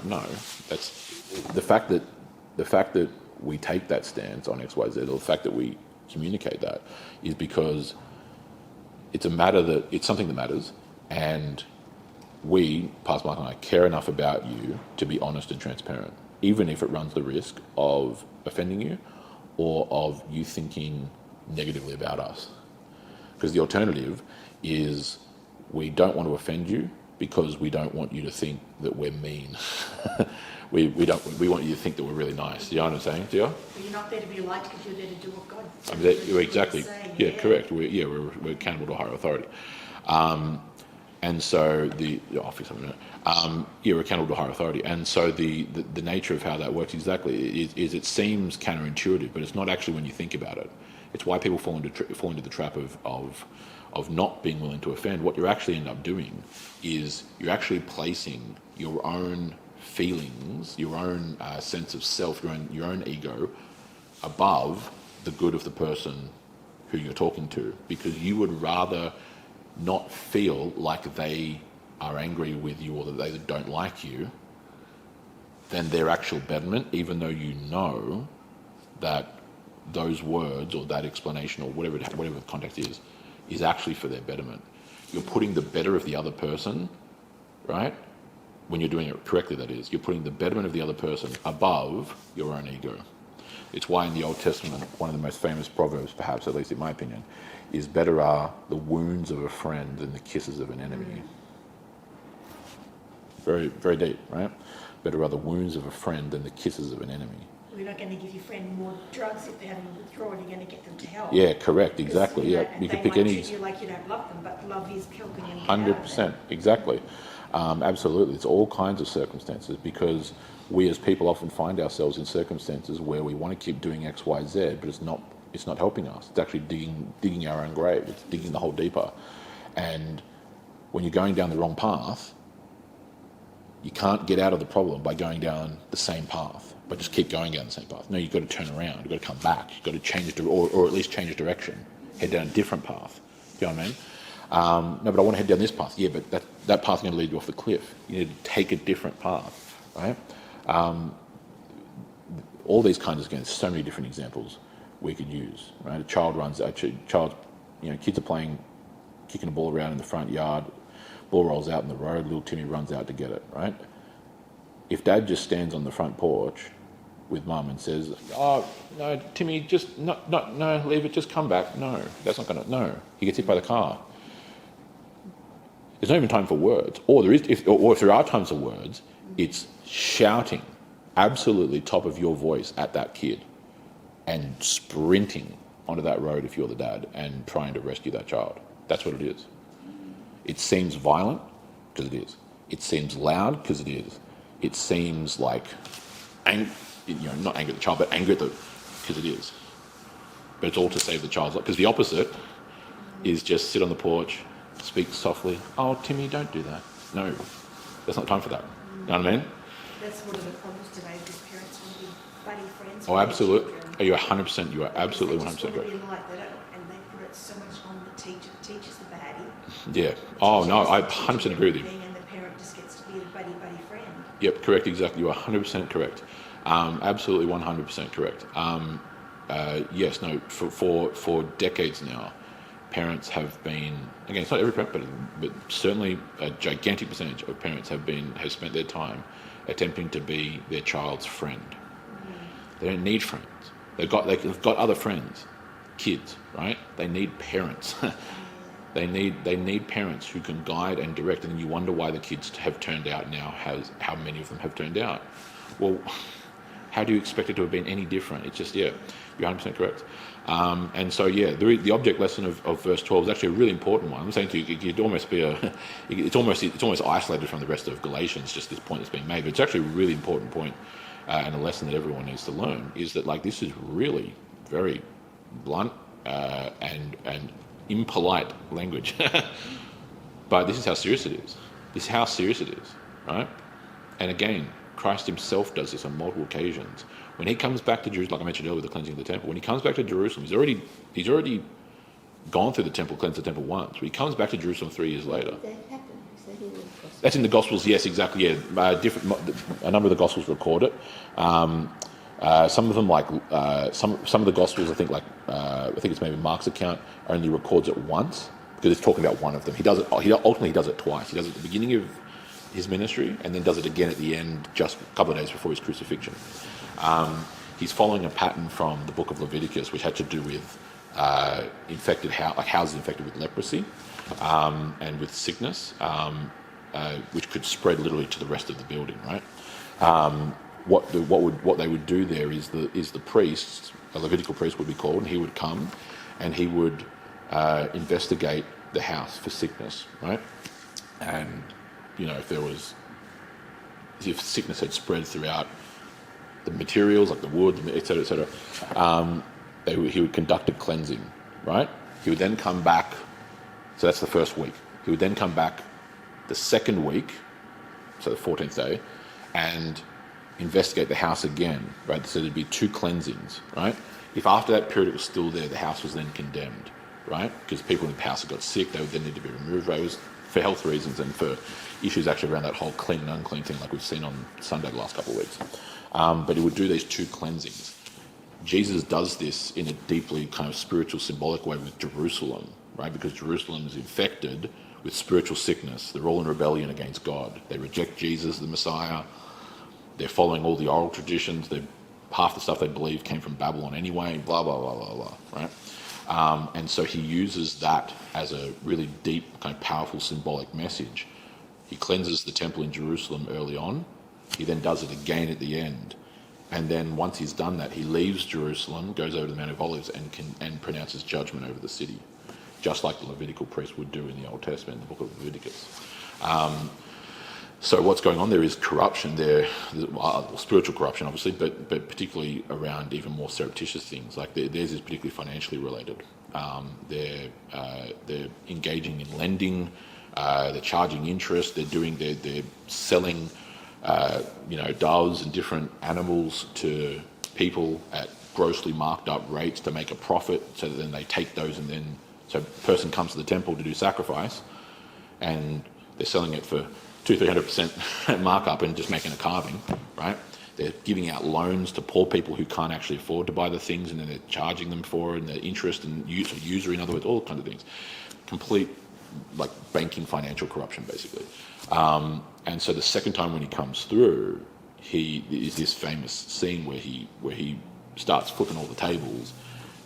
That's the fact that we take that stance on X, Y, Z, or the fact that we communicate that is because it's something that matters, and we, Pastor Mark and I, care enough about you to be honest and transparent, even if it runs the risk of offending you or of you thinking negatively about us. Because the alternative is we don't want to offend you because we don't want you to think that we're mean. we want you to think that we're really nice. Do you know what I'm saying, Gio? But you're not there to be liked because you're there to do what God says. Exactly. Yeah, correct. We're accountable to a higher authority. And so we're accountable to a higher authority. And so the nature of how that works exactly is it seems counterintuitive, but it's not actually when you think about it. It's why people fall into the trap of not being willing to offend. What you actually end up doing is you're actually placing your own feelings, your own sense of self, your own ego above the good of the person who you're talking to, because you would rather not feel like they are angry with you or that they don't like you than their actual betterment, even though you know that those words or that explanation or whatever the context is actually for their betterment. You're putting the better of the other person, right? When you're doing it correctly, that is. You're putting the betterment of the other person above your own ego. It's why in the Old Testament, one of the most famous proverbs, perhaps, at least in my opinion, is better are the wounds of a friend than the kisses of an enemy. Very, very deep, right? Better are the wounds of a friend than the kisses of an enemy. We're not going to give your friend more drugs if they're having a withdrawal. You're going to get them to help. Yeah, correct, exactly. Yeah, you could pick any. Treat you like you don't love them, but love is helping them. 100%, exactly. Absolutely, it's all kinds of circumstances, because we as people often find ourselves in circumstances where we want to keep doing X, Y, Z, but it's not helping us. It's actually digging our own grave. It's digging the hole deeper. And when you're going down the wrong path, you can't get out of the problem by going down the same path, but just keep going down the same path. No, you've got to turn around. You've got to come back. You've got to change, or at least change direction. Head down a different path. Do you know what I mean? No, but I want to head down this path. Yeah, but that path's going to lead you off the cliff. You need to take a different path, right? All these kinds of things. So many different examples we could use, right? Kids are playing, kicking a ball around in the front yard. Ball rolls out in the road, little Timmy runs out to get it, right? If Dad just stands on the front porch with Mum and says, "Oh, no, Timmy, just, no, leave it, just come back." No, that's not going to, no. He gets hit by the car. There's not even time for words. Or if there are times for words, it's shouting absolutely top of your voice at that kid and sprinting onto that road if you're the dad and trying to rescue that child. That's what it is. It seems violent, because it is. It seems loud, because it is. It seems like, not anger at the child, but anger at because it is. But it's all to save the child's life. Because the opposite is just sit on the porch, speak softly. "Oh, Timmy, don't do that." No, there's not time for that. You know what I mean? That's one of the problems today, because parents want to be buddy friends. Oh, absolutely. You are 100%. You are absolutely 100% correct. They like that, and they put it so much on the teacher. The teacher's the baddie. Yeah. Oh, no, I 100% agree with you. And the parent just gets to be the buddy friend. Yep, correct, exactly. You are 100% correct. Absolutely 100% correct. Yes, no, for decades now, parents have been, again, it's not every parent, but certainly a gigantic percentage of parents have spent their time attempting to be their child's friend. They don't need friends. They've got other friends, kids, right? They need parents. They need parents who can guide and direct, and then you wonder why the kids have turned out now, how many of them have turned out. Well, how do you expect it to have been any different? It's just, yeah, you're 100% correct. And so, yeah, the object lesson of verse 12 is actually a really important one. I'm saying to you, it could almost be it's almost isolated from the rest of Galatians, just this point that's being made, but it's actually a really important point and a lesson that everyone needs to learn, is that, like, this is really very blunt and impolite language. But this is how serious it is. This is how serious it is, right? And again, Christ himself does this on multiple occasions. When he comes back to Jerusalem, like I mentioned earlier, the cleansing of the temple, when he comes back to Jerusalem, he's already gone through the temple, cleansed the temple once. But he comes back to Jerusalem 3 years later. Did that happen? Is that in the Gospel? That's in the Gospels, yes, exactly. Yeah, a number of the Gospels record it. Some of them, like some of the Gospels, I think it's maybe Mark's account, only records it once because it's talking about one of them. He does it. Ultimately, he does it twice. He does it at the beginning of his ministry, and then does it again at the end, just a couple of days before his crucifixion. He's following a pattern from the book of Leviticus, which had to do with houses infected with leprosy and with sickness, which could spread literally to the rest of the building, right? What they would do there is the priest, a Levitical priest would be called, and he would come and he would investigate the house for sickness, right? And if sickness had spread throughout the materials like the wood, etc., he would conduct a cleansing, right? He would then come back. So that's the first week. He would then come back the second week, so the 14th day, and investigate the house again, right? So there'd be 2 cleansings, right? If after that period it was still there, the house was then condemned, right? Because people in the house had got sick, they would then need to be removed, right? It was for health reasons and for issues actually around that whole clean and unclean thing like we've seen on Sunday the last couple of weeks. But he would do these 2 cleansings. Jesus does this in a deeply kind of spiritual, symbolic way with Jerusalem, right? Because Jerusalem is infected with spiritual sickness. They're all in rebellion against God. They reject Jesus, the Messiah. They're following all the oral traditions. Half the stuff they believe came from Babylon anyway, blah, blah, blah, blah, blah, right? And so he uses that as a really deep, kind of powerful, symbolic message. He cleanses the temple in Jerusalem early on. He then does it again at the end. And then once he's done that, he leaves Jerusalem, goes over to the Mount of Olives and pronounces judgment over the city, just like the Levitical priest would do in the Old Testament, in the book of Leviticus. So what's going on there is corruption there, spiritual corruption obviously, but particularly around even more surreptitious things. Like theirs is particularly financially related. They're engaging in lending, they're charging interest, they're selling doves and different animals to people at grossly marked up rates to make a profit, so that then they take those so a person comes to the temple to do sacrifice and they're selling it for 200-300% markup and just making a carving, right? They're giving out loans to poor people who can't actually afford to buy the things, and then they're charging them for it, and the interest and usury, in other words, all kinds of things. Complete, like, banking financial corruption, basically. And so the second time when he comes through, he is this famous scene where he starts flipping all the tables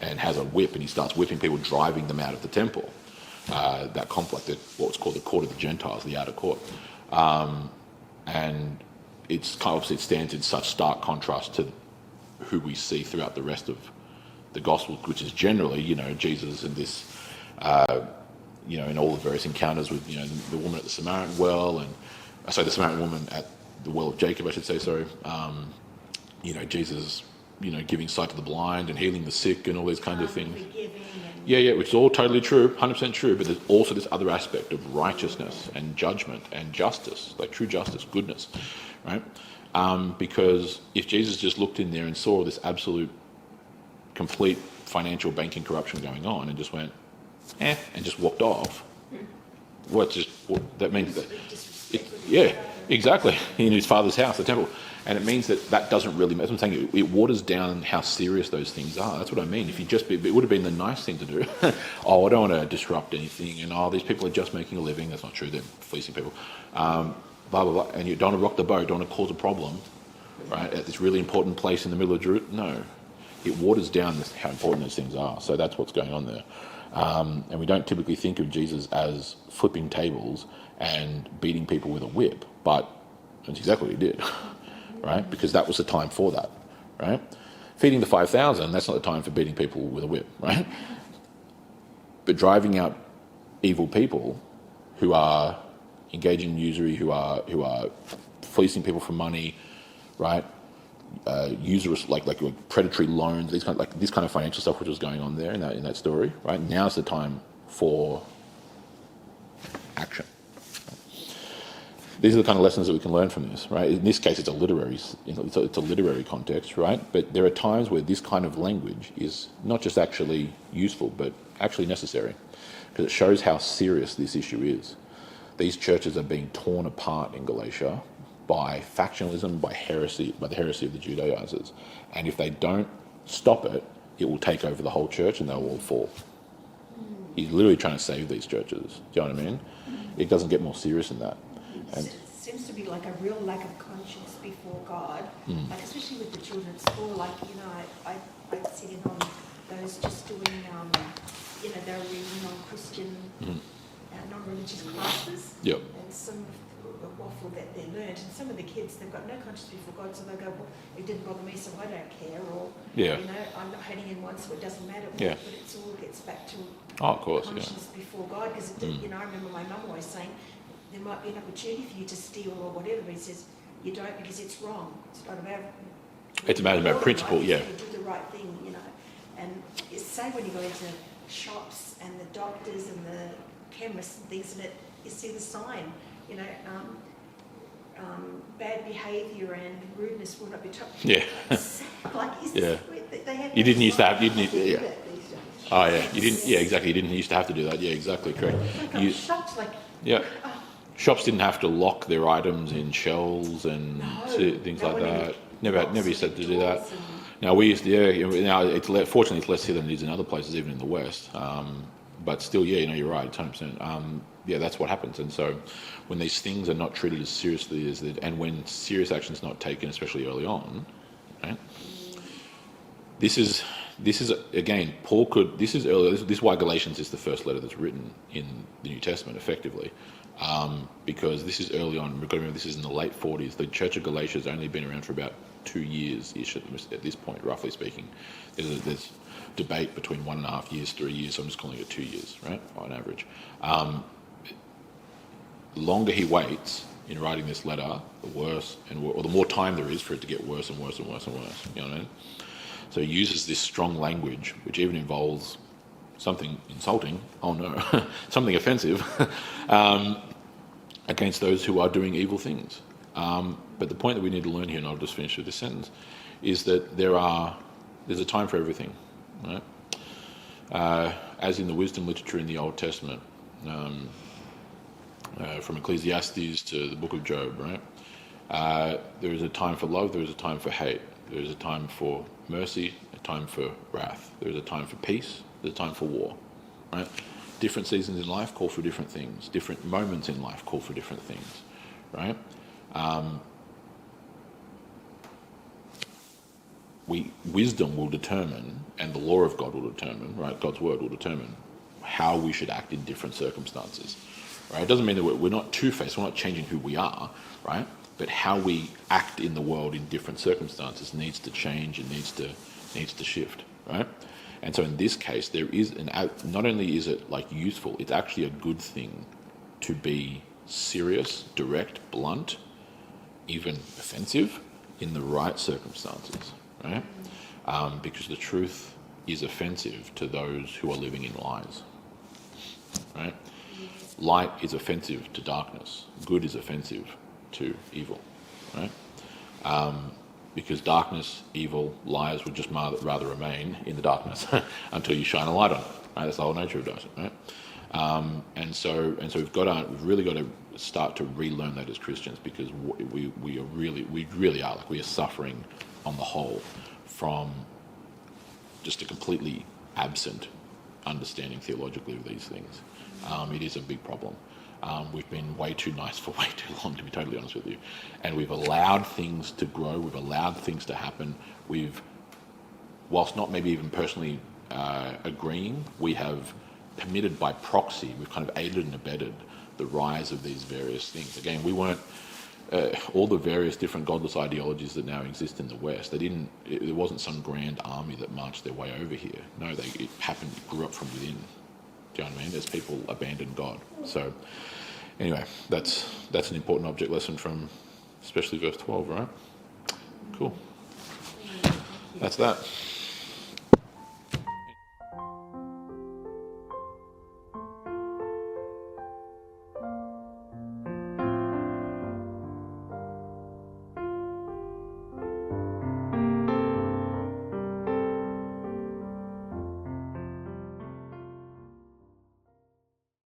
and has a whip, and he starts whipping people, driving them out of the temple. That complex, what's called the court of the Gentiles, the outer court. And it's kind of, it stands in such stark contrast to who we see throughout the rest of the Gospel, which is generally, Jesus and this, in all the various encounters with, the woman at the Samaritan well, and the Samaritan woman at the well of Jacob, I should say, sorry. Jesus, giving sight to the blind and healing the sick and all these kinds of things. Yeah, which is all totally true, 100% true, but there's also this other aspect of righteousness and judgment and justice, like true justice, goodness, right? Because if Jesus just looked in there and saw this absolute, complete financial banking corruption going on and just went, and just walked off, that means that, exactly, in his father's house, the temple. And it means that doesn't really matter. I'm saying it waters down how serious those things are. That's what I mean. If you it would have been the nice thing to do. I don't want to disrupt anything. And these people are just making a living. That's not true. They're fleecing people. Blah, blah, blah. And you don't want to rock the boat. Don't want to cause a problem, right? At this really important place in the middle of Jerusalem. No. It waters down how important those things are. So that's what's going on there. And we don't typically think of Jesus as flipping tables and beating people with a whip. But that's exactly what he did. Right? Because that was the time for that, right? Feeding the 5,000, that's not the time for beating people with a whip, right? But driving out evil people who are engaging in usury, who are fleecing people for money, right? Usurious, like predatory loans, this kind of financial stuff which was going on there in that story, right? Now's the time for action. These are the kind of lessons that we can learn from this, right? In this case, it's a literary context, right? But there are times where this kind of language is not just actually useful, but actually necessary, because it shows how serious this issue is. These churches are being torn apart in Galatia by factionalism, by heresy, by the heresy of the Judaizers. And if they don't stop it, it will take over the whole church and they'll all fall. He's literally trying to save these churches. Do you know what I mean? It doesn't get more serious than that. And It seems to be like a real lack of conscience before God, like especially with the children at school. Like, you know, I'd sit in on those just doing, you know, they're reading non-Christian, non-religious classes. Yep. And some of the waffle that they learned, and some of the kids, they've got no conscience before God, so they'll go, well, it didn't bother me, so I don't care, or, Yeah. you know, I'm not hating him once, so it doesn't matter. Yeah. But it all gets back to of course, conscience before God, because, you know, I remember my mum always saying, there might be an opportunity for you to steal or whatever. He says, you don't because it's wrong. It's not about... It's about principle, right, yeah. You do the right thing, you know. And it's say when you go into shops and the doctors and the chemists and things, and you see the sign, you know, bad behaviour and rudeness will not be tolerated. Yeah. Like, Yeah. they have You didn't used to have, you didn't, Do yeah. that these days. Oh yeah, you didn't, yeah, exactly. You didn't used to have to do that. Yeah, exactly, correct. Like, I'm shocked, like... Yeah. Shops didn't have to lock their items in shelves and things like that. Never used to have to do that. Now we used to, now fortunately it's less here than it is in other places, even in the West. But still, yeah, you know, you're right, it's 100%. Yeah, that's what happens. And so when these things are not treated as seriously as and when serious action is not taken, especially early on, right? This is again, Paul could. This is early. This is why Galatians is the first letter that's written in the New Testament, effectively, because this is early on. We've got to remember this is in the late 40s. The Church of Galatia has only been around for about 2 years-ish at this point, roughly speaking. There's debate between 1.5 years, 3 years. So I'm just calling it 2 years, right, on average. The longer he waits in writing this letter, the worse or the more time there is for it to get worse and worse and worse and worse. You know what I mean? So he uses this strong language, which even involves something insulting, oh no, something offensive, against those who are doing evil things. But the point that we need to learn here, and I'll just finish with this sentence, is that there's a time for everything, right? As in the wisdom literature in the Old Testament, from Ecclesiastes to the book of Job, right? There is a time for love, there is a time for hate. There is a time for mercy, a time for wrath. There is a time for peace, there's a time for war, right? Different seasons in life call for different things. Different moments in life call for different things, right? Wisdom will determine, and the law of God will determine, right? God's word will determine how we should act in different circumstances, right? It doesn't mean that we're not two-faced, we're not changing who we are, right? But how we act in the world in different circumstances needs to change and needs to shift, right? And so in this case, there is not only is it like useful, it's actually a good thing to be serious, direct, blunt, even offensive in the right circumstances, right? Because the truth is offensive to those who are living in lies, right? Light is offensive to darkness. Good is offensive to evil, right? Because darkness, evil, lies would just rather remain in the darkness until you shine a light on it, right? That's the whole nature of darkness, right? And so we've really got to start to relearn that as Christians, because we really are suffering on the whole from just a completely absent understanding theologically of these things. It is a big problem. We've been way too nice for way too long, to be totally honest with you. And we've allowed things to grow, we've allowed things to happen. Whilst not maybe even personally agreeing, we have permitted by proxy, we've kind of aided and abetted the rise of these various things. Again, we weren't, all the various different godless ideologies that now exist in the West, it wasn't some grand army that marched their way over here. No, it happened, it grew up from within. Do you know what I mean? As people abandoned God. So, anyway, that's an important object lesson from especially verse 12, right? Cool. That's that.